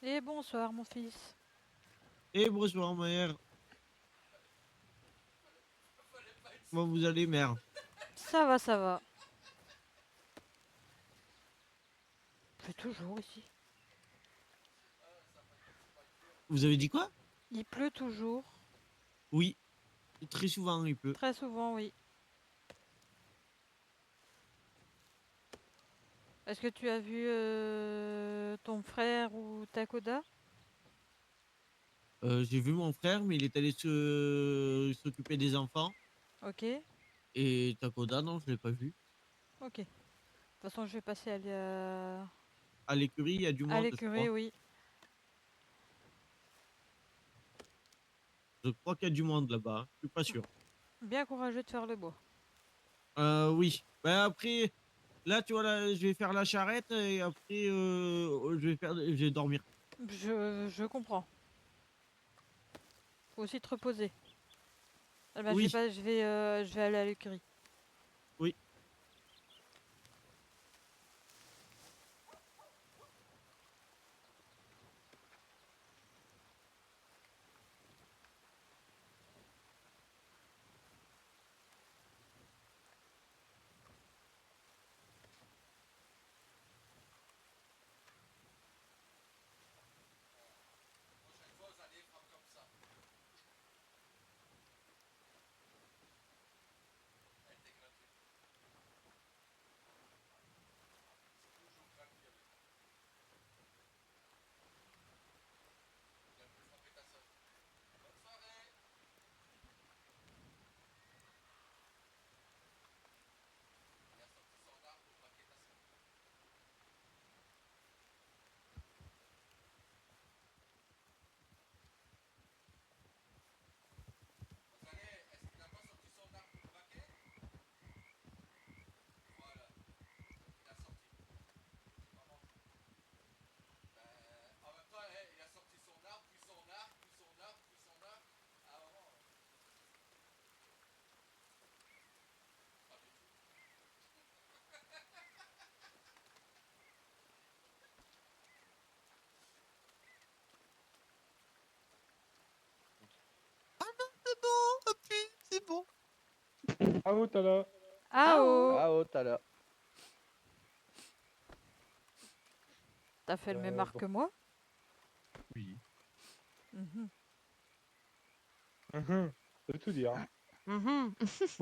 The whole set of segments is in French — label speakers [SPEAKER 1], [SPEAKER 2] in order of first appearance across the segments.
[SPEAKER 1] Et bonsoir, mon fils.
[SPEAKER 2] Et bonsoir, mère. Comment vous allez, mère?
[SPEAKER 1] Ça va, ça va. Il pleut toujours ici.
[SPEAKER 2] Vous avez dit quoi?
[SPEAKER 1] Il pleut toujours.
[SPEAKER 2] Oui, très souvent, il peut.
[SPEAKER 1] Très souvent, oui. Est-ce que tu as vu ton frère ou Takoda?
[SPEAKER 2] J'ai vu mon frère, mais il est allé s'occuper des enfants.
[SPEAKER 1] Ok,
[SPEAKER 2] Et Takoda, non, je l'ai pas vu.
[SPEAKER 1] ok. De toute façon, je vais passer
[SPEAKER 2] À l'écurie, il y a du
[SPEAKER 1] à
[SPEAKER 2] monde, je
[SPEAKER 1] l'écurie,
[SPEAKER 2] crois.
[SPEAKER 1] oui.
[SPEAKER 2] Je crois qu'il y a du monde là-bas, hein. Je suis pas sûr.
[SPEAKER 1] Bien courageux de faire le bois.
[SPEAKER 2] Oui. Ben après, là, tu vois, là, je vais faire la charrette et après, je vais dormir.
[SPEAKER 1] Je comprends. Faut aussi te reposer. Eh ben, je vais
[SPEAKER 2] Oui,
[SPEAKER 1] pas, je vais aller à l'écurie.
[SPEAKER 2] oui. Ah non, c'est bon, appuie, c'est bon.
[SPEAKER 3] Ah oh, t'as là.
[SPEAKER 1] Ah oh!
[SPEAKER 4] Ah oh, t'as là.
[SPEAKER 1] T'as fait le même art
[SPEAKER 3] Bon.
[SPEAKER 1] que moi?
[SPEAKER 3] Oui.
[SPEAKER 1] Mhm.
[SPEAKER 3] Ça veut tout dire.
[SPEAKER 5] Mhm.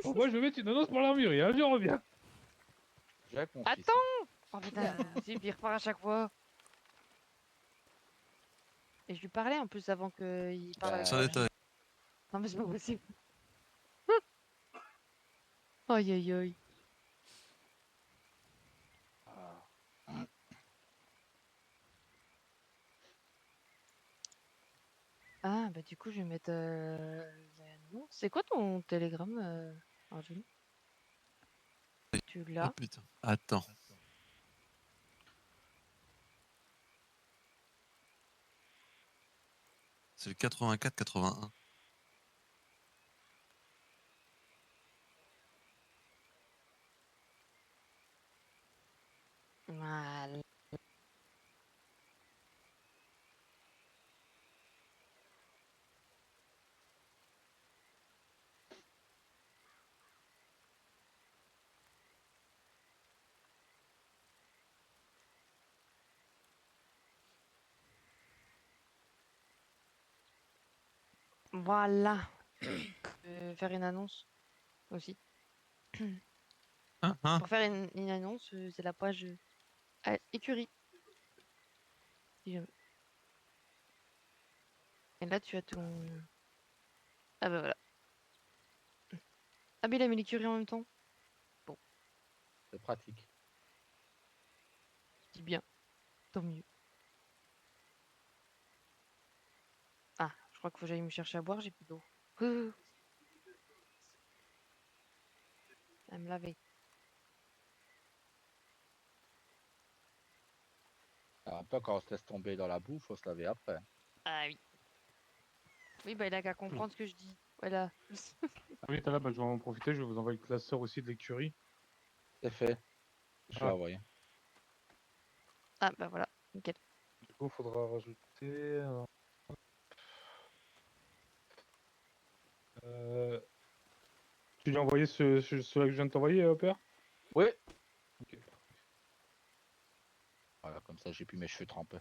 [SPEAKER 3] Bon, moi, je vais mettre une annonce pour l'armurerie, hein, je reviens.
[SPEAKER 4] Jacques, mon fils.
[SPEAKER 5] Attends! Oh putain, c'est il repart à chaque fois. Et je lui parlais en plus avant qu'il parle avec
[SPEAKER 4] Bah,
[SPEAKER 5] mamie. Non mais c'est pas possible. Aïe aïe aïe.
[SPEAKER 3] Ah.
[SPEAKER 5] Ah bah du coup je vais mettre l'annonce. C'est quoi ton télégramme, Arjun? Tu
[SPEAKER 6] Oh
[SPEAKER 5] l'as?
[SPEAKER 6] putain, attends. C'est le 84-81.
[SPEAKER 5] Voilà. Voilà. Faire une annonce aussi.
[SPEAKER 6] Hein?
[SPEAKER 5] Pour faire une annonce, c'est la page écurie. Si jamais. Et là tu as ton. Ah bah voilà. Ah mais il a mis l'écurie en même temps. Bon,
[SPEAKER 4] c'est pratique.
[SPEAKER 5] je dis bien. Tant mieux. Ah, je crois qu'il faut que j'aille me chercher à boire, j'ai plus d'eau. À me laver.
[SPEAKER 4] Alors, un peu quand on se laisse tomber dans la boue, faut se laver après.
[SPEAKER 5] Ah oui. Oui, bah il a qu'à comprendre ce que je dis. Voilà.
[SPEAKER 3] Ah oui, t'as là, bah, je vais en profiter, je vais vous envoyer le classeur aussi de l'écurie.
[SPEAKER 4] C'est fait. Je l'ai
[SPEAKER 3] Ah,
[SPEAKER 4] envoyé.
[SPEAKER 5] Ah bah voilà, nickel.
[SPEAKER 3] du coup, il faudra rajouter c'est... Tu lui as envoyé celui que je viens de t'envoyer, père?
[SPEAKER 4] Oui.
[SPEAKER 3] Ok.
[SPEAKER 4] Voilà, comme ça j'ai plus mes cheveux trempés.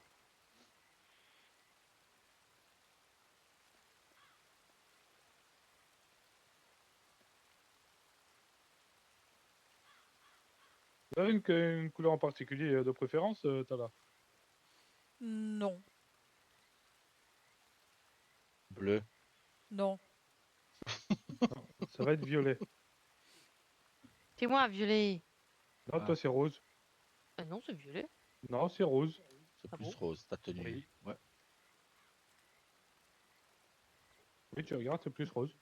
[SPEAKER 3] Tu as une couleur en particulier de préférence, Tala?
[SPEAKER 1] Non,
[SPEAKER 4] Bleu.
[SPEAKER 1] non.
[SPEAKER 3] Ça va être violet.
[SPEAKER 5] Fais-moi un violet.
[SPEAKER 3] Non,
[SPEAKER 4] Ah.
[SPEAKER 3] toi c'est rose.
[SPEAKER 5] Ah non, c'est violet.
[SPEAKER 3] Non, c'est rose.
[SPEAKER 4] C'est
[SPEAKER 5] Ah
[SPEAKER 4] plus
[SPEAKER 5] bon?
[SPEAKER 4] rose, ta tenue.
[SPEAKER 3] Oui.
[SPEAKER 4] Ouais.
[SPEAKER 3] Oui, tu regardes, c'est plus rose.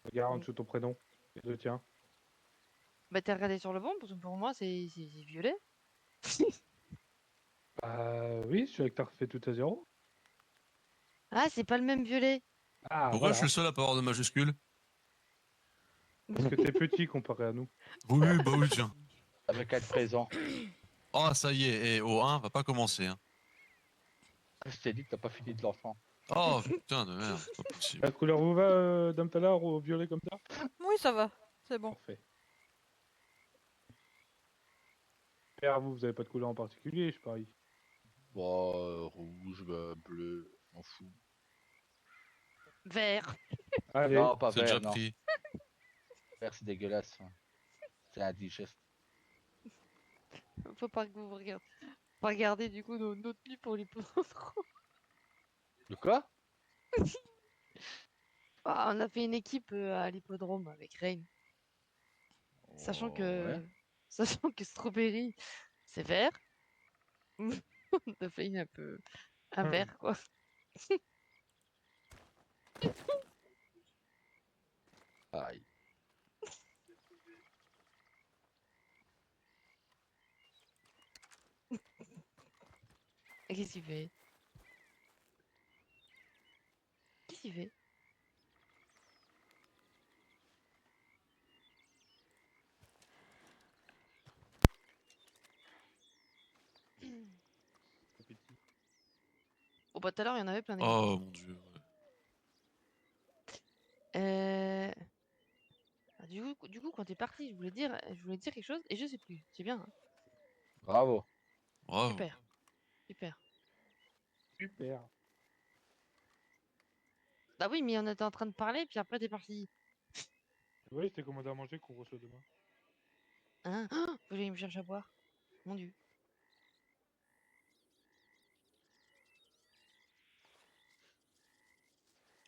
[SPEAKER 3] Regarde en
[SPEAKER 5] Oui.
[SPEAKER 3] dessous de ton prénom et le tien.
[SPEAKER 5] Bah t'as regardé sur le bon, parce que pour moi c'est violet.
[SPEAKER 3] Oui, celui que t'as refait tout à zéro.
[SPEAKER 5] Ah, c'est pas le même violet.
[SPEAKER 3] Ah,
[SPEAKER 6] Pourquoi
[SPEAKER 3] voilà.
[SPEAKER 6] je suis le seul à pas avoir de majuscule?
[SPEAKER 3] Parce que t'es petit comparé à nous.
[SPEAKER 6] Oui, bah oui, tiens.
[SPEAKER 4] Avec être présent.
[SPEAKER 6] Oh, ça y est, et au 1 va pas commencer. Hein.
[SPEAKER 4] Je t'ai dit que t'as pas fini de l'enfant.
[SPEAKER 6] Oh, putain de merde, c'est pas possible.
[SPEAKER 3] La couleur vous va, Dame Tala, au violet comme ça?
[SPEAKER 1] Oui, ça va. C'est bon.
[SPEAKER 3] Parfait. Père, vous avez pas de couleur en particulier, je parie.
[SPEAKER 4] Bon, rouge, bleu, on fout.
[SPEAKER 5] Vert.
[SPEAKER 3] Allez,
[SPEAKER 4] Non, pas
[SPEAKER 6] C'est déjà
[SPEAKER 4] vert, non.
[SPEAKER 6] pris.
[SPEAKER 4] Vert, c'est dégueulasse. Ouais. C'est indigeste.
[SPEAKER 5] Faut pas que vous regardiez. Regardez du coup nos tenues pour les poteaux.
[SPEAKER 4] De quoi?
[SPEAKER 5] Ah, on a fait une équipe à l'hippodrome avec Rain. Sachant
[SPEAKER 4] Oh, ouais.
[SPEAKER 5] que. Sachant que Strawberry, c'est vert. On a fait un peu. Un vert, quoi.
[SPEAKER 4] Aïe.
[SPEAKER 5] Et qu'est-ce qu'il fait? Qu'est-ce qu'il fait? Oh bah tout à l'heure il y en avait plein des
[SPEAKER 6] Oh mon dieu. Ouais.
[SPEAKER 5] Ah, du coup quand t'es parti, je voulais dire quelque chose et je sais plus. C'est bien, hein.
[SPEAKER 4] Bravo.
[SPEAKER 6] Bravo.
[SPEAKER 5] Super, super.
[SPEAKER 3] super.
[SPEAKER 5] Bah oui, mais on était en train de parler, puis après t'es parti.
[SPEAKER 3] Oui, c'était commandé à manger qu'on reçoit demain.
[SPEAKER 5] Hein? Oh, faut que j'aille me chercher à boire. Mon dieu.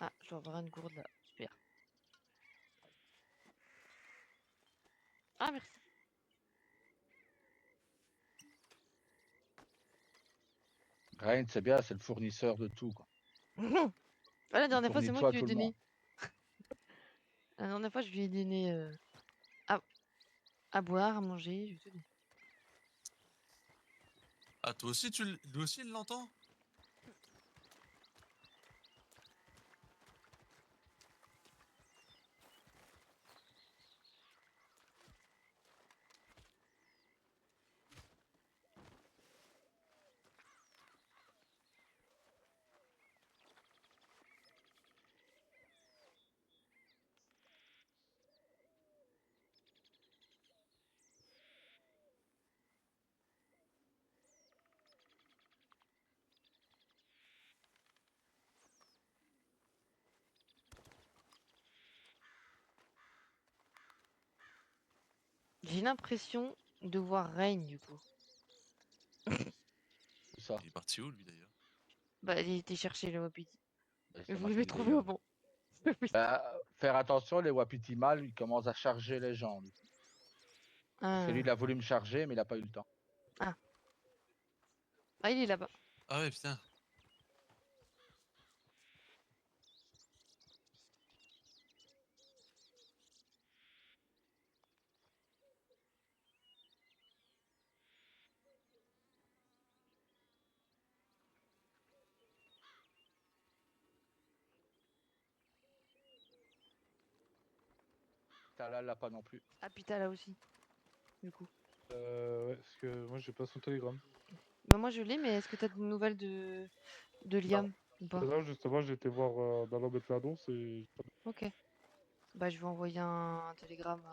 [SPEAKER 5] Ah, je dois avoir une gourde là. Super. Ah, merci.
[SPEAKER 4] Rain, c'est bien, c'est le fournisseur de tout, quoi.
[SPEAKER 5] Ah, la
[SPEAKER 4] Il
[SPEAKER 5] dernière fois,
[SPEAKER 4] fournit
[SPEAKER 5] c'est moi
[SPEAKER 4] tout
[SPEAKER 5] qui
[SPEAKER 4] à
[SPEAKER 5] lui ai
[SPEAKER 4] tout le monde.
[SPEAKER 5] donné. La dernière fois, je lui ai donné à, à boire, à manger. Je lui ai tout donné.
[SPEAKER 6] Ah, toi aussi, lui aussi, il l'entend?
[SPEAKER 5] J'ai l'impression de voir Rain, du coup.
[SPEAKER 4] C'est ça.
[SPEAKER 6] Il est parti où, lui, d'ailleurs?
[SPEAKER 5] Bah, il était chercher le wapiti.
[SPEAKER 4] Bah,
[SPEAKER 5] Et
[SPEAKER 4] c'est
[SPEAKER 5] vous
[SPEAKER 4] moi qui
[SPEAKER 5] l'avez
[SPEAKER 4] l'ai
[SPEAKER 5] trouvé
[SPEAKER 4] eu.
[SPEAKER 5] au bon. Oui.
[SPEAKER 4] Bah, faire attention, les wapiti mâles, ils commencent à charger les gens. Lui. Parce que lui,
[SPEAKER 5] Ah.
[SPEAKER 4] il a voulu me charger, mais il a pas eu le temps.
[SPEAKER 5] Ah, il est là-bas.
[SPEAKER 6] Ah ouais, putain.
[SPEAKER 4] Tala l'a pas non plus.
[SPEAKER 5] Ah, puis t'as là aussi, du coup.
[SPEAKER 3] Ouais, parce que moi j'ai pas son télégramme.
[SPEAKER 5] Bah moi je l'ai, mais est-ce que t'as des nouvelles de Liam ou pas?
[SPEAKER 3] C'est là, justement, j'ai été voir dans mettre l'annonce et...
[SPEAKER 5] Ok. Bah je vais envoyer un télégramme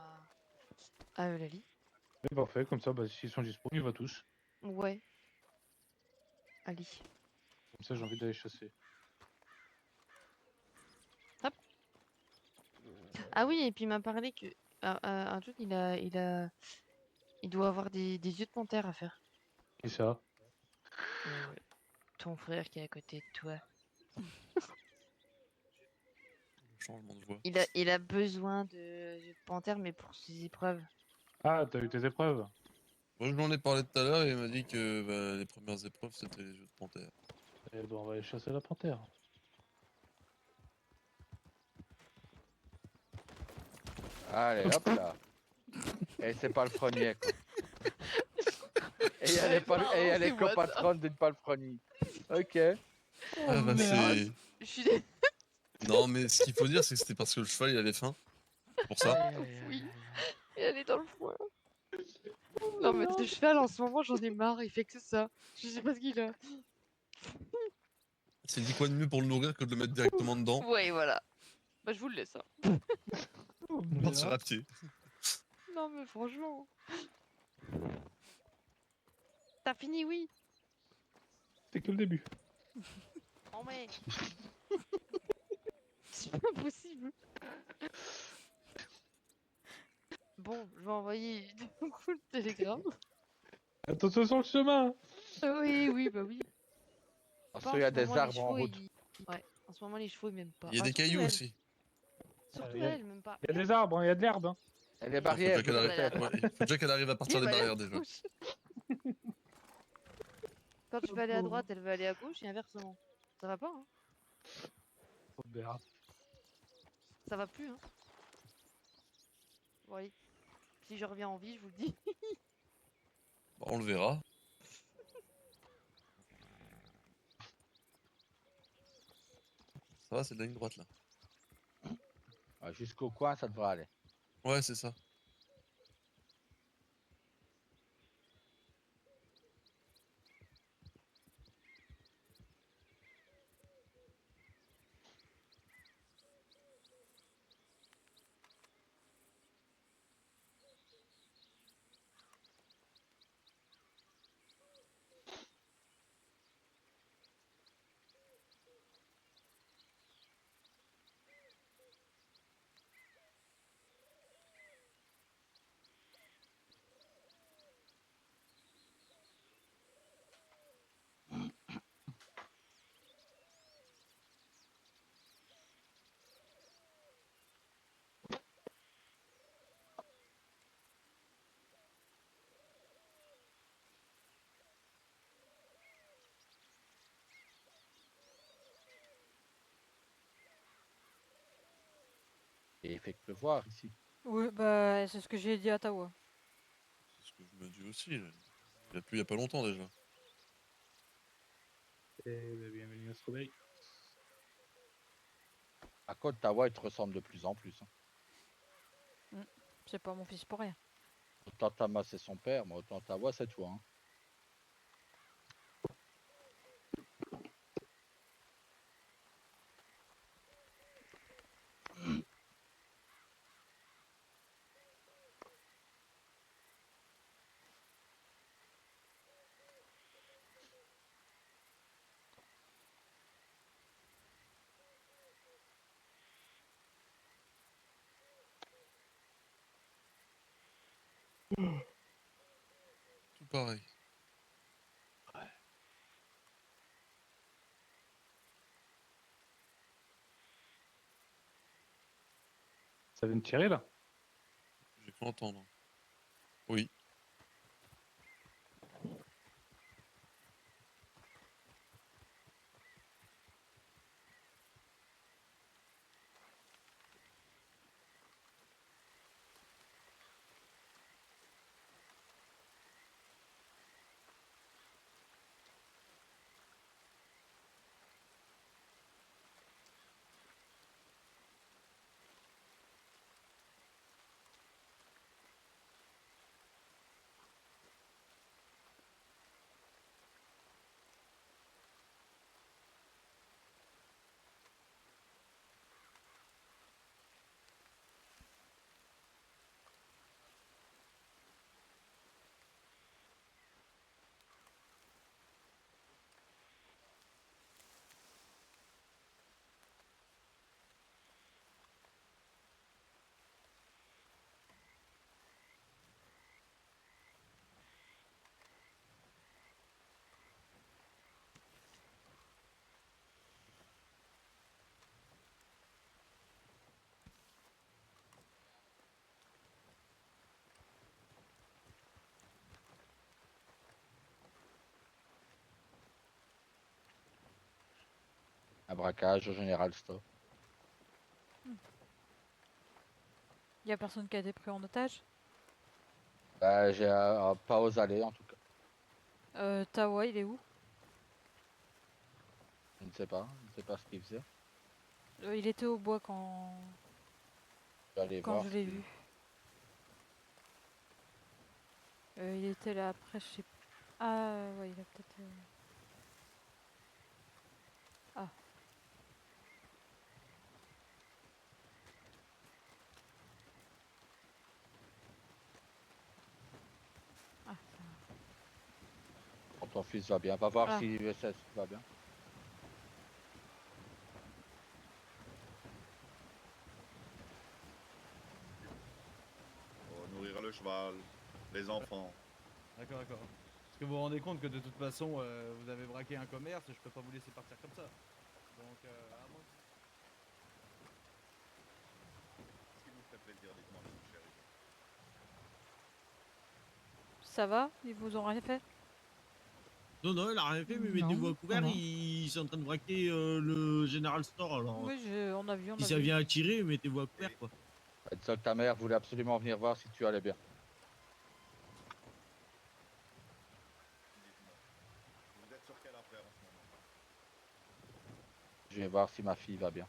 [SPEAKER 5] à Eulalie.
[SPEAKER 3] Et parfait, comme ça, bah, s'ils sont dispo, on y va tous.
[SPEAKER 5] Ouais, Ali.
[SPEAKER 3] Comme ça, j'ai envie d'aller chasser.
[SPEAKER 5] Ah oui, et puis il m'a parlé que Arjun, il doit avoir des yeux de panthère à faire.
[SPEAKER 3] Qui ça?
[SPEAKER 5] Ton frère qui est à côté de toi.
[SPEAKER 6] Changement de voix.
[SPEAKER 5] Il a besoin de yeux de panthère, mais pour ses épreuves.
[SPEAKER 3] Ah, t'as eu tes épreuves?
[SPEAKER 6] Moi, je lui en ai parlé tout à l'heure et il m'a dit que bah, les premières épreuves, c'était les jeux de panthère.
[SPEAKER 3] Eh ben, on va aller chasser la panthère.
[SPEAKER 4] Allez, hop là. Et c'est pas le premier, quoi. Et il y a les, et il y a les copatronnes d'une palefronie. Ok.
[SPEAKER 6] Ah bah c'est...
[SPEAKER 5] Je suis dé-
[SPEAKER 6] Non mais ce qu'il faut dire, c'est que c'était parce que le cheval, il avait faim. C'est pour ça.
[SPEAKER 5] Oui, et elle est dans le foin. Non mais ce cheval en ce moment j'en ai marre, il fait que ça. Je sais pas ce qu'il a.
[SPEAKER 6] C'est dit quoi de mieux pour le nourrir que de le mettre directement dedans?
[SPEAKER 5] Ouais voilà. Bah je vous le laisse. Hein.
[SPEAKER 3] Oh,
[SPEAKER 6] On partir à pied.
[SPEAKER 5] Non mais franchement. T'as fini oui.
[SPEAKER 3] C'est que le début.
[SPEAKER 5] Non mais. C'est pas possible. Bon, je vais envoyer du coup le télégramme.
[SPEAKER 3] Attention sur le chemin!
[SPEAKER 5] Oui, oui, bah oui.
[SPEAKER 4] Parce
[SPEAKER 5] Pas
[SPEAKER 4] qu'il
[SPEAKER 5] en
[SPEAKER 4] y a
[SPEAKER 5] ce
[SPEAKER 4] des
[SPEAKER 5] moment, les
[SPEAKER 4] arbres en
[SPEAKER 5] chevaux,
[SPEAKER 4] route.
[SPEAKER 5] Ouais, en ce moment les chevaux ils m'aiment pas.
[SPEAKER 6] Il y a
[SPEAKER 5] Ah,
[SPEAKER 6] des
[SPEAKER 5] surtout
[SPEAKER 6] cailloux
[SPEAKER 5] elle.
[SPEAKER 6] aussi.
[SPEAKER 5] Surtout
[SPEAKER 3] y a-
[SPEAKER 5] elle, même pas.
[SPEAKER 3] Il y a des arbres, hein, il y a de l'herbe. Hein.
[SPEAKER 4] Et les
[SPEAKER 6] Faut
[SPEAKER 4] barrières,
[SPEAKER 6] déjà qu'elle
[SPEAKER 4] je
[SPEAKER 6] arrive...
[SPEAKER 4] préfère.
[SPEAKER 6] ouais, il faut déjà qu'elle arrive à partir
[SPEAKER 5] Elle
[SPEAKER 6] des
[SPEAKER 5] va aller à
[SPEAKER 6] barrières déjà.
[SPEAKER 5] gauche. Quand tu vas aller à droite, elle va aller à gauche et inversement. Ça va pas, hein?
[SPEAKER 3] On verra.
[SPEAKER 5] Ça va plus, hein? Bon, allez. Si je reviens en vie, je vous le dis.
[SPEAKER 6] Bah, on le verra. Ça va, c'est de la ligne droite là.
[SPEAKER 4] Ah, jusqu'au coin, ça devrait aller.
[SPEAKER 6] Ouais, c'est ça.
[SPEAKER 4] Et il fait que pleuvoir ici.
[SPEAKER 1] Oui, bah c'est ce que j'ai dit à Tawa.
[SPEAKER 6] C'est ce que je me dis aussi. Là. Il a plu il y a pas longtemps déjà.
[SPEAKER 3] Et bienvenue à ce réveil.
[SPEAKER 4] À côté, Tawa, il te ressemble de plus en plus. Hein.
[SPEAKER 1] C'est pas mon fils pour rien.
[SPEAKER 4] Autant Tama, c'est son père, mais autant Tawa, c'est toi. Hein.
[SPEAKER 6] Tout pareil.
[SPEAKER 3] Ça vient de tirer là?
[SPEAKER 6] J'ai cru entendre. Oui.
[SPEAKER 4] braquage au General Store.
[SPEAKER 1] Y a personne qui a été pris en otage?
[SPEAKER 4] Bah, j'ai pas aux allées en tout cas.
[SPEAKER 1] Tawa, il est où?
[SPEAKER 4] Je ne sais pas. Je ne sais pas ce qu'il faisait.
[SPEAKER 1] Il était au bois quand,
[SPEAKER 4] Je vais aller
[SPEAKER 1] quand
[SPEAKER 4] voir.
[SPEAKER 1] je l'ai
[SPEAKER 4] si-
[SPEAKER 1] vu. Il était là après, je sais pas. Ah ouais, il a peut-être... Ah. Ah, ça va.
[SPEAKER 4] Quand ton fils va bien. Va voir
[SPEAKER 1] Ah.
[SPEAKER 4] si USS va bien.
[SPEAKER 7] Faut nourrir le cheval, les enfants.
[SPEAKER 8] D'accord, d'accord. Parce que vous vous rendez compte que de toute façon, vous avez braqué un commerce et je peux pas vous laisser partir comme ça. Donc, à moins que-
[SPEAKER 7] Ce qui vous ferait plaisir, dites-moi, monsieur chéri.
[SPEAKER 1] Ça va? Ils vous ont rien fait?
[SPEAKER 2] Non, non, il a rien fait, mais
[SPEAKER 5] Non,
[SPEAKER 2] mettez-vous à couvert,
[SPEAKER 5] ça va.
[SPEAKER 2] ils sont en train de braquer le General Store, alors
[SPEAKER 1] Oui, on a vu, on
[SPEAKER 2] si
[SPEAKER 1] a
[SPEAKER 2] ça
[SPEAKER 1] vu.
[SPEAKER 2] vient à tirer, mettez-vous à couvert, quoi.
[SPEAKER 4] Dis que ta mère voulait absolument venir voir si tu allais bien.
[SPEAKER 7] Dites-moi. Vous êtes sur quelle affaire en ce moment?
[SPEAKER 4] Je vais voir si ma fille va bien.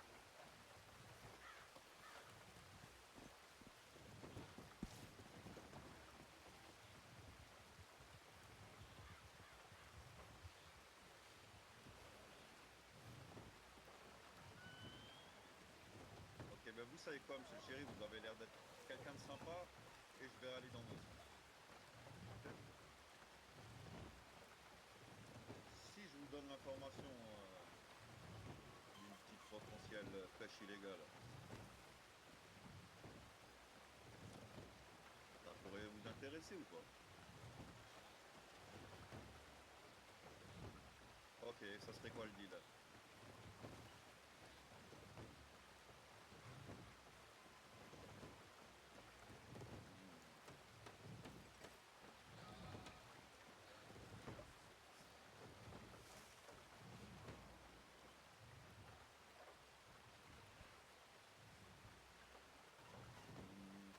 [SPEAKER 7] Ok, ben vous savez quoi, monsieur chéri, vous avez l'air d'être quelqu'un de sympa et je vais aller dans vos sens. Si je vous donne l'information d'une petite potentielle pêche illégale, ça pourrait vous intéresser ou pas? Ok, ça serait quoi le deal?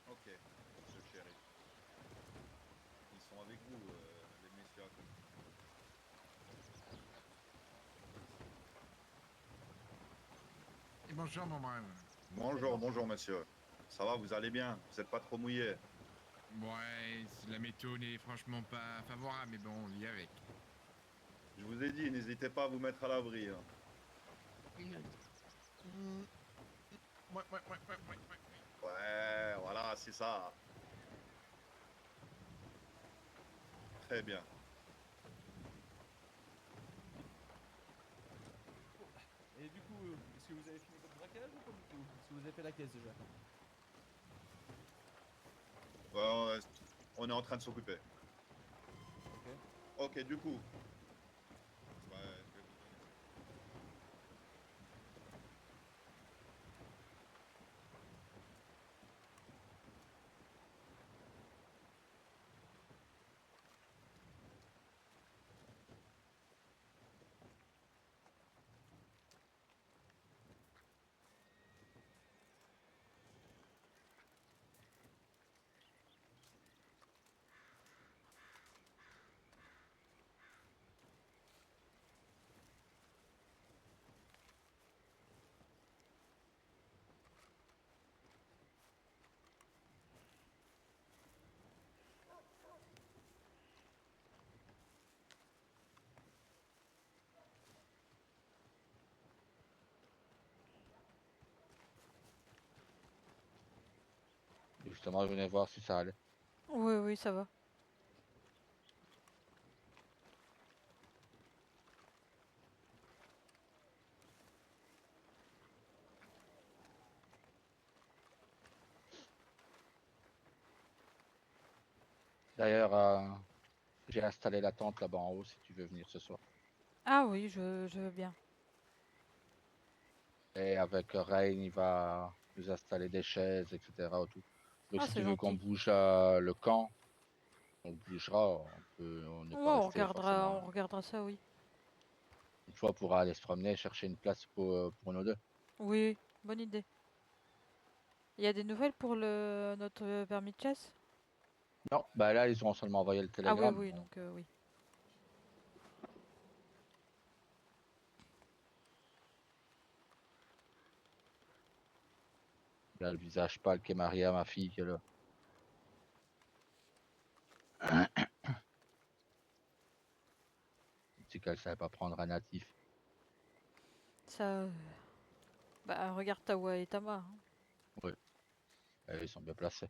[SPEAKER 7] Ok, monsieur chéri. Ils sont avec vous, les messieurs à côté.
[SPEAKER 9] Et bonjour, mon brave.
[SPEAKER 7] Bonjour, bonjour monsieur. Ça va, vous allez bien? Vous n'êtes pas trop mouillé?
[SPEAKER 9] Ouais, la météo n'est franchement pas favorable, mais bon, on vit avec.
[SPEAKER 7] Je vous ai dit, n'hésitez pas à vous mettre à l'abri. Hein.
[SPEAKER 9] Ouais.
[SPEAKER 7] Ouais, voilà, c'est ça. Très bien.
[SPEAKER 8] Et du coup, est-ce que vous avez fini votre braquage ou pas du tout? Est-ce que vous avez fait la caisse déjà?
[SPEAKER 7] Ouais, on est en train de s'occuper.
[SPEAKER 8] Ok.
[SPEAKER 7] Ok, du coup. Ouais, je vais vous donner ça.
[SPEAKER 4] Justement, je venais voir si ça allait.
[SPEAKER 1] Oui, oui, ça va.
[SPEAKER 4] D'ailleurs, j'ai installé la tente là-bas en haut si tu veux venir ce soir.
[SPEAKER 1] Ah oui, je veux bien.
[SPEAKER 4] Et avec Rain, il va nous installer des chaises, etc. autour. Donc
[SPEAKER 1] Ah,
[SPEAKER 4] si
[SPEAKER 1] c'est
[SPEAKER 4] tu veux qu'on
[SPEAKER 1] gentil.
[SPEAKER 4] bouge le camp, on le bougera. On n'est
[SPEAKER 1] Ouais,
[SPEAKER 4] pas resté forcément.
[SPEAKER 1] on regardera ça, oui.
[SPEAKER 4] Une fois, on pourra aller se promener et chercher une place pour nous deux.
[SPEAKER 1] Oui, bonne idée. Il y a des nouvelles pour notre permis de chasse?
[SPEAKER 4] Non, bah là, ils ont seulement envoyé le
[SPEAKER 1] Ah oui,
[SPEAKER 4] télégramme.
[SPEAKER 1] oui, donc oui.
[SPEAKER 4] Là, le visage pâle qui est marié à ma fille qui est là. C'est qu'elle savait pas prendre un natif.
[SPEAKER 1] Ça. Bah, regarde Tawa et Tama. Hein.
[SPEAKER 4] Ils sont bien placés.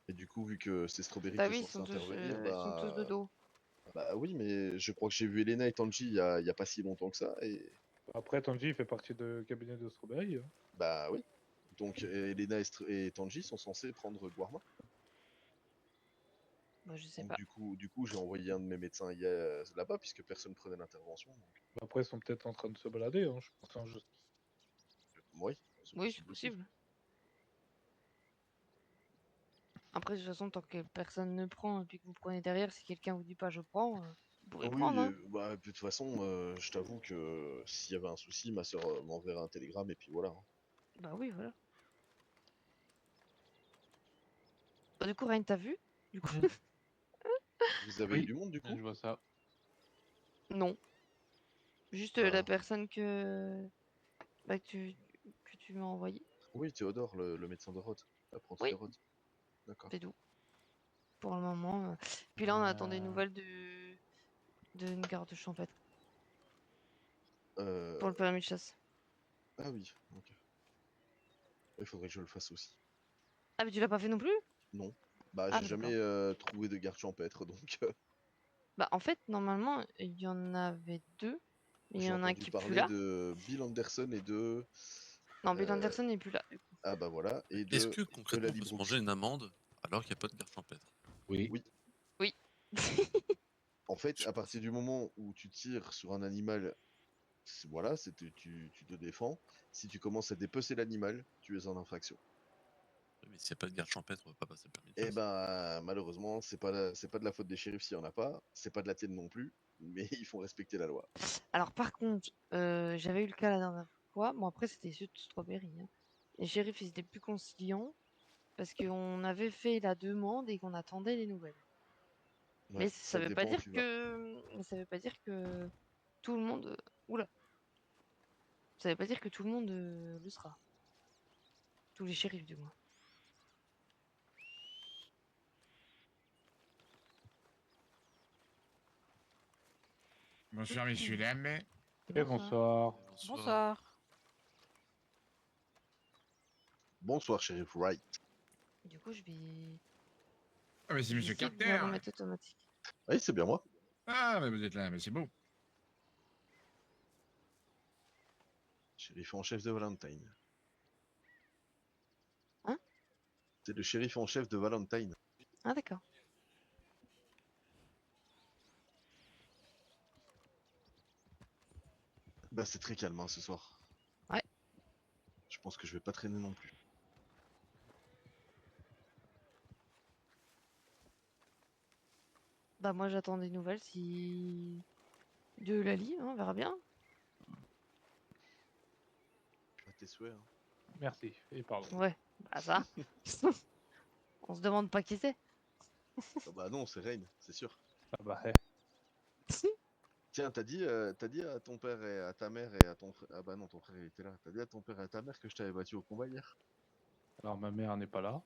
[SPEAKER 10] Et du coup, vu que c'est Strawberry
[SPEAKER 5] Bah
[SPEAKER 10] qui est
[SPEAKER 5] oui, ils
[SPEAKER 10] censé
[SPEAKER 5] sont tous,
[SPEAKER 10] intervenir,
[SPEAKER 5] ils sont tous de dos.
[SPEAKER 10] bah oui, mais je crois que j'ai vu Elena et Tanji il y a pas si longtemps que ça, et
[SPEAKER 3] Après, Tanji il fait partie du cabinet de Strawberry. Hein.
[SPEAKER 10] bah oui. Donc Elena et Tanji sont censés prendre Guarma.
[SPEAKER 5] Bah, je sais
[SPEAKER 10] Donc
[SPEAKER 5] pas.
[SPEAKER 10] du coup, j'ai envoyé un de mes médecins là-bas puisque personne prenait l'intervention. Donc
[SPEAKER 3] Après, ils sont peut-être en train de se balader, hein, je pense. Hein,
[SPEAKER 10] oui, c'est
[SPEAKER 5] Oui, c'est
[SPEAKER 10] possible aussi.
[SPEAKER 5] possible. Après, de toute façon, tant que personne ne prend et puis que vous prenez derrière, si quelqu'un vous dit pas je prends, vous pouvez
[SPEAKER 10] Oui,
[SPEAKER 5] prendre. Hein.
[SPEAKER 10] bah de toute façon, je t'avoue que s'il y avait un souci, ma soeur m'enverrait un télégramme et puis voilà. Hein.
[SPEAKER 5] Bah oui, voilà. Bah, du coup, rien t'as vu? Du coup,
[SPEAKER 10] Vous avez eu
[SPEAKER 3] Oui,
[SPEAKER 10] du monde du coup?
[SPEAKER 3] je vois ça.
[SPEAKER 5] non. Juste la
[SPEAKER 10] Ah.
[SPEAKER 5] personne bah, que tu m'as envoyé.
[SPEAKER 10] Oui, Théodore, le médecin de Rhodes, l'apprenti de
[SPEAKER 5] Oui,
[SPEAKER 10] Rhodes. D'accord.
[SPEAKER 5] c'est tout. Pour le moment. Puis là, on attend des nouvelles d'une garde champêtre
[SPEAKER 10] Euh...
[SPEAKER 5] pour le permis de chasse.
[SPEAKER 10] Ah oui, ok. Il faudrait que je le fasse aussi.
[SPEAKER 5] Ah, mais tu l'as pas fait non plus?
[SPEAKER 10] Non. Bah,
[SPEAKER 5] Ah,
[SPEAKER 10] j'ai
[SPEAKER 5] bah,
[SPEAKER 10] jamais
[SPEAKER 5] d'accord.
[SPEAKER 10] trouvé de garde champêtre, donc
[SPEAKER 5] Bah, en fait, normalement, il y en avait deux. Mais il y
[SPEAKER 10] j'ai
[SPEAKER 5] en a un
[SPEAKER 10] entendu
[SPEAKER 5] qui est plus
[SPEAKER 10] parler
[SPEAKER 5] là.
[SPEAKER 10] de Bill Anderson et de.
[SPEAKER 5] Non, Bill
[SPEAKER 10] euh,
[SPEAKER 5] Anderson n'est plus là.
[SPEAKER 10] Ah bah voilà, et
[SPEAKER 6] Est-ce
[SPEAKER 10] de
[SPEAKER 6] que concrètement on
[SPEAKER 10] Eulalie
[SPEAKER 6] peut se
[SPEAKER 10] Brooks.
[SPEAKER 6] manger une amende alors qu'il n'y a pas de garde champêtre?
[SPEAKER 4] Oui.
[SPEAKER 10] Oui.
[SPEAKER 5] Oui.
[SPEAKER 10] En fait,
[SPEAKER 6] Je
[SPEAKER 10] à
[SPEAKER 6] pense.
[SPEAKER 10] partir du moment où tu tires sur un animal, voilà, tu te défends. Si tu commences à dépecer l'animal, tu es en infraction.
[SPEAKER 6] Oui, mais s'il n'y a pas de garde champêtre, on va pas passer le permis de
[SPEAKER 10] Et
[SPEAKER 6] chasse.
[SPEAKER 10] ben, malheureusement, c'est pas de la faute des shérifs s'il y en a pas, c'est pas de la tienne non plus, mais ils font respecter la loi.
[SPEAKER 5] Alors, par contre, j'avais eu le cas la dernière fois. Bon, après, c'était ceux de Strawberry. Hein. Les shérifs, ils étaient plus conciliants parce qu'on avait fait la demande et qu'on attendait les nouvelles.
[SPEAKER 10] Ouais,
[SPEAKER 5] Mais
[SPEAKER 10] ça dépend où tu vas.
[SPEAKER 5] ça veut pas dire que tout le monde. Oula. Ça veut pas dire que tout le monde le sera. Tous les shérifs, du moins.
[SPEAKER 9] Bonsoir, messieurs, dames.
[SPEAKER 3] Et bonsoir.
[SPEAKER 1] Bonsoir.
[SPEAKER 10] Bonsoir, shérif Wright.
[SPEAKER 5] Du coup, je vais.
[SPEAKER 9] Ah, mais c'est
[SPEAKER 5] je vais
[SPEAKER 9] monsieur
[SPEAKER 5] essayer de le
[SPEAKER 9] Carter.
[SPEAKER 5] remettre automatique.
[SPEAKER 10] Oui, c'est bien moi.
[SPEAKER 9] Ah, mais vous êtes là, mais c'est beau.
[SPEAKER 10] Shérif en chef de Valentine.
[SPEAKER 5] Hein?
[SPEAKER 10] C'est le shérif en chef de Valentine.
[SPEAKER 5] Ah, d'accord.
[SPEAKER 10] Bah, c'est très calme hein, ce soir.
[SPEAKER 5] Ouais.
[SPEAKER 10] Je pense que je vais pas traîner non plus.
[SPEAKER 5] Bah, moi, j'attends des nouvelles si. De Lali, hein, on verra bien.
[SPEAKER 10] À tes souhaits. Hein.
[SPEAKER 3] Merci, et pardon.
[SPEAKER 5] Ouais, bah ça. On se demande pas qui c'est.
[SPEAKER 10] Ah bah non, c'est Rain, c'est sûr.
[SPEAKER 3] Ah bah,
[SPEAKER 10] Tiens, t'as dit à ton père et à ta mère et à ton frère. Ah bah non, ton frère il était là. T'as dit à ton père et à ta mère que je t'avais battu au combat hier.
[SPEAKER 3] Alors ma mère n'est pas là.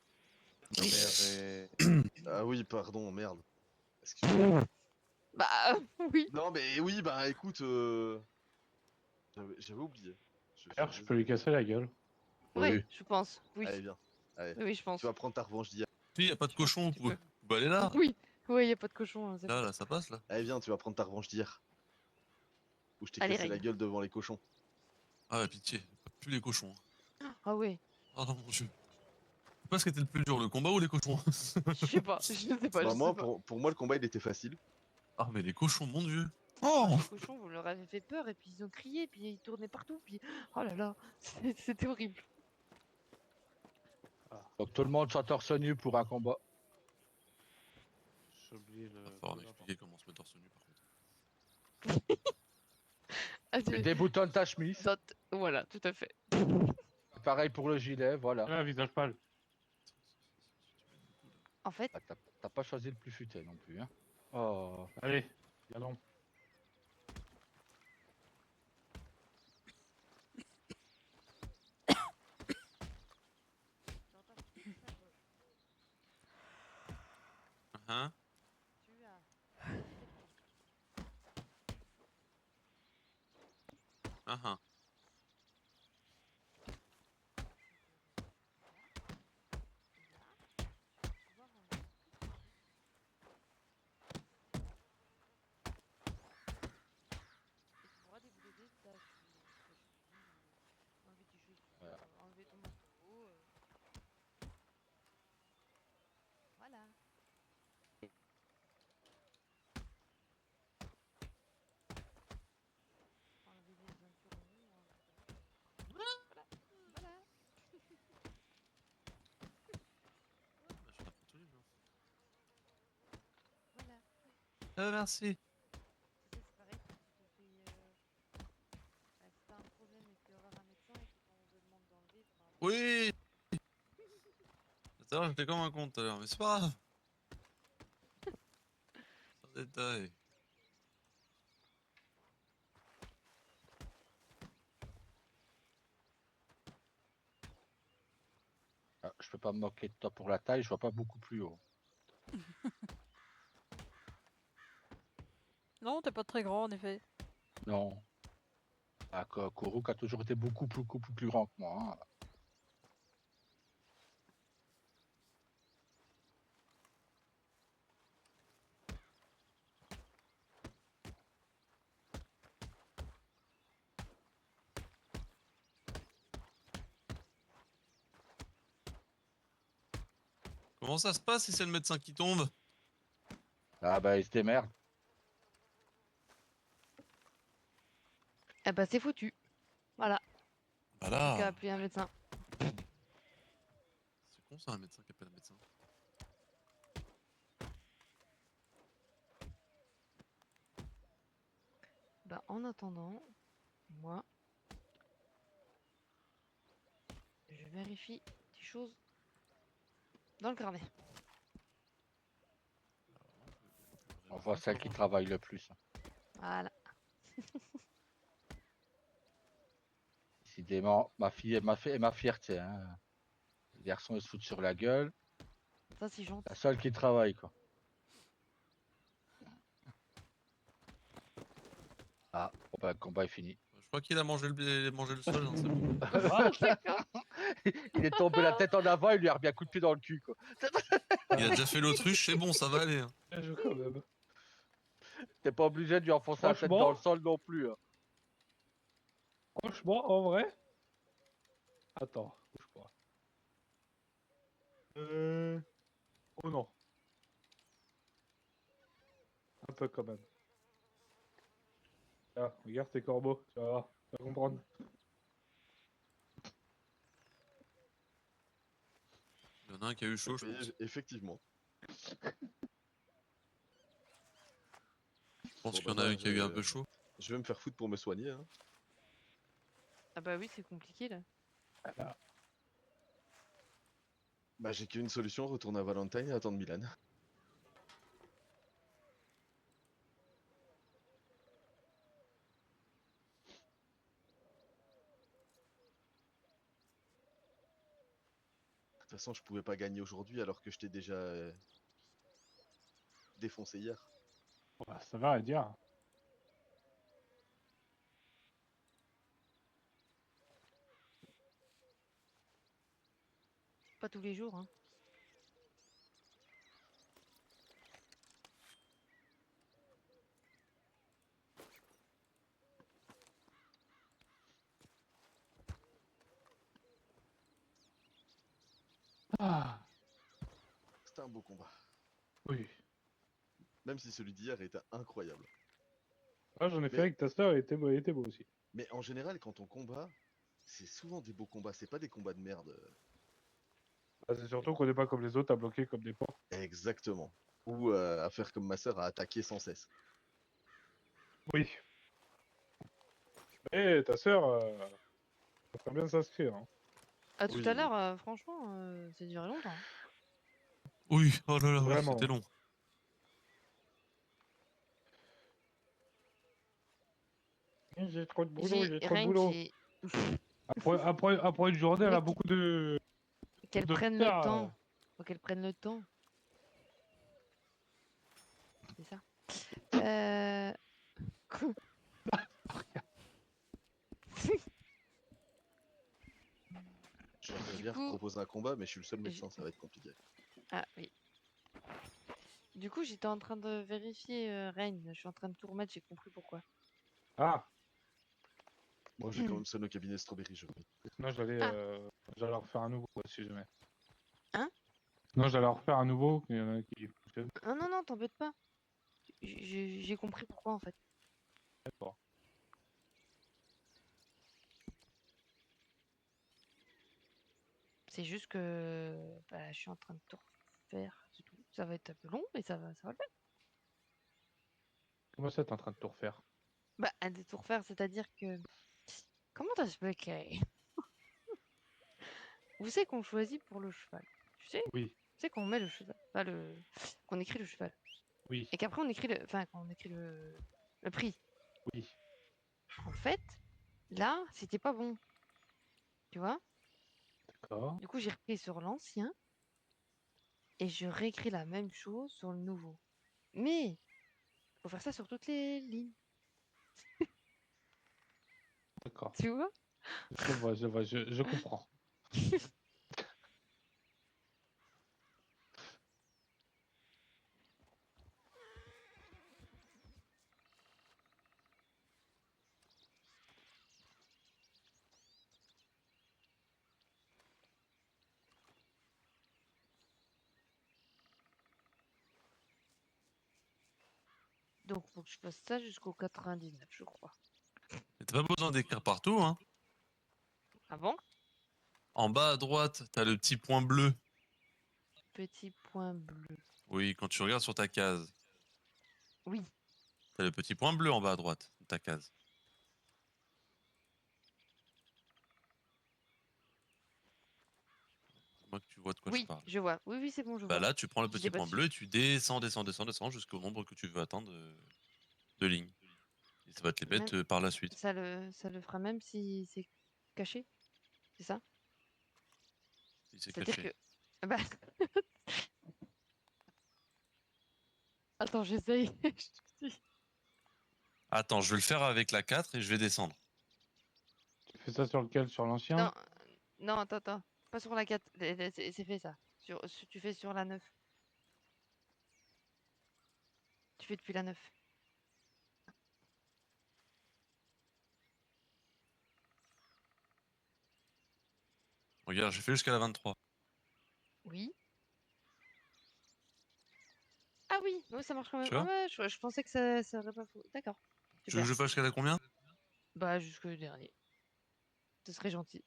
[SPEAKER 10] Ma mère est. Ah oui, pardon, merde. Excuse-moi.
[SPEAKER 5] Bah, oui.
[SPEAKER 10] Non mais oui, bah écoute, j'avais oublié. Je suis
[SPEAKER 3] D'ailleurs, je peux
[SPEAKER 10] désolé.
[SPEAKER 3] lui casser la gueule.
[SPEAKER 5] Oui, je pense. Oui.
[SPEAKER 10] Allez, viens. Allez.
[SPEAKER 5] Oui, je pense.
[SPEAKER 10] Tu vas prendre ta revanche d'hier.
[SPEAKER 6] Il n'y a pas de
[SPEAKER 5] Je pense
[SPEAKER 6] cochon,
[SPEAKER 5] que tu peux.
[SPEAKER 6] vous pouvez aller là.
[SPEAKER 5] Oui, oui, y a pas de cochon. Hein, c'est bon.
[SPEAKER 6] Là, ça passe là.
[SPEAKER 10] Allez, viens, tu vas prendre ta revanche d'hier. Où je t'ai
[SPEAKER 5] Allez,
[SPEAKER 10] cassé la
[SPEAKER 5] Rain.
[SPEAKER 10] gueule devant les cochons.
[SPEAKER 6] Ah ouais, pitié, plus les cochons.
[SPEAKER 5] Ah ouais.
[SPEAKER 6] Oh non, mon dieu. Je sais pas ce qui était le plus dur, le combat ou les cochons?
[SPEAKER 5] Je sais pas. Je sais pas.
[SPEAKER 10] Bah
[SPEAKER 5] Je sais
[SPEAKER 10] moi,
[SPEAKER 5] pas.
[SPEAKER 10] pour moi, le combat il était facile.
[SPEAKER 6] Ah, mais les cochons, mon dieu.
[SPEAKER 5] Ah,
[SPEAKER 6] Oh!
[SPEAKER 5] les cochons, vous leur avez fait peur et puis ils ont crié, puis ils tournaient partout, puis oh là là, c'était horrible.
[SPEAKER 4] Donc tout le monde soit torse nu pour un combat.
[SPEAKER 3] J'ai oublié le.
[SPEAKER 6] Va falloir m'expliquer comment se met torse nu par contre.
[SPEAKER 5] Ah,
[SPEAKER 4] Tu déboutonnes ta chemise.
[SPEAKER 5] Voilà, tout à fait.
[SPEAKER 4] Pareil pour le gilet, voilà.
[SPEAKER 3] Ah, visage pâle.
[SPEAKER 5] En fait,
[SPEAKER 4] Ah, t'as pas choisi le plus futé non plus, hein. Oh.
[SPEAKER 3] Allez, viens donc.
[SPEAKER 6] Hein?
[SPEAKER 5] tu as
[SPEAKER 6] Ah ah.
[SPEAKER 5] pouvoir enlever et tu pourras débouler des tâches. Enlever tes chaussures,
[SPEAKER 4] Voilà.
[SPEAKER 5] enlever ton manteau. Voilà. Enlever les ceintures. Voilà. Voilà.
[SPEAKER 6] Bah, je t'apprends tous les jours.
[SPEAKER 5] Voilà.
[SPEAKER 6] Merci.
[SPEAKER 5] Tu sais, c'est pareil, tu te fais. Si t'as un problème et que tu vas voir un médecin et qu'on te demande d'enlever.
[SPEAKER 6] Oui. Tout à l'heure j'étais comme un con tout à l'heure, mais c'est pas grave. Sans détail.
[SPEAKER 4] Ah, je peux pas me moquer de toi pour la taille, je vois pas beaucoup plus haut.
[SPEAKER 1] Non, t'es pas très grand en effet.
[SPEAKER 4] Non. Ah, Kourouk a toujours été beaucoup plus grand que moi, hein.
[SPEAKER 6] Comment ça se passe si c'est le médecin qui tombe?
[SPEAKER 4] Ah bah, il se démerde.
[SPEAKER 5] Eh bah, c'est foutu. Voilà. Plus qu'à
[SPEAKER 6] Voilà.
[SPEAKER 5] appeler un médecin.
[SPEAKER 6] C'est con ça, un médecin qui appelle un médecin.
[SPEAKER 5] Bah, en attendant, moi, je vérifie des choses dans le carnet.
[SPEAKER 4] On voit celle qui travaille le plus.
[SPEAKER 5] Voilà.
[SPEAKER 4] Décidément, ma fille est ma fierté, hein. Les garçons ils se foutent sur la gueule.
[SPEAKER 5] Ça, c'est gentil.
[SPEAKER 4] La seule qui travaille, quoi. Ah, bon bah, le combat est fini.
[SPEAKER 6] Je crois qu'il a mangé le sol, hein, c'est bon.
[SPEAKER 4] Il est tombé la tête en avant, il lui a remis un coup de pied dans le cul, quoi.
[SPEAKER 6] Il a déjà fait l'autruche, c'est bon, ça va aller. Hein.
[SPEAKER 3] Bien joué quand même.
[SPEAKER 4] T'es pas obligé de lui enfoncer la tête dans le sol non plus, hein.
[SPEAKER 3] Franchement, en vrai. Attends, bouge pas. Oh non. Un peu quand même. Ah, regarde tes corbeaux, tu vas voir, tu vas comprendre.
[SPEAKER 6] Il y en a un qui a eu chaud, je pense.
[SPEAKER 10] Effectivement.
[SPEAKER 6] Je pense qu'il y en a un qui a eu un peu chaud.
[SPEAKER 10] Je vais me faire foutre pour me soigner, hein.
[SPEAKER 5] Ah bah oui, c'est compliqué là.
[SPEAKER 10] Bah j'ai qu'une solution, retourner à Valentine et attendre Milan. De toute façon, je pouvais pas gagner aujourd'hui alors que je t'ai déjà défoncé hier.
[SPEAKER 3] Bah, ça va à dire.
[SPEAKER 5] Pas tous les jours, hein.
[SPEAKER 3] Ah,
[SPEAKER 10] C'était un beau combat.
[SPEAKER 3] oui.
[SPEAKER 10] Même si celui d'hier était incroyable.
[SPEAKER 3] Ah, j'en ai fait avec ta sœur, il était beau aussi.
[SPEAKER 10] Mais en général, quand on combat, c'est souvent des beaux combats, c'est pas des combats de merde.
[SPEAKER 3] Ah, c'est surtout qu'on n'est pas comme les autres à bloquer comme des porcs.
[SPEAKER 10] Exactement. ou à faire comme ma sœur, à attaquer sans cesse.
[SPEAKER 3] Oui. Et ta sœur, ça peut bien s'inscrire. Hein.
[SPEAKER 5] À tout
[SPEAKER 10] Oui,
[SPEAKER 5] à l'heure, franchement, ça durait longtemps.
[SPEAKER 6] Oui, oh là là, oui,
[SPEAKER 3] Vraiment.
[SPEAKER 6] c'était long.
[SPEAKER 3] J'ai trop de boulot,
[SPEAKER 5] J'ai
[SPEAKER 3] j'ai trop de
[SPEAKER 5] rien que
[SPEAKER 3] boulot.
[SPEAKER 5] j'ai
[SPEAKER 3] Après une journée, elle
[SPEAKER 5] Mais
[SPEAKER 3] a beaucoup de
[SPEAKER 5] qu'elles
[SPEAKER 3] de
[SPEAKER 5] prennent le
[SPEAKER 3] faire.
[SPEAKER 5] temps. Faut qu'elles prennent le temps. C'est ça. Euh...
[SPEAKER 10] J'aimerais
[SPEAKER 5] Du
[SPEAKER 10] bien
[SPEAKER 5] coup,
[SPEAKER 10] proposer un combat, mais je suis le seul
[SPEAKER 5] je-
[SPEAKER 10] médecin, ça va être compliqué.
[SPEAKER 5] Ah oui. Du coup, j'étais en train de vérifier Reign. Je suis en train de tout remettre, j'ai compris pourquoi.
[SPEAKER 3] Ah,
[SPEAKER 10] Moi, j'ai quand même sonné au cabinet Strawberry, je crois.
[SPEAKER 3] non,
[SPEAKER 5] Ah.
[SPEAKER 3] j'allais en refaire un nouveau si jamais.
[SPEAKER 5] Hein?
[SPEAKER 3] Non, j'allais en refaire un nouveau, il y en a qui fonctionnent.
[SPEAKER 5] Non, non, non, t'embête pas. J'ai compris pourquoi en fait.
[SPEAKER 3] D'accord.
[SPEAKER 5] C'est juste que bah, je suis en train de tout refaire, c'est tout. Ça va être un peu long, mais ça va le faire.
[SPEAKER 3] Comment ça, t'es en train de tout refaire?
[SPEAKER 5] Bah, de tout refaire, c'est-à-dire que... Comment t'expliquer? Vous savez qu'on choisit pour le cheval. Tu sais?
[SPEAKER 3] Oui,
[SPEAKER 5] Tu sais qu'on met le cheval, pas le... qu'on écrit le cheval.
[SPEAKER 3] oui,
[SPEAKER 5] Et qu'après on écrit le... Enfin, qu'on écrit le prix.
[SPEAKER 3] oui.
[SPEAKER 5] En fait, là, c'était pas bon. Tu vois?
[SPEAKER 3] D'accord.
[SPEAKER 5] Du coup, j'ai repris sur l'ancien et je réécris la même chose sur le nouveau. Mais, faut faire ça sur toutes les lignes.
[SPEAKER 3] D'accord.
[SPEAKER 5] Tu vois?
[SPEAKER 3] Je comprends.
[SPEAKER 5] Donc, faut que je fasse ça jusqu'au 99, je crois.
[SPEAKER 6] Et t'as pas besoin d'écrire partout, hein.
[SPEAKER 5] Ah bon?
[SPEAKER 6] En bas à droite, t'as le petit point bleu.
[SPEAKER 5] Petit point bleu.
[SPEAKER 6] Oui, quand tu regardes sur ta case,
[SPEAKER 5] Oui.
[SPEAKER 6] t'as le petit point bleu en bas à droite de ta case. C'est moi que tu vois de quoi je
[SPEAKER 5] Oui,
[SPEAKER 6] parle.
[SPEAKER 5] je vois. Oui, oui, c'est bon, je
[SPEAKER 6] Bah
[SPEAKER 5] vois.
[SPEAKER 6] là, tu prends le
[SPEAKER 5] J'étais
[SPEAKER 6] petit
[SPEAKER 5] pas
[SPEAKER 6] point
[SPEAKER 5] dessus.
[SPEAKER 6] bleu et tu descends, descends, descends, descends jusqu'au nombre que tu veux atteindre de lignes. Et ça va te les
[SPEAKER 5] Même...
[SPEAKER 6] mettre par la suite.
[SPEAKER 5] Ça le fera même si c'est caché. C'est ça?
[SPEAKER 6] Si c'est
[SPEAKER 5] C'est-à-dire
[SPEAKER 6] caché.
[SPEAKER 5] que... Bah... Attends, j'essaye.
[SPEAKER 6] Attends, je vais le faire avec la 4 et je vais descendre.
[SPEAKER 3] Tu fais ça sur lequel? Sur l'ancien?
[SPEAKER 5] Non, non, attends, attends. Pas sur la 4. C'est fait ça. Tu fais sur la 9. Tu fais depuis la 9.
[SPEAKER 6] Regarde, j'ai fait jusqu'à la 23.
[SPEAKER 5] Oui. Ah oui, oui, ça marche quand même.
[SPEAKER 6] Tu
[SPEAKER 5] Ah
[SPEAKER 6] vois?
[SPEAKER 5] ouais, je pensais que ça aurait pas faux. D'accord.
[SPEAKER 6] Tu veux que
[SPEAKER 5] Super.
[SPEAKER 6] je fasse jusqu'à la combien?
[SPEAKER 5] Bah, jusqu'au dernier. Ce serait gentil.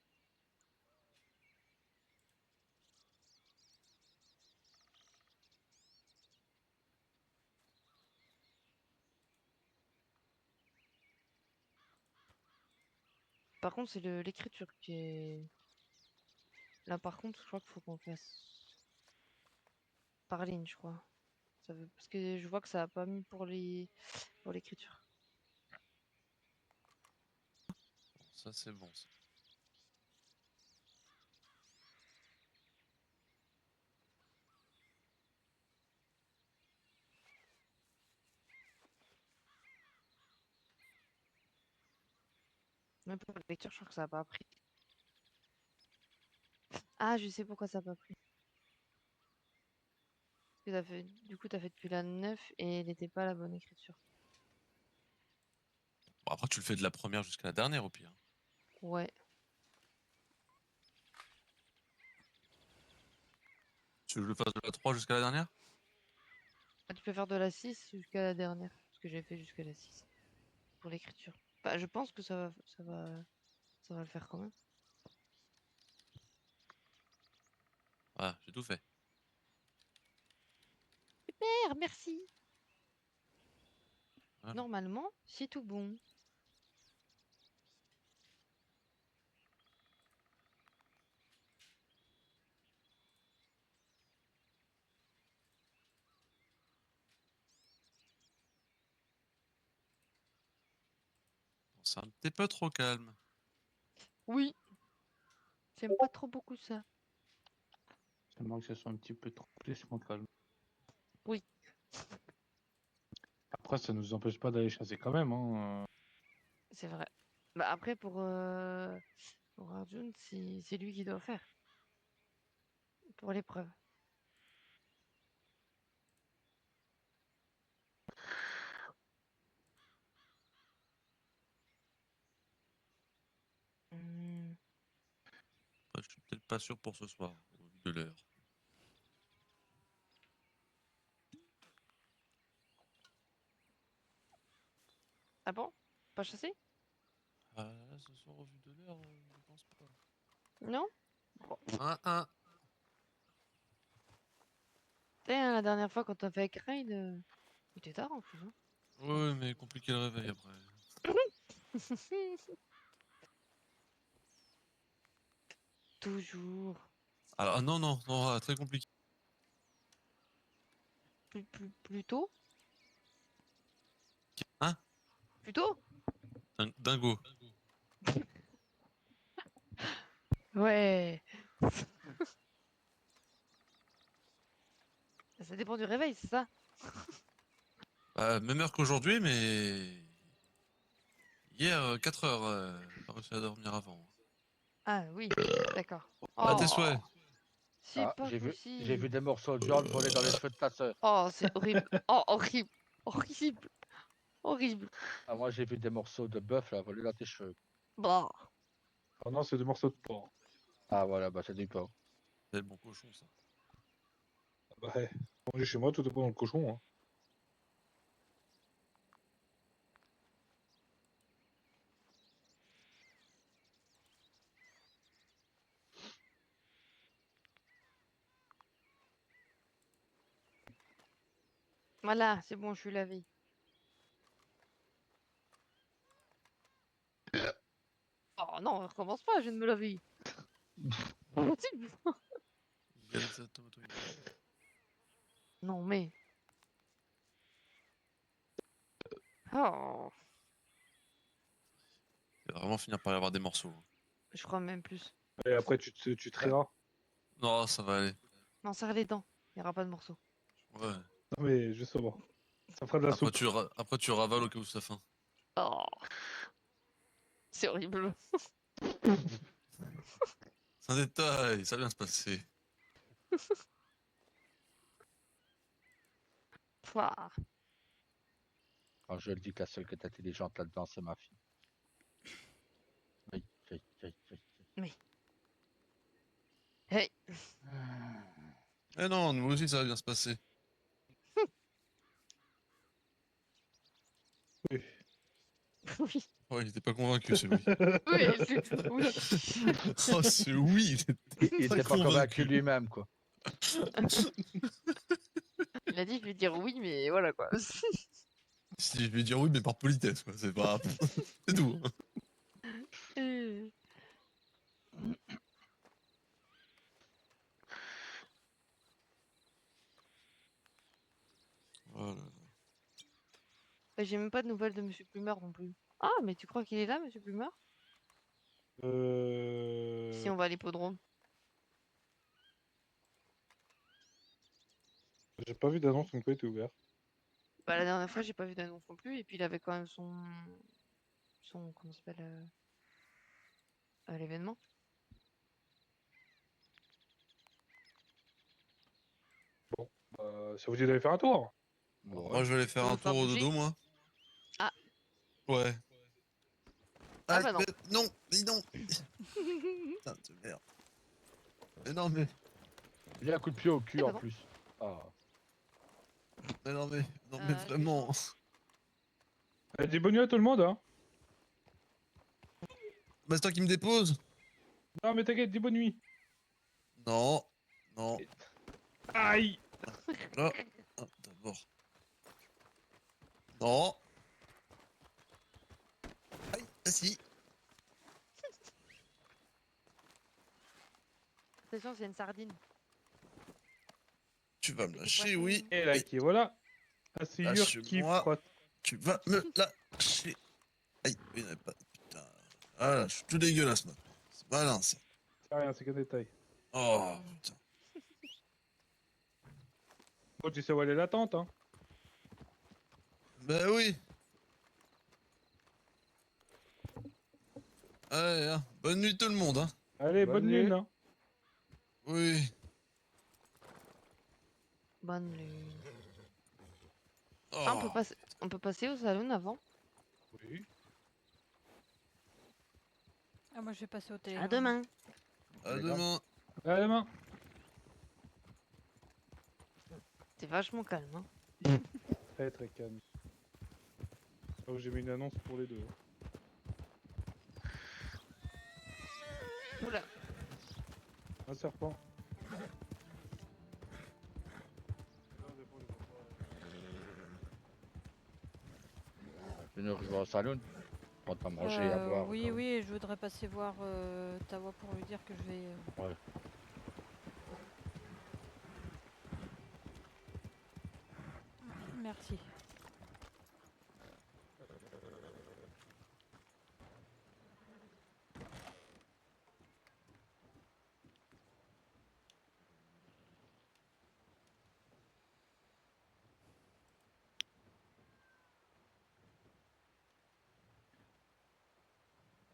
[SPEAKER 5] Par contre, c'est l'écriture qui est... Là, par contre, je crois qu'il faut qu'on fasse par ligne, je crois. Parce que je vois que ça a pas mis pour l'écriture.
[SPEAKER 6] Ça, c'est bon. Ça.
[SPEAKER 5] Même pour la lecture, je crois que ça a pas pris. Ah, je sais pourquoi ça a pas pris. Parce que du coup, t'as fait depuis la 9 et elle n'était pas la bonne écriture.
[SPEAKER 6] Bon, après, tu le fais de la première jusqu'à la dernière au pire.
[SPEAKER 5] Ouais.
[SPEAKER 6] Tu veux que je le fasse de la 3 jusqu'à la dernière?
[SPEAKER 5] Ah, tu peux faire de la 6 jusqu'à la dernière. Ce que j'ai fait jusqu'à la 6. Pour l'écriture. Bah, je pense que ça va le faire quand même.
[SPEAKER 6] Ah, j'ai tout fait.
[SPEAKER 5] Super, normalement, c'est tout bon.
[SPEAKER 6] C'est un petit peu trop calme.
[SPEAKER 5] Oui. J'aime pas trop beaucoup ça.
[SPEAKER 3] Seulement que ça soit un petit peu trop plus calme.
[SPEAKER 5] Oui.
[SPEAKER 3] Après, ça nous empêche pas d'aller chasser quand même. Hein.
[SPEAKER 5] C'est vrai. Bah après pour Arjun, c'est lui qui doit faire. Pour l'épreuve. Hmm.
[SPEAKER 6] Après, je suis peut-être pas sûr pour ce soir, au vu de l'heure.
[SPEAKER 5] Ah bon? Pas chassé?
[SPEAKER 6] Ah, là, ce soir, au vu de l'heure, je pense pas.
[SPEAKER 5] Non?
[SPEAKER 6] Un.
[SPEAKER 5] La dernière fois quand on a fait avec Raid, il était tard en plus. Hein.
[SPEAKER 6] Ouais, mais compliqué le réveil après.
[SPEAKER 5] Toujours.
[SPEAKER 6] Alors, ah, non, non, non, très compliqué.
[SPEAKER 5] Plus tôt?
[SPEAKER 6] Hein?
[SPEAKER 5] Plus tôt?
[SPEAKER 6] Dingo.
[SPEAKER 5] Ouais. Ça dépend du réveil, c'est ça?
[SPEAKER 6] Même heure qu'aujourd'hui, mais. Hier, 4 heures, j'ai pas réussi à dormir avant.
[SPEAKER 5] Ah oui, d'accord.
[SPEAKER 6] À tes
[SPEAKER 5] Oh,
[SPEAKER 6] souhaits.
[SPEAKER 5] c'est
[SPEAKER 4] Ah,
[SPEAKER 5] pas
[SPEAKER 4] j'ai vu
[SPEAKER 5] possible.
[SPEAKER 4] des morceaux de viande voler dans les cheveux de ta sœur.
[SPEAKER 5] Oh, c'est horrible. Oh, horrible. Horrible. Horrible.
[SPEAKER 4] Ah, moi, j'ai vu des morceaux de bœuf là voler dans tes cheveux.
[SPEAKER 5] Bah.
[SPEAKER 3] Oh non, c'est des morceaux de porc.
[SPEAKER 4] Ah, voilà, bah, c'est du porc.
[SPEAKER 6] C'est le bon cochon, ça.
[SPEAKER 3] Ouais. Manger chez moi, tout est bon dans le cochon. Hein.
[SPEAKER 5] Voilà, c'est bon, je suis lavé. Oh non, on recommence pas, je viens de me laver. Non mais. Oh,
[SPEAKER 6] Il va vraiment finir par y avoir des morceaux.
[SPEAKER 5] je crois même plus.
[SPEAKER 3] Et après, tu te riras.
[SPEAKER 6] Non, ça va aller.
[SPEAKER 5] Non, serre les dents, il n'y aura pas de morceaux.
[SPEAKER 6] Ouais.
[SPEAKER 3] Non, mais justement. Ça fera de la soupe.
[SPEAKER 6] Après, tu ravales au cas où ça faim.
[SPEAKER 5] Oh, c'est horrible.
[SPEAKER 6] C'est un détail, ça va bien se passer.
[SPEAKER 5] Pouah.
[SPEAKER 4] Quand je le dis que la seule qui est intelligente là-dedans, c'est ma fille. Oui, oui, oui, oui.
[SPEAKER 5] Oui. Hey.
[SPEAKER 6] Eh non, nous aussi, ça va bien se passer.
[SPEAKER 3] Oui.
[SPEAKER 5] Oui.
[SPEAKER 6] Ouais, il était pas convaincu, celui.
[SPEAKER 5] Oui.
[SPEAKER 6] Oh, c'est oui,
[SPEAKER 4] Il était pas convaincu lui-même, quoi.
[SPEAKER 5] Il a dit, je vais dire oui, mais voilà quoi.
[SPEAKER 6] Si je vais dire oui, mais par politesse, quoi. C'est pas. C'est tout. Voilà.
[SPEAKER 5] J'ai même pas de nouvelles de Monsieur Plumer non plus. Ah, mais tu crois qu'il est là, Monsieur Plumer? Si on va à l'hippodrome.
[SPEAKER 3] J'ai pas vu d'annonce comme quoi il était ouvert.
[SPEAKER 5] Bah, la dernière fois, j'ai pas vu d'annonce non plus. Et puis, il avait quand même comment ça s'appelle l'événement.
[SPEAKER 3] Bon, ça vous dit d'aller faire un tour?
[SPEAKER 6] Moi, je vais aller faire
[SPEAKER 5] Faut
[SPEAKER 6] un
[SPEAKER 5] nous faire
[SPEAKER 6] tour au
[SPEAKER 5] bouger.
[SPEAKER 6] dodo, moi.
[SPEAKER 5] Ah.
[SPEAKER 6] Ouais.
[SPEAKER 5] Ah bah non.
[SPEAKER 6] Non, mais non. Putain de merde. Mais non, mais.
[SPEAKER 4] Il a un coup de pied au cul
[SPEAKER 5] Eh bah
[SPEAKER 4] en
[SPEAKER 5] non.
[SPEAKER 4] plus. Ah.
[SPEAKER 6] Mais non, mais vraiment.
[SPEAKER 3] Dis bonne nuit à tout le monde, hein.
[SPEAKER 6] Bah, c'est toi qui me dépose.
[SPEAKER 3] Non, mais t'inquiète, dis bonne nuit.
[SPEAKER 6] Non. Non.
[SPEAKER 3] Aïe.
[SPEAKER 6] Là. Ah, d'abord. Non. Si.
[SPEAKER 5] Attention, c'est une sardine.
[SPEAKER 6] Tu vas me
[SPEAKER 5] Petit
[SPEAKER 6] lâcher,
[SPEAKER 5] poisson.
[SPEAKER 6] oui.
[SPEAKER 3] Et là,
[SPEAKER 6] Oui.
[SPEAKER 3] qui voilà. Asseyure qui
[SPEAKER 6] Lâche-moi.
[SPEAKER 3] frotte.
[SPEAKER 6] Tu vas me lâcher. Aïe, il n'y en avait pas. Putain. Ah là, je suis tout dégueulasse, moi. C'est malin, ça.
[SPEAKER 3] C'est rien, c'est qu'un détail.
[SPEAKER 6] Oh, putain.
[SPEAKER 3] Bon, tu sais où elle est la tente, hein.
[SPEAKER 6] Ben oui. Allez, hein. Bonne nuit tout le monde, hein.
[SPEAKER 3] Allez, bonne
[SPEAKER 4] Bonne nuit.
[SPEAKER 3] lune, hein.
[SPEAKER 6] Oui.
[SPEAKER 5] Bonne lune.
[SPEAKER 6] Oh.
[SPEAKER 5] Ah, on peut passer au salon avant.
[SPEAKER 3] Oui.
[SPEAKER 1] Ah, moi je vais passer au télé.
[SPEAKER 5] À demain.
[SPEAKER 6] À
[SPEAKER 4] D'accord.
[SPEAKER 6] demain.
[SPEAKER 3] À demain.
[SPEAKER 5] C'est vachement calme. Hein.
[SPEAKER 3] Très très calme. Donc j'ai mis une annonce pour les deux.
[SPEAKER 5] Oula.
[SPEAKER 3] Un serpent.
[SPEAKER 4] Tu nous rejoins au salon. Prends à manger, à boire.
[SPEAKER 1] Oui,
[SPEAKER 4] comme-
[SPEAKER 1] oui, je voudrais passer voir Tawa pour lui dire que je vais.
[SPEAKER 4] Ouais.
[SPEAKER 1] Merci.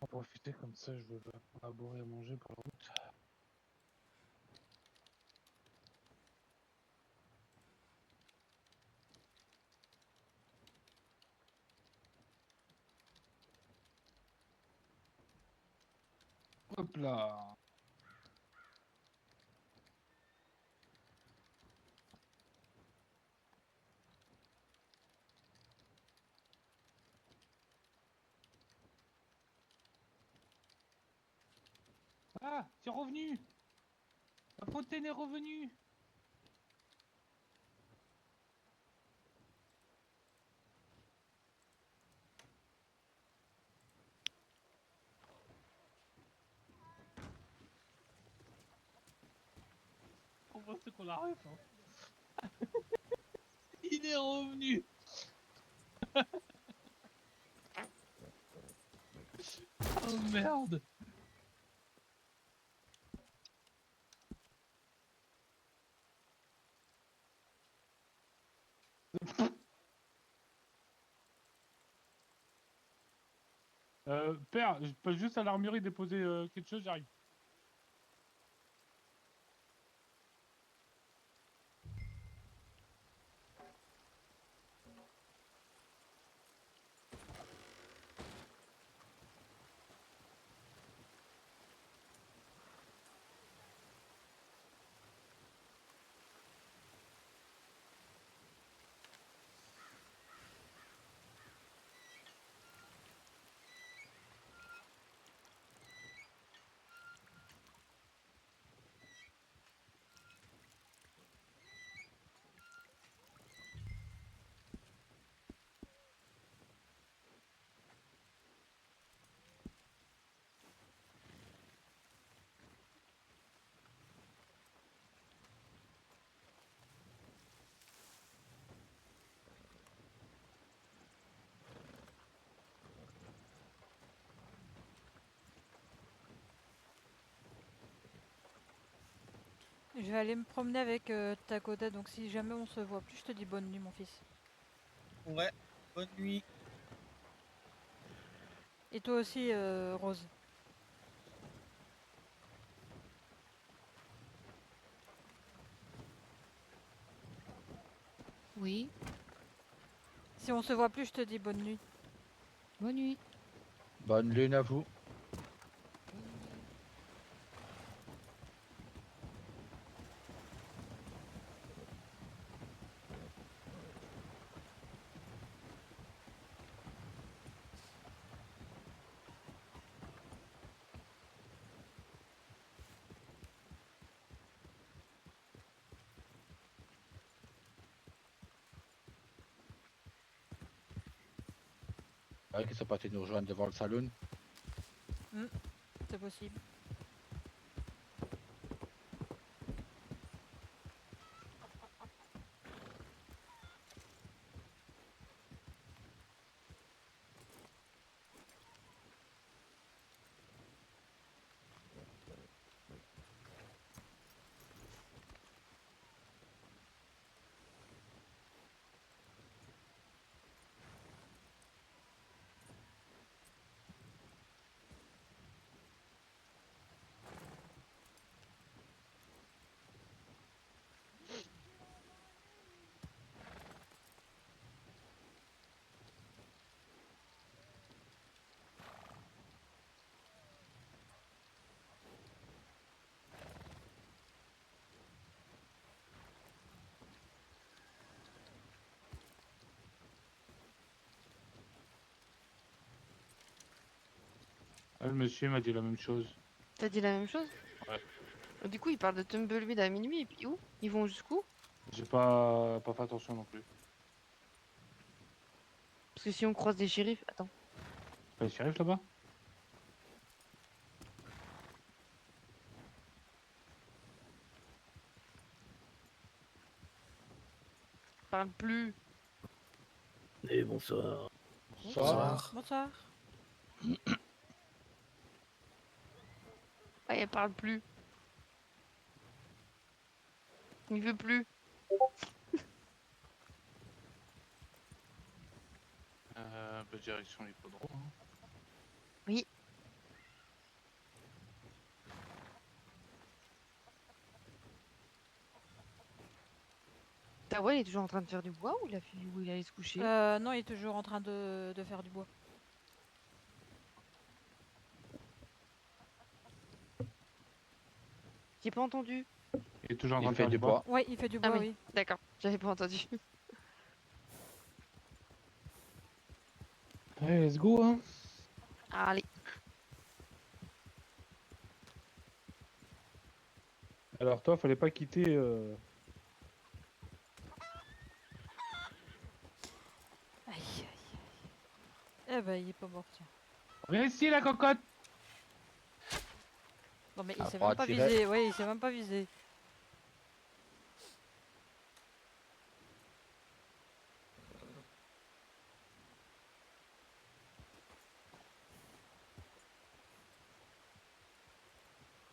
[SPEAKER 3] On va profiter comme ça, je veux pas boire et à manger pour la route. Hop là. Ah, c'est revenu. La fontaine est revenue. On voit ce qu'on arrive. Hein. Il est revenu. Oh merde. Père, je peux juste à l'armurerie déposer quelque chose, j'arrive.
[SPEAKER 1] Je vais aller me promener avec Takoda, donc si jamais on se voit plus, je te dis bonne nuit, mon fils.
[SPEAKER 2] Ouais, bonne nuit.
[SPEAKER 1] Et toi aussi, Rose.
[SPEAKER 5] Oui.
[SPEAKER 1] Si on se voit plus, je te dis bonne nuit.
[SPEAKER 5] Bonne nuit.
[SPEAKER 4] Bonne lune à vous. Ouais, qu'ils sont partis nous rejoindre devant le saloon.
[SPEAKER 1] C'est possible.
[SPEAKER 3] Ah, le monsieur m'a dit la même chose.
[SPEAKER 5] T'as dit la même chose?
[SPEAKER 3] Ouais.
[SPEAKER 5] Du coup, ils parlent de Tumbleweed à minuit et puis où? Ils vont jusqu'où?
[SPEAKER 3] J'ai pas fait attention non plus.
[SPEAKER 5] Parce que si on croise des shérifs... Attends.
[SPEAKER 3] Pas les shérifs là-bas?
[SPEAKER 5] Parle plus.
[SPEAKER 11] Et bonsoir.
[SPEAKER 4] Bonsoir.
[SPEAKER 1] Bonsoir.
[SPEAKER 5] Ah, elle parle plus. Il veut plus.
[SPEAKER 3] Direction l'hippodrome. Hein.
[SPEAKER 5] Oui. Ta ouais, il est toujours en train de faire du bois ou ou il allait se coucher?
[SPEAKER 1] Non, il est toujours en train de faire du bois.
[SPEAKER 5] J'ai pas entendu.
[SPEAKER 3] Il est toujours en
[SPEAKER 4] Il
[SPEAKER 3] train de
[SPEAKER 4] fait
[SPEAKER 3] faire
[SPEAKER 4] du bois.
[SPEAKER 1] Ouais, il fait du
[SPEAKER 5] Ah
[SPEAKER 1] bois,
[SPEAKER 5] oui,
[SPEAKER 1] oui.
[SPEAKER 5] d'accord. J'avais pas entendu.
[SPEAKER 3] Allez, let's go hein.
[SPEAKER 5] Allez.
[SPEAKER 3] Alors toi, fallait pas quitter...
[SPEAKER 1] Aïe, aïe, aïe. Eh ben, il est pas mort, tiens.
[SPEAKER 3] Viens ici la cocotte.
[SPEAKER 1] Non, mais il
[SPEAKER 4] Ah,
[SPEAKER 1] s'est
[SPEAKER 4] pour
[SPEAKER 1] même pas
[SPEAKER 4] attirer.
[SPEAKER 1] visé. Ouais, il s'est même pas visé.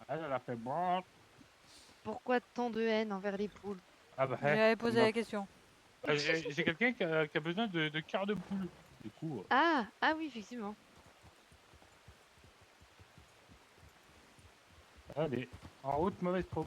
[SPEAKER 3] Ah, elle a fait bon.
[SPEAKER 5] Pourquoi tant de haine envers les poules?
[SPEAKER 3] Ah bah,
[SPEAKER 1] J'avais posé la question.
[SPEAKER 3] j'ai quelqu'un qui a besoin de cœur de poule. Du coup...
[SPEAKER 5] Ah, ah oui, effectivement.
[SPEAKER 3] Allez, en route, mauvaise trop.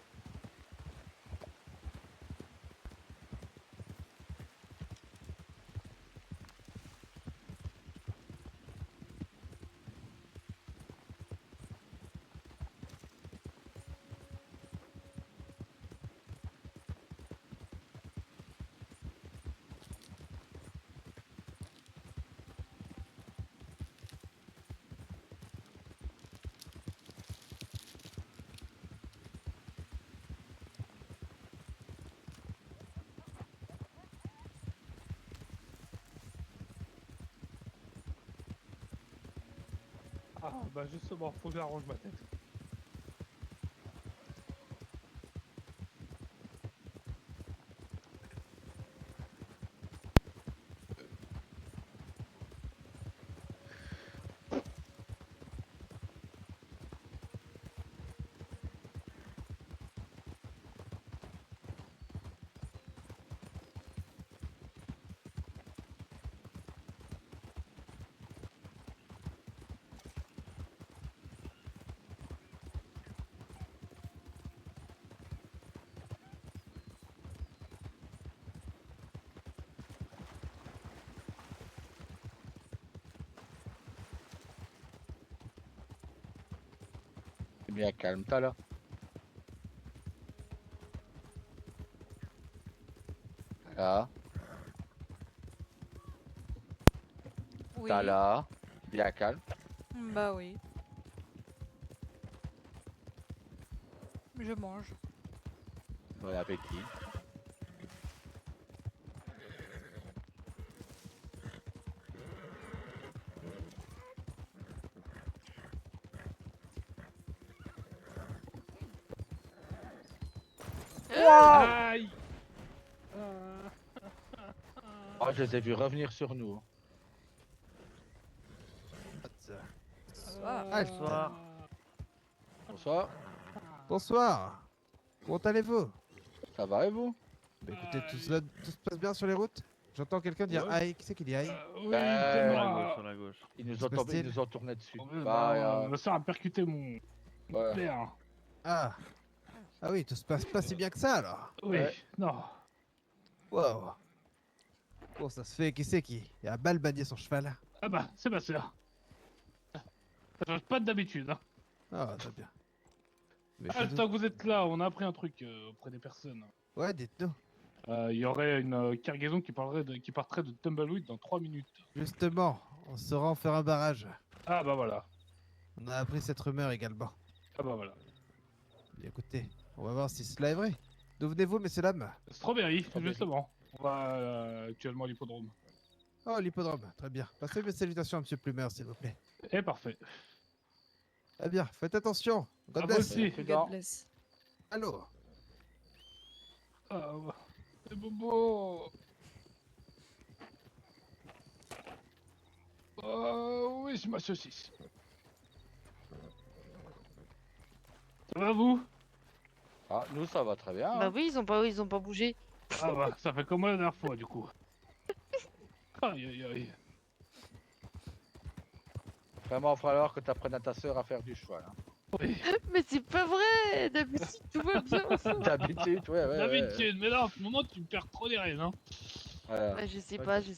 [SPEAKER 3] Ah bah justement, faut que j'arrange ma tête.
[SPEAKER 4] C'est bien, calme-toi là. Là,
[SPEAKER 1] Oui.
[SPEAKER 4] t'as là. Bien calme.
[SPEAKER 1] Bah oui. Je mange.
[SPEAKER 4] Bon appétit.
[SPEAKER 3] Aïe.
[SPEAKER 4] Oh, je les ai vus revenir sur nous.
[SPEAKER 1] Bonsoir.
[SPEAKER 4] Bonsoir.
[SPEAKER 12] Bonsoir. Comment allez-vous?
[SPEAKER 4] Ça va et vous?
[SPEAKER 12] Bah, écoutez, tout se passe bien sur les routes? J'entends quelqu'un dire
[SPEAKER 3] Ouais.
[SPEAKER 12] aïe. Qui c'est qui dit aïe?
[SPEAKER 3] Oui,
[SPEAKER 4] Ben,
[SPEAKER 3] c'est
[SPEAKER 4] sur
[SPEAKER 3] moi.
[SPEAKER 8] la gauche.
[SPEAKER 4] Ils nous
[SPEAKER 12] Se
[SPEAKER 4] ont tombé, ils
[SPEAKER 12] passe-t-il?
[SPEAKER 4] nous ont tourné dessus.
[SPEAKER 3] Ouais,
[SPEAKER 4] Bah,
[SPEAKER 3] ça a percuté mon
[SPEAKER 4] ouais.
[SPEAKER 3] père.
[SPEAKER 12] Ah. Ah oui, tout se passe pas si bien que ça alors.
[SPEAKER 3] Oui,
[SPEAKER 4] Ouais.
[SPEAKER 3] non.
[SPEAKER 12] Wow. Bon, ça se fait, qui c'est qui? Il a balbadié son cheval.
[SPEAKER 3] Ah bah, c'est ma sœur. Ça change pas d'habitude. Hein.
[SPEAKER 12] Ah, très bien. Mais
[SPEAKER 3] Ah, le temps que vous êtes là, on a appris un truc auprès des personnes.
[SPEAKER 12] Ouais, dites-nous.
[SPEAKER 3] Il y aurait une cargaison qui partirait de Tumbleweed dans 3 minutes.
[SPEAKER 12] Justement, on se rend faire un barrage.
[SPEAKER 3] Ah bah voilà.
[SPEAKER 12] On a appris cette rumeur également.
[SPEAKER 3] Ah bah voilà.
[SPEAKER 12] Bien, écoutez, on va voir si cela est vrai. D'où venez-vous, messieurs dames?
[SPEAKER 3] Strawberry, justement. On va actuellement à l'hippodrome.
[SPEAKER 12] Oh, l'hippodrome, très bien. Passez mes salutations à Monsieur Plumer, s'il vous plaît.
[SPEAKER 3] Eh, parfait.
[SPEAKER 12] Eh bien, faites attention. God
[SPEAKER 3] À vous
[SPEAKER 12] bless.
[SPEAKER 3] aussi.
[SPEAKER 4] Prudent.
[SPEAKER 12] Allô?
[SPEAKER 3] Ah, c'est bobo. Oui, c'est ma saucisse. Ça va vous?
[SPEAKER 4] Ah, nous ça va très bien.
[SPEAKER 5] Bah
[SPEAKER 4] hein.
[SPEAKER 5] oui, ils ont pas bougé.
[SPEAKER 3] Ah bah, ça fait comme moi la dernière fois du coup. Aïe aïe aïe.
[SPEAKER 4] Vraiment, il va falloir que tu apprennes à ta sœur à faire du cheval. Hein.
[SPEAKER 3] Oui.
[SPEAKER 5] Mais c'est pas vrai. D'habitude tout va bien.
[SPEAKER 4] D'habitude, ouais.
[SPEAKER 3] D'habitude, mais là en ce moment tu me perds trop les rênes hein.
[SPEAKER 4] Ouais.
[SPEAKER 5] Bah, je sais pas. Il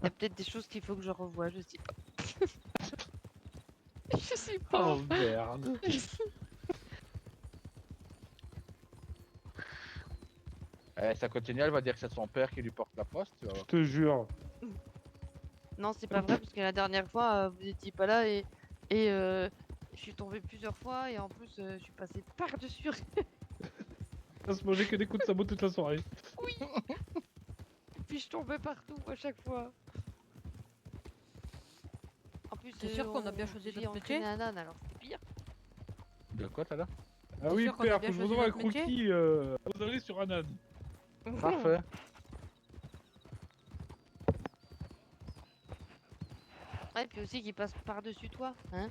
[SPEAKER 5] y a peut-être des choses qu'il faut que je revoie, je sais pas. Je sais pas.
[SPEAKER 3] Oh merde.
[SPEAKER 4] Eh, ça continue, elle va dire que c'est son père qui lui porte la poste. Tu vas voir.
[SPEAKER 3] Je te jure.
[SPEAKER 5] Non, c'est pas vrai parce que la dernière fois vous étiez pas là et je suis tombée plusieurs fois et en plus je suis passée par-dessus.
[SPEAKER 3] Ça se mangeait que des coups de sabot toute la soirée.
[SPEAKER 5] Oui. Puis je tombais partout à chaque fois. En plus,
[SPEAKER 1] T'es sûr qu'on a bien choisi
[SPEAKER 5] j'ai
[SPEAKER 1] notre métier?
[SPEAKER 5] entraîné un âne, alors c'est pire.
[SPEAKER 4] De quoi t'as là?
[SPEAKER 3] Ah
[SPEAKER 1] T'es
[SPEAKER 3] oui
[SPEAKER 1] sûr qu'on a
[SPEAKER 3] père,
[SPEAKER 1] bien
[SPEAKER 3] faut que je vous
[SPEAKER 1] choisi
[SPEAKER 3] envoie un
[SPEAKER 1] notre métier
[SPEAKER 3] croquis vous allez sur un âne.
[SPEAKER 4] Parfait.
[SPEAKER 5] Ouais, puis aussi qu'il passe par-dessus toi, hein.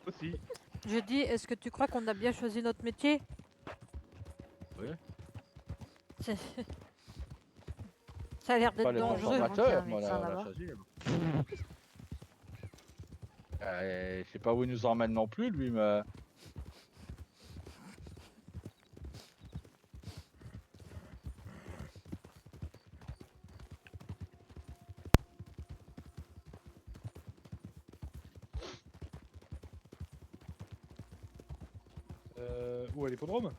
[SPEAKER 3] Aussi.
[SPEAKER 1] Je dis, est-ce que tu crois qu'on a bien choisi notre métier?
[SPEAKER 4] Oui.
[SPEAKER 1] C'est- Ça a l'air
[SPEAKER 4] Pas
[SPEAKER 1] d'être
[SPEAKER 4] les
[SPEAKER 1] dangereux.
[SPEAKER 4] consommateurs,
[SPEAKER 5] un
[SPEAKER 4] moi,
[SPEAKER 5] médecin
[SPEAKER 4] on a
[SPEAKER 5] là-bas.
[SPEAKER 4] choisi. Je sais pas où il nous emmène non plus, lui, mais.
[SPEAKER 3] Où à l'hippodrome?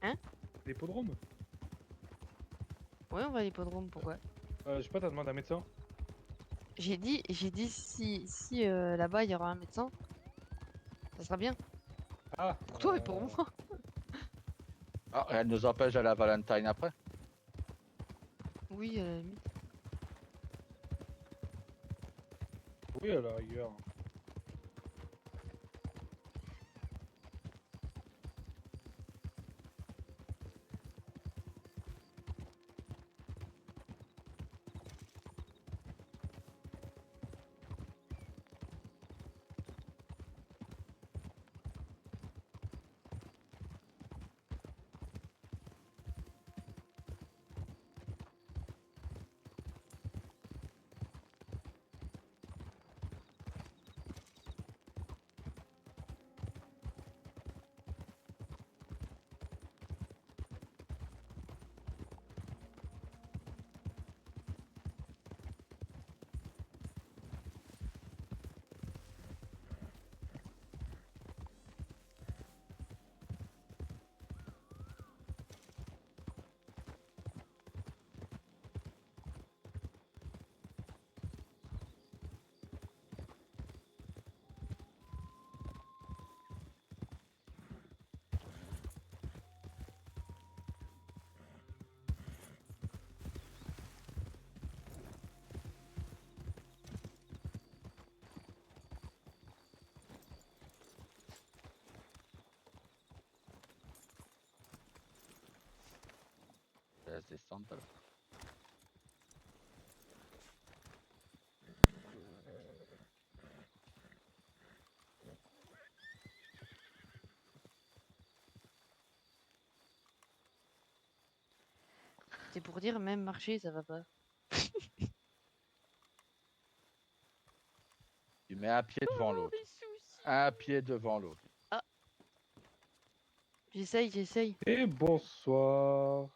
[SPEAKER 5] Hein?
[SPEAKER 3] L'hippodrome?
[SPEAKER 5] Ouais, on va à l'hippodrome, pourquoi?
[SPEAKER 3] Je sais pas, t'as demandé à un médecin?
[SPEAKER 5] J'ai dit si là-bas il y aura un médecin, ça sera bien.
[SPEAKER 3] Ah.
[SPEAKER 5] Pour toi et pour moi.
[SPEAKER 4] Ah, elle nous empêche d'aller à Valentine après.
[SPEAKER 5] Oui, à la limite.
[SPEAKER 3] Oui, à la rigueur.
[SPEAKER 4] 60.
[SPEAKER 5] C'est pour dire, même marcher, ça va pas.
[SPEAKER 4] Tu mets un pied devant l'autre. Un pied devant l'autre.
[SPEAKER 5] Ah. J'essaye.
[SPEAKER 3] Et bonsoir.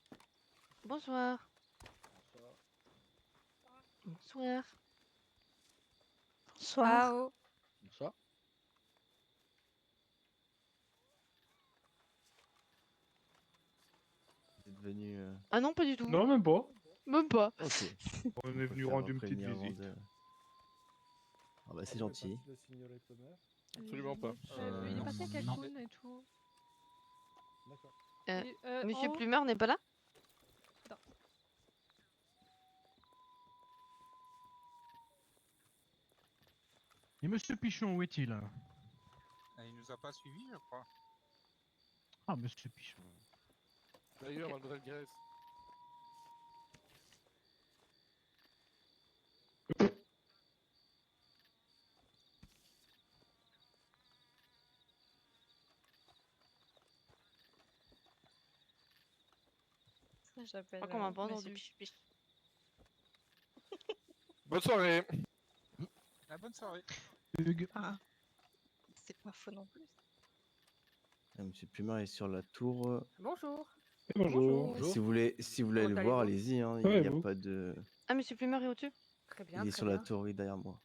[SPEAKER 5] Bonsoir. Bonsoir.
[SPEAKER 1] Ah oh.
[SPEAKER 4] Ça.
[SPEAKER 12] C'est devenu.
[SPEAKER 5] Ah non, pas du tout.
[SPEAKER 3] Non, même pas.
[SPEAKER 5] Même pas.
[SPEAKER 12] Ok.
[SPEAKER 3] On est venu rendre une petite visite.
[SPEAKER 12] Ah bah c'est gentil.
[SPEAKER 3] Absolument pas.
[SPEAKER 1] Il est passé avec
[SPEAKER 12] non.
[SPEAKER 1] Akun et tout.
[SPEAKER 5] Monsieur
[SPEAKER 1] en haut.
[SPEAKER 5] Plumeur n'est pas là?
[SPEAKER 13] Et Monsieur Pichon, où est-il?
[SPEAKER 7] Il nous a pas suivis, je crois.
[SPEAKER 13] Ah, Monsieur Pichon.
[SPEAKER 3] D'ailleurs, Mademoiselle Grace.
[SPEAKER 5] Je crois qu'on m'a pas entendu.
[SPEAKER 3] Bonne soirée.
[SPEAKER 7] Bonne soirée.
[SPEAKER 13] Hugues.
[SPEAKER 14] C'est pas faux non plus.
[SPEAKER 12] Monsieur Plumard est sur la tour.
[SPEAKER 14] Bonjour.
[SPEAKER 3] Bonjour.
[SPEAKER 12] Si vous voulez aller
[SPEAKER 14] Comment
[SPEAKER 12] le voir,
[SPEAKER 14] allez-vous?
[SPEAKER 12] allez-y. Hein.
[SPEAKER 3] Ouais,
[SPEAKER 12] Il n'y a
[SPEAKER 3] vous.
[SPEAKER 12] pas de.
[SPEAKER 5] Ah, Monsieur Plumeur est au-dessus?
[SPEAKER 14] Très bien.
[SPEAKER 12] Il est
[SPEAKER 14] très
[SPEAKER 12] sur la
[SPEAKER 14] bien.
[SPEAKER 12] tour, oui, derrière moi.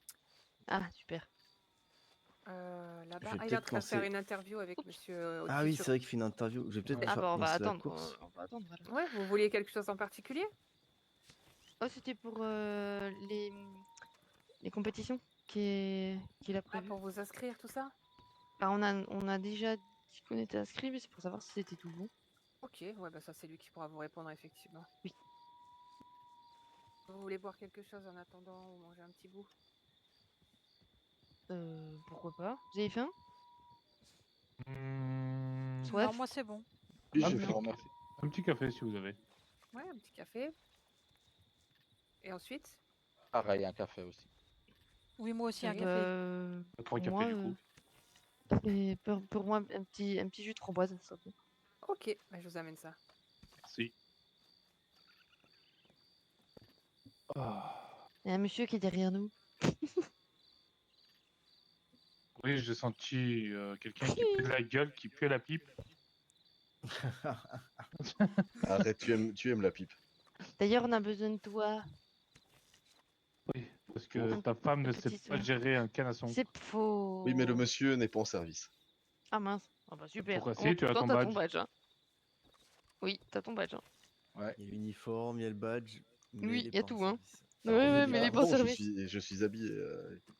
[SPEAKER 5] Ah, super.
[SPEAKER 14] Là-bas.
[SPEAKER 12] Je vais
[SPEAKER 14] Ah, il est en
[SPEAKER 12] peut-être
[SPEAKER 14] train de faire
[SPEAKER 12] lancer-
[SPEAKER 14] une interview avec monsieur.
[SPEAKER 12] Ah
[SPEAKER 14] au-dessus
[SPEAKER 12] oui,
[SPEAKER 14] sur-
[SPEAKER 12] c'est vrai qu'il fait une interview. Je vais peut-être
[SPEAKER 5] Ah bah on va
[SPEAKER 12] lancer la
[SPEAKER 5] attendre.
[SPEAKER 12] course.
[SPEAKER 5] On va attendre. Alors.
[SPEAKER 14] Ouais, vous vouliez quelque chose en particulier?
[SPEAKER 5] Oh, c'était pour les compétitions qu'il a
[SPEAKER 14] Ah,
[SPEAKER 5] prévues.
[SPEAKER 14] pour vous inscrire, tout ça?
[SPEAKER 5] Bah, on a déjà dit qu'on était inscrits, mais c'est pour savoir si c'était tout bon.
[SPEAKER 14] Ok, ouais, bah ça c'est lui qui pourra vous répondre effectivement.
[SPEAKER 5] Oui.
[SPEAKER 14] Vous voulez boire quelque chose en attendant ou manger un petit bout?
[SPEAKER 5] Pourquoi pas? Vous avez faim?
[SPEAKER 3] Mmh.
[SPEAKER 5] Soif?
[SPEAKER 1] Non, moi c'est bon.
[SPEAKER 10] Oui,
[SPEAKER 3] Ah,
[SPEAKER 10] j'ai
[SPEAKER 3] non.
[SPEAKER 10] faim, merci.
[SPEAKER 3] Un petit café si vous avez.
[SPEAKER 14] Ouais, un petit café. Et ensuite?
[SPEAKER 4] Pareil, un café aussi.
[SPEAKER 1] Oui, moi aussi un
[SPEAKER 14] Oui.
[SPEAKER 1] café.
[SPEAKER 3] Trois
[SPEAKER 5] Pour
[SPEAKER 3] cafés
[SPEAKER 5] moi,
[SPEAKER 3] du coup.
[SPEAKER 5] et pour moi, un petit jus de framboise, ça serait bien.
[SPEAKER 14] Ok, bah, je vous amène ça.
[SPEAKER 3] Merci. Ah.
[SPEAKER 5] Il y a un monsieur qui est derrière nous.
[SPEAKER 3] Oui, j'ai senti quelqu'un qui pue de la gueule, qui pue la pipe.
[SPEAKER 10] Arrête, tu aimes la pipe.
[SPEAKER 5] D'ailleurs, on a besoin de toi.
[SPEAKER 3] Oui, parce que ta femme ne sait
[SPEAKER 5] petit
[SPEAKER 3] pas
[SPEAKER 5] soin.
[SPEAKER 3] gérer un canasson.
[SPEAKER 5] C'est faux.
[SPEAKER 10] Oui, mais le monsieur n'est pas en service.
[SPEAKER 5] Ah mince. Ah bah super.
[SPEAKER 3] Pourquoi
[SPEAKER 5] Oh,
[SPEAKER 3] si, tu as
[SPEAKER 5] pourtant,
[SPEAKER 3] ton
[SPEAKER 5] t'as
[SPEAKER 3] badge.
[SPEAKER 5] hein. Oui, t'as ton badge. Hein.
[SPEAKER 4] Ouais.
[SPEAKER 12] Il y a l'uniforme, il y a le badge. mais
[SPEAKER 5] Oui,
[SPEAKER 12] il est
[SPEAKER 5] il y a
[SPEAKER 12] pas en
[SPEAKER 5] tout, hein.
[SPEAKER 12] service.
[SPEAKER 5] Ouais, ouais, mais il est pas en
[SPEAKER 10] Apparemment,
[SPEAKER 5] service.
[SPEAKER 10] je suis habillé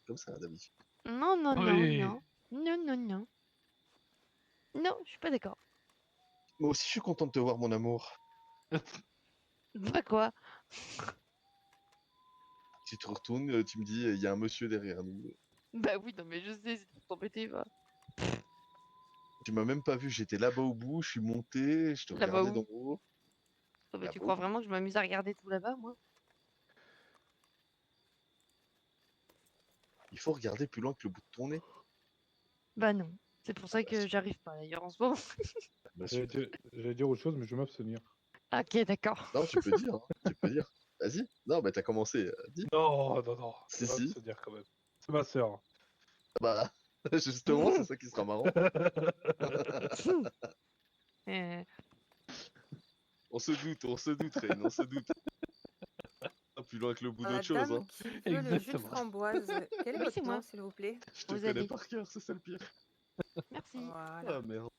[SPEAKER 10] comme ça d'habitude.
[SPEAKER 5] Non, non,
[SPEAKER 3] Oui.
[SPEAKER 5] non, non. Non, non, non. Non, je suis pas d'accord.
[SPEAKER 10] Moi aussi, je suis content de te voir, mon amour.
[SPEAKER 5] Bah quoi?
[SPEAKER 10] Tu te retournes, tu me dis, il y a un monsieur derrière nous.
[SPEAKER 5] Bah oui, non mais je sais, c'est pour t'embêter, va.
[SPEAKER 10] Tu m'as même pas vu, j'étais là-bas au bout, je suis monté, je te
[SPEAKER 5] Là-bas
[SPEAKER 10] regardais
[SPEAKER 5] où?
[SPEAKER 10] d'en haut.
[SPEAKER 5] Oh, bah, tu
[SPEAKER 10] Là-bas
[SPEAKER 5] crois
[SPEAKER 10] au bout.
[SPEAKER 5] vraiment que je m'amuse à regarder tout là-bas, moi?
[SPEAKER 10] Il faut regarder plus loin que le bout de ton nez.
[SPEAKER 5] Bah non. C'est pour ça que j'arrive pas d'ailleurs en ce moment.
[SPEAKER 10] Bah,
[SPEAKER 3] J'allais dire autre chose, mais je vais m'abstenir.
[SPEAKER 5] Ok, d'accord.
[SPEAKER 10] Non, tu peux dire, hein, tu peux dire. Vas-y. Non, bah t'as commencé, dis.
[SPEAKER 3] Non, non, non.
[SPEAKER 10] Si,
[SPEAKER 3] je vais
[SPEAKER 10] si.
[SPEAKER 3] m'abstenir quand même. C'est ma sœur.
[SPEAKER 10] Bah, justement, c'est ça qui sera marrant.
[SPEAKER 5] Euh,
[SPEAKER 10] On se doute, Rain, on se doute. Ah, plus loin que le bout d'autre chose,
[SPEAKER 14] Dame
[SPEAKER 10] hein.
[SPEAKER 14] qui veut le jus de
[SPEAKER 3] Exactement.
[SPEAKER 14] framboise. Quel est
[SPEAKER 5] Oui,
[SPEAKER 14] votre
[SPEAKER 5] c'est moi.
[SPEAKER 14] nom, s'il vous plaît?
[SPEAKER 10] Je te
[SPEAKER 5] Vous
[SPEAKER 10] connais
[SPEAKER 5] allez.
[SPEAKER 10] par cœur, c'est ça le pire.
[SPEAKER 5] Merci.
[SPEAKER 14] Voilà.
[SPEAKER 10] Ah merde.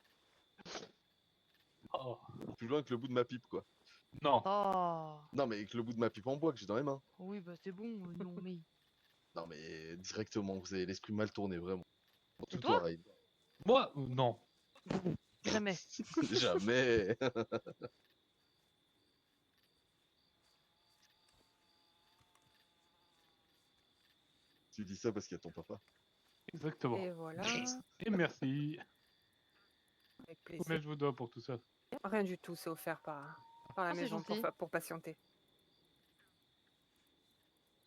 [SPEAKER 3] Oh.
[SPEAKER 10] Plus loin que le bout de ma pipe, quoi.
[SPEAKER 3] Non.
[SPEAKER 5] Oh.
[SPEAKER 10] Non, mais avec le bout de ma pipe en bois que j'ai dans les mains.
[SPEAKER 5] Oui, bah c'est bon, non mais.
[SPEAKER 10] Non, mais directement, vous avez l'esprit mal tourné, vraiment.
[SPEAKER 5] C'est
[SPEAKER 10] Tout
[SPEAKER 5] toi
[SPEAKER 10] Rain.
[SPEAKER 3] Moi, non.
[SPEAKER 5] Jamais.
[SPEAKER 10] Jamais. Tu dis ça parce qu'il y a ton papa.
[SPEAKER 3] Exactement.
[SPEAKER 14] Et voilà.
[SPEAKER 3] Et merci.
[SPEAKER 14] Avec
[SPEAKER 3] Combien
[SPEAKER 14] plaisir.
[SPEAKER 3] je vous dois pour tout ça?
[SPEAKER 14] Rien du tout, c'est offert par dans la
[SPEAKER 5] Oh, c'est
[SPEAKER 14] maison
[SPEAKER 5] gentil.
[SPEAKER 14] pour patienter.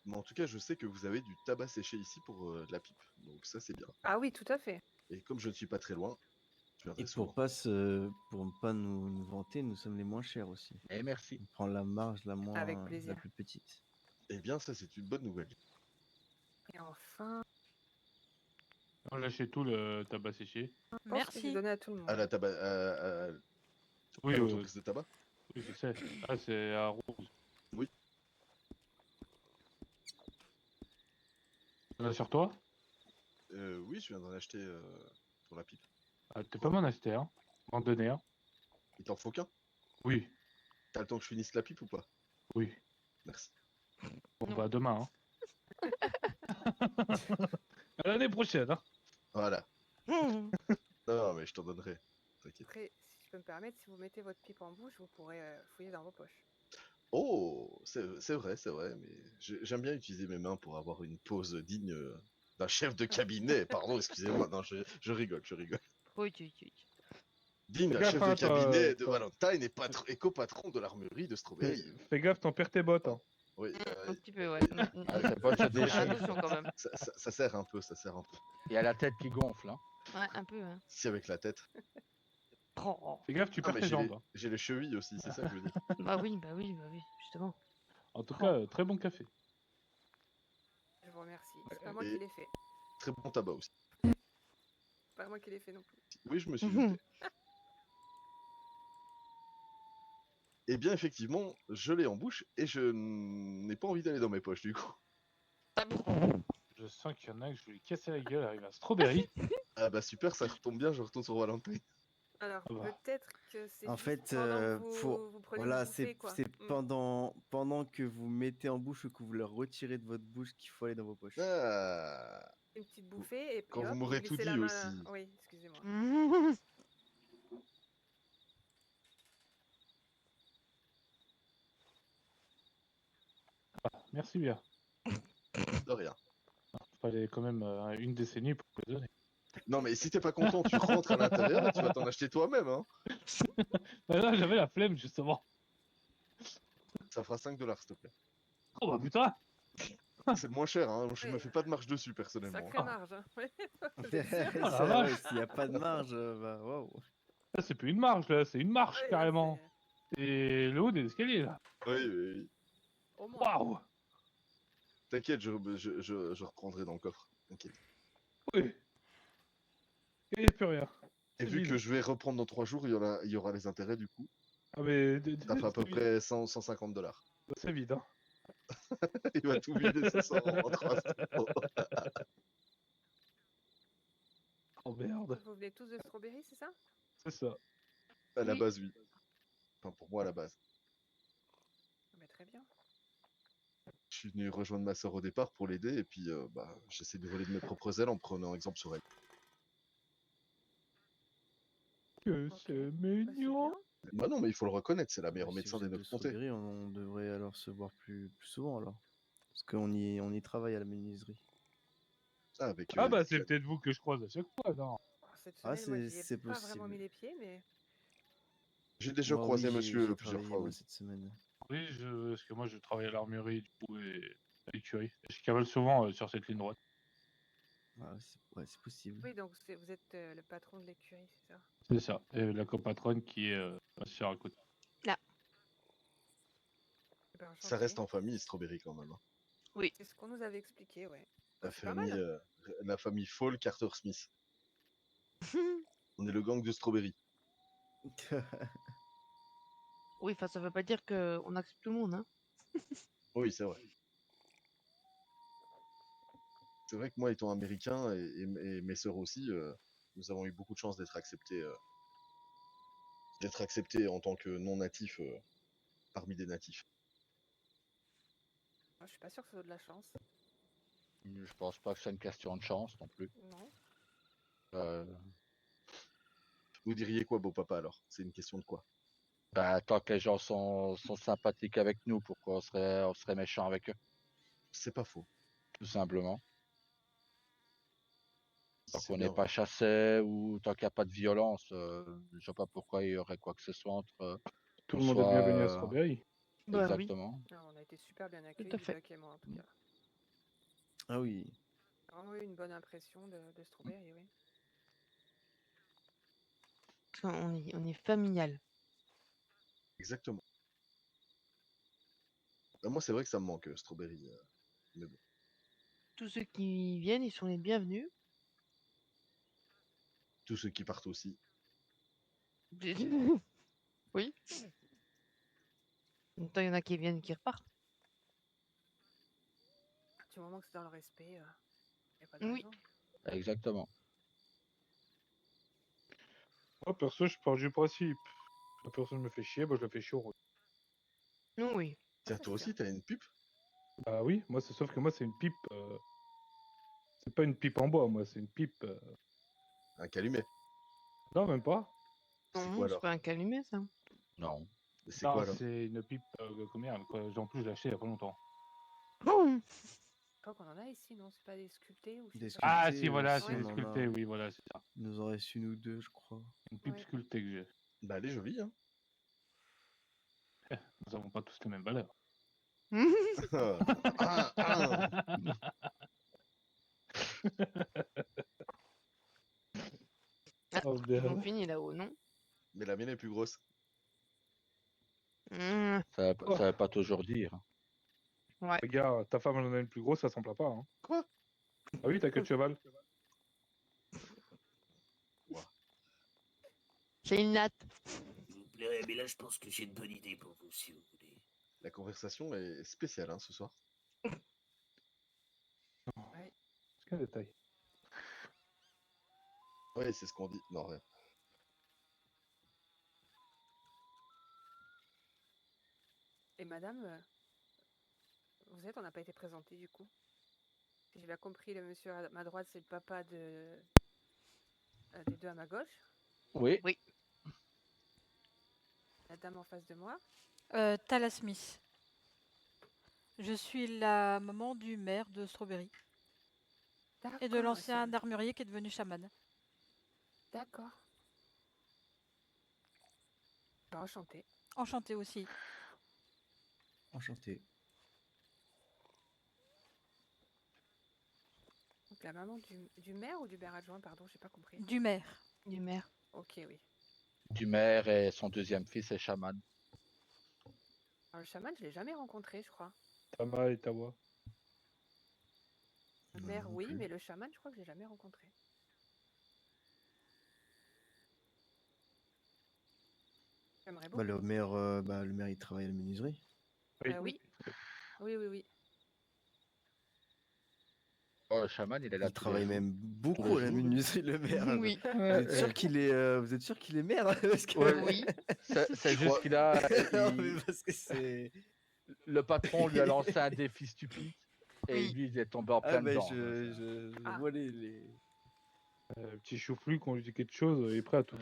[SPEAKER 10] Mais en tout cas, je sais que vous avez du tabac séché ici pour de la pipe. Donc ça, c'est bien.
[SPEAKER 14] Ah oui, tout à fait.
[SPEAKER 10] Et comme je ne suis pas très loin, je viendrai
[SPEAKER 15] Et
[SPEAKER 10] souvent.
[SPEAKER 15] pour ne pas nous vanter, nous sommes les moins chers aussi.
[SPEAKER 4] Et merci.
[SPEAKER 15] On prend la marge la
[SPEAKER 14] Avec
[SPEAKER 15] la
[SPEAKER 14] plaisir.
[SPEAKER 15] plus petite.
[SPEAKER 10] Eh bien, ça, c'est une bonne nouvelle.
[SPEAKER 14] Et enfin,
[SPEAKER 3] On lâche tout le tabac séché.
[SPEAKER 14] je pense que j'ai
[SPEAKER 1] Merci.
[SPEAKER 14] donné à tout le monde.
[SPEAKER 10] À la tabac...
[SPEAKER 3] Oui,
[SPEAKER 10] à l'entreprise de tabac?
[SPEAKER 3] oui, je sais. Ah, c'est à Rose.
[SPEAKER 10] Oui.
[SPEAKER 3] On a sur toi?
[SPEAKER 10] Oui, je viens d'en acheter pour la pipe.
[SPEAKER 3] Ah, t'es pas m'en acheter, hein? M'en donner un?
[SPEAKER 10] Il t'en faut qu'un?
[SPEAKER 3] Oui,
[SPEAKER 10] T'as le temps que je finisse la pipe ou pas?
[SPEAKER 3] oui.
[SPEAKER 10] Merci.
[SPEAKER 3] Bon, bah, demain, hein. À l'année prochaine, hein.
[SPEAKER 10] Voilà. Non, mais je t'en donnerai. T'inquiète.
[SPEAKER 14] Après, si je peux me permettre, si vous mettez votre pipe en bouche, vous pourrez fouiller dans vos poches.
[SPEAKER 10] Oh, c'est vrai, mais j'aime bien utiliser mes mains pour avoir une pose digne d'un chef de cabinet. Pardon, excusez-moi, non, je rigole.
[SPEAKER 5] Oui, tu.
[SPEAKER 10] Digne d'un
[SPEAKER 3] Fais
[SPEAKER 10] chef
[SPEAKER 3] gaffe,
[SPEAKER 10] de
[SPEAKER 3] hein,
[SPEAKER 10] cabinet de
[SPEAKER 3] toi.
[SPEAKER 10] Valentine et copatron de l'armurerie de Strawberry.
[SPEAKER 3] Fais gaffe, t'en perds tes bottes, hein.
[SPEAKER 10] Oui,
[SPEAKER 5] Un petit peu, ouais.
[SPEAKER 4] Ah, c'est pas de se déchirer.
[SPEAKER 5] Attention quand même.
[SPEAKER 10] ça sert un peu,
[SPEAKER 4] Il y a la tête qui gonfle, hein.
[SPEAKER 5] Ouais, un peu, hein.
[SPEAKER 10] Si avec la tête.
[SPEAKER 5] Oh.
[SPEAKER 3] Fais gaffe, tu
[SPEAKER 10] Ah,
[SPEAKER 3] perds
[SPEAKER 10] mais
[SPEAKER 3] tes jambes, hein.
[SPEAKER 10] j'ai les chevilles aussi, c'est ça que je veux dire.
[SPEAKER 5] Bah oui, justement.
[SPEAKER 3] En tout cas, très bon café.
[SPEAKER 14] Je vous remercie. C'est pas moi
[SPEAKER 10] Et
[SPEAKER 14] qui l'ai fait.
[SPEAKER 10] très bon tabac aussi.
[SPEAKER 14] Pas moi qui l'ai fait non plus.
[SPEAKER 10] Oui, je me suis douté. Eh bien, effectivement, je l'ai en bouche et je n'ai pas envie d'aller dans mes poches du coup.
[SPEAKER 3] Je sens qu'il y en a que je vais lui casser la gueule, arrive à Strawberry.
[SPEAKER 10] Ah bah super, ça retombe bien, je retourne sur Valentine.
[SPEAKER 14] Alors,
[SPEAKER 3] Ah bah.
[SPEAKER 14] peut-être que c'est
[SPEAKER 15] En
[SPEAKER 14] juste
[SPEAKER 15] fait,
[SPEAKER 14] pendant que vous prenez
[SPEAKER 15] voilà,
[SPEAKER 14] une bouffée, quoi.
[SPEAKER 15] c'est
[SPEAKER 14] Mm.
[SPEAKER 15] pendant que vous mettez en bouche ou que vous le retirez de votre bouche qu'il faut aller dans vos poches.
[SPEAKER 10] Ah.
[SPEAKER 14] Une petite bouffée et puis
[SPEAKER 10] Quand vous
[SPEAKER 14] hop,
[SPEAKER 10] m'aurez tout
[SPEAKER 14] glissez la
[SPEAKER 10] dit
[SPEAKER 14] main.
[SPEAKER 10] aussi.
[SPEAKER 14] Oui, excusez-moi.
[SPEAKER 3] Ah, merci bien.
[SPEAKER 10] De rien.
[SPEAKER 3] Fallait quand même une décennie pour le donner.
[SPEAKER 10] Non mais si t'es pas content, tu rentres à l'intérieur et tu vas t'en acheter toi-même, hein.
[SPEAKER 3] Bah là, j'avais la flemme, justement.
[SPEAKER 10] Ça fera 5 $, s'il te plaît.
[SPEAKER 3] Oh bah putain!
[SPEAKER 10] C'est moins cher, hein. Je me
[SPEAKER 14] Ouais.
[SPEAKER 10] fais pas de marge dessus, personnellement.
[SPEAKER 14] Sacrée marge. Hein. Ouais,
[SPEAKER 15] C'est
[SPEAKER 14] sûr.
[SPEAKER 3] Ah, la
[SPEAKER 15] vrai,
[SPEAKER 3] vache.
[SPEAKER 15] s'il n'y a pas de marge, bah waouh.
[SPEAKER 3] Là, c'est plus une marche, là, c'est une marche,
[SPEAKER 14] Ouais, là,
[SPEAKER 3] carrément. Et le haut des escaliers, là.
[SPEAKER 10] Oui.
[SPEAKER 14] Au moins.
[SPEAKER 3] Waouh!
[SPEAKER 10] T'inquiète, je reprendrai dans le coffre. T'inquiète.
[SPEAKER 3] Oui. Il n'y a plus rien.
[SPEAKER 10] Et
[SPEAKER 3] C'est
[SPEAKER 10] vu
[SPEAKER 3] vide.
[SPEAKER 10] que je vais reprendre dans 3 jours, il y aura les intérêts du coup.
[SPEAKER 3] Ah mais...
[SPEAKER 10] Ça fait à peu
[SPEAKER 3] c'est vide.
[SPEAKER 10] près 150 $.
[SPEAKER 3] C'est vide, hein.
[SPEAKER 10] Il va tout vider ce soir en rentrant à Strasbourg.
[SPEAKER 3] Oh merde.
[SPEAKER 14] Vous venez tous de Strawberry, c'est ça?
[SPEAKER 3] C'est ça.
[SPEAKER 10] À la
[SPEAKER 5] Oui.
[SPEAKER 10] base, oui. Enfin, pour moi, à la base.
[SPEAKER 14] Ah bah, très bien.
[SPEAKER 10] Je suis venu rejoindre ma sœur au départ pour l'aider et puis j'essaie de voler de mes propres ailes en prenant exemple sur elle.
[SPEAKER 3] Que
[SPEAKER 14] Ok.
[SPEAKER 3] c'est
[SPEAKER 14] Bah, c'est
[SPEAKER 3] mignon.
[SPEAKER 14] bien.
[SPEAKER 10] Bah non, mais il faut le reconnaître, c'est la meilleure
[SPEAKER 15] Si
[SPEAKER 10] médecin
[SPEAKER 15] vous
[SPEAKER 10] des
[SPEAKER 15] êtes de
[SPEAKER 10] 9 comtés.
[SPEAKER 15] Strawberry, on devrait alors se voir plus souvent alors. Parce qu'on y travaille à la menuiserie.
[SPEAKER 10] Ah, avec,
[SPEAKER 3] Ah bah c'est
[SPEAKER 10] Diane.
[SPEAKER 3] peut-être vous que je croise à chaque fois, non?
[SPEAKER 14] Alors, cette
[SPEAKER 15] Ah,
[SPEAKER 14] semaine, moi, j'y ai
[SPEAKER 15] c'est
[SPEAKER 14] pas vraiment
[SPEAKER 15] possible.
[SPEAKER 14] mis les pieds, mais
[SPEAKER 10] J'ai déjà
[SPEAKER 15] Moi,
[SPEAKER 10] croisé
[SPEAKER 15] oui,
[SPEAKER 10] monsieur
[SPEAKER 15] j'ai
[SPEAKER 10] plusieurs
[SPEAKER 15] travaillé
[SPEAKER 10] fois,
[SPEAKER 15] moi
[SPEAKER 10] oui.
[SPEAKER 15] cette semaine.
[SPEAKER 3] Oui, parce que moi je travaille à l'armurerie du coup et à l'écurie. Je cavale souvent sur cette ligne droite.
[SPEAKER 15] Ah, ouais, c'est possible.
[SPEAKER 14] oui, donc vous êtes le patron de l'écurie, c'est ça?
[SPEAKER 3] C'est ça. Et la copatronne qui est ma sœur à côté.
[SPEAKER 14] Eh ben,
[SPEAKER 10] Ça
[SPEAKER 14] enchanté.
[SPEAKER 10] reste en famille, Strawberry quand même. Hein.
[SPEAKER 5] Oui.
[SPEAKER 14] C'est ce qu'on nous avait expliqué, ouais.
[SPEAKER 10] La
[SPEAKER 14] C'est pas
[SPEAKER 10] famille,
[SPEAKER 14] mal.
[SPEAKER 10] la famille Fall Carter Smith. On est le gang de Strawberry.
[SPEAKER 5] Oui, enfin, ça veut pas dire qu'on accepte tout le monde, hein.
[SPEAKER 10] Oui, c'est vrai. C'est vrai que moi, étant américain et mes sœurs aussi, nous avons eu beaucoup de chance d'être acceptés en tant que non natifs parmi des natifs.
[SPEAKER 14] Moi, je suis pas sûre que ce soit de la chance.
[SPEAKER 4] Je pense pas que c'est une question de chance non plus.
[SPEAKER 14] Non.
[SPEAKER 10] Vous diriez quoi, beau papa, alors? C'est une question de quoi?
[SPEAKER 4] Bah, tant que les gens sont sympathiques avec nous, pourquoi on serait méchant avec eux?
[SPEAKER 10] C'est pas faux.
[SPEAKER 4] Tout simplement. Tant
[SPEAKER 10] C'est
[SPEAKER 4] qu'on
[SPEAKER 10] bien
[SPEAKER 4] n'est pas
[SPEAKER 10] vrai.
[SPEAKER 4] chassé ou tant qu'il n'y a pas de violence, je vois pas pourquoi il y aurait quoi que ce soit entre
[SPEAKER 3] Tout le monde est bienvenu à
[SPEAKER 4] Soit-
[SPEAKER 3] Strawberry.
[SPEAKER 5] Bah oui.
[SPEAKER 4] Exactement.
[SPEAKER 14] Ah, on a été super bien accueillis,
[SPEAKER 5] à fait.
[SPEAKER 14] Doc et moi en tout cas.
[SPEAKER 15] Ah oui.
[SPEAKER 14] J'ai vraiment eu une bonne impression de Strawberry, oui.
[SPEAKER 5] On est familial.
[SPEAKER 10] Exactement. Bah, moi, c'est vrai que ça me manque, Strawberry. Mais bon.
[SPEAKER 5] Tous ceux qui viennent, ils sont les bienvenus.
[SPEAKER 10] Tous ceux qui partent aussi.
[SPEAKER 5] Oui. En même temps, il y en a qui viennent, qui repartent.
[SPEAKER 14] Du moment que c'est dans le respect, y a pas de
[SPEAKER 5] Oui.
[SPEAKER 14] raison.
[SPEAKER 4] Exactement.
[SPEAKER 3] Moi, perso, je pars du principe. La personne me fait chier, bah je la fais chier au rôle.
[SPEAKER 5] Oui.
[SPEAKER 10] Tiens, toi aussi, t'as une pipe?
[SPEAKER 3] Bah oui, moi, sauf que moi, c'est une pipe. C'est pas une pipe en bois, moi, c'est une pipe.
[SPEAKER 10] Un calumet.
[SPEAKER 3] Non, même pas.
[SPEAKER 10] C'est
[SPEAKER 5] Non,
[SPEAKER 10] quoi
[SPEAKER 5] c'est
[SPEAKER 10] alors?
[SPEAKER 5] pas un calumet, ça.
[SPEAKER 4] Non.
[SPEAKER 10] C'est quoi alors?
[SPEAKER 3] C'est une pipe combien quoi. En plus, je l'ai acheté il y a pas longtemps.
[SPEAKER 14] Je crois qu'on en a ici, non? C'est pas des sculptés ou je
[SPEAKER 15] Des
[SPEAKER 14] sais pas.
[SPEAKER 3] Ah, si, voilà, c'est
[SPEAKER 15] on
[SPEAKER 3] des
[SPEAKER 15] en a-
[SPEAKER 3] sculptés, oui, voilà, c'est ça.
[SPEAKER 15] Il nous en reste une ou deux, je crois.
[SPEAKER 3] Une pipe
[SPEAKER 14] Ouais.
[SPEAKER 3] sculptée que j'ai.
[SPEAKER 10] Bah, elle est jolie, hein.
[SPEAKER 3] Nous avons pas tous les mêmes valeurs.
[SPEAKER 5] Ah,
[SPEAKER 3] Oh,
[SPEAKER 5] ils
[SPEAKER 3] bien.
[SPEAKER 5] ont fini là-haut, non?
[SPEAKER 10] Mais la mienne est plus grosse.
[SPEAKER 5] Mmh,
[SPEAKER 4] Ça veut pas toujours dire.
[SPEAKER 5] ouais.
[SPEAKER 3] Regarde, ta femme elle en a une plus grosse, ça s'en plaint pas. Hein.
[SPEAKER 10] Quoi?
[SPEAKER 3] Ah oui, t'as quel cheval?
[SPEAKER 5] C'est une natte.
[SPEAKER 11] Je vous plairait, mais là, je pense que j'ai une bonne idée pour vous, si vous voulez.
[SPEAKER 10] La conversation est spéciale, hein, ce soir.
[SPEAKER 14] Ouais.
[SPEAKER 3] Quel détail.
[SPEAKER 10] Ouais, c'est ce qu'on dit. Non, rien.
[SPEAKER 14] Et madame, vous êtes, on n'a pas été présenté du coup. Si j'ai bien compris, le monsieur à ma droite, c'est le papa des deux à ma gauche.
[SPEAKER 4] Oui.
[SPEAKER 5] Oui.
[SPEAKER 14] La dame en face de moi.
[SPEAKER 1] Tala Smith. Je suis la maman du maire de Strawberry. Et de
[SPEAKER 14] D'accord,
[SPEAKER 1] l'ancien armurier qui est devenu chaman.
[SPEAKER 14] D'accord. Bah, enchanté.
[SPEAKER 1] Enchanté aussi.
[SPEAKER 15] Enchanté.
[SPEAKER 14] Donc la maman du maire ou du maire adjoint, pardon, j'ai pas compris.
[SPEAKER 1] Du maire.
[SPEAKER 5] Du maire.
[SPEAKER 14] Ok, oui.
[SPEAKER 4] Du maire et son deuxième fils est chaman.
[SPEAKER 14] Alors, le chaman, je l'ai jamais rencontré, je crois.
[SPEAKER 3] Tama et Tawa.
[SPEAKER 14] Le
[SPEAKER 15] Non,
[SPEAKER 14] maire,
[SPEAKER 15] non
[SPEAKER 14] oui,
[SPEAKER 15] plus.
[SPEAKER 14] mais le chaman, je crois que je l'ai jamais rencontré. J'aimerais beaucoup.
[SPEAKER 15] Bah, le maire, il travaille à la menuiserie.
[SPEAKER 14] Oui. Oui, oui, oui.
[SPEAKER 4] Oh, le chaman, il est là.
[SPEAKER 15] Il travaille même beaucoup à la
[SPEAKER 4] jours.
[SPEAKER 15] menuiserie, le maire.
[SPEAKER 5] Oui.
[SPEAKER 15] Vous êtes sûr qu'il est, vous êtes sûr qu'il est maire? Parce que...
[SPEAKER 4] Ouais.
[SPEAKER 5] Oui.
[SPEAKER 4] C'est juste qu'il a.
[SPEAKER 15] Non,
[SPEAKER 4] il-
[SPEAKER 15] mais parce que c'est...
[SPEAKER 4] Le patron lui a lancé un défi stupide. Et
[SPEAKER 5] Oui.
[SPEAKER 4] lui, il est tombé en
[SPEAKER 15] Ah,
[SPEAKER 4] plein
[SPEAKER 15] bah,
[SPEAKER 4] dedans.
[SPEAKER 15] je
[SPEAKER 14] Ah.
[SPEAKER 15] vois les...
[SPEAKER 3] Petit chouflu, qu'on lui dit quelque chose, il est prêt à tout.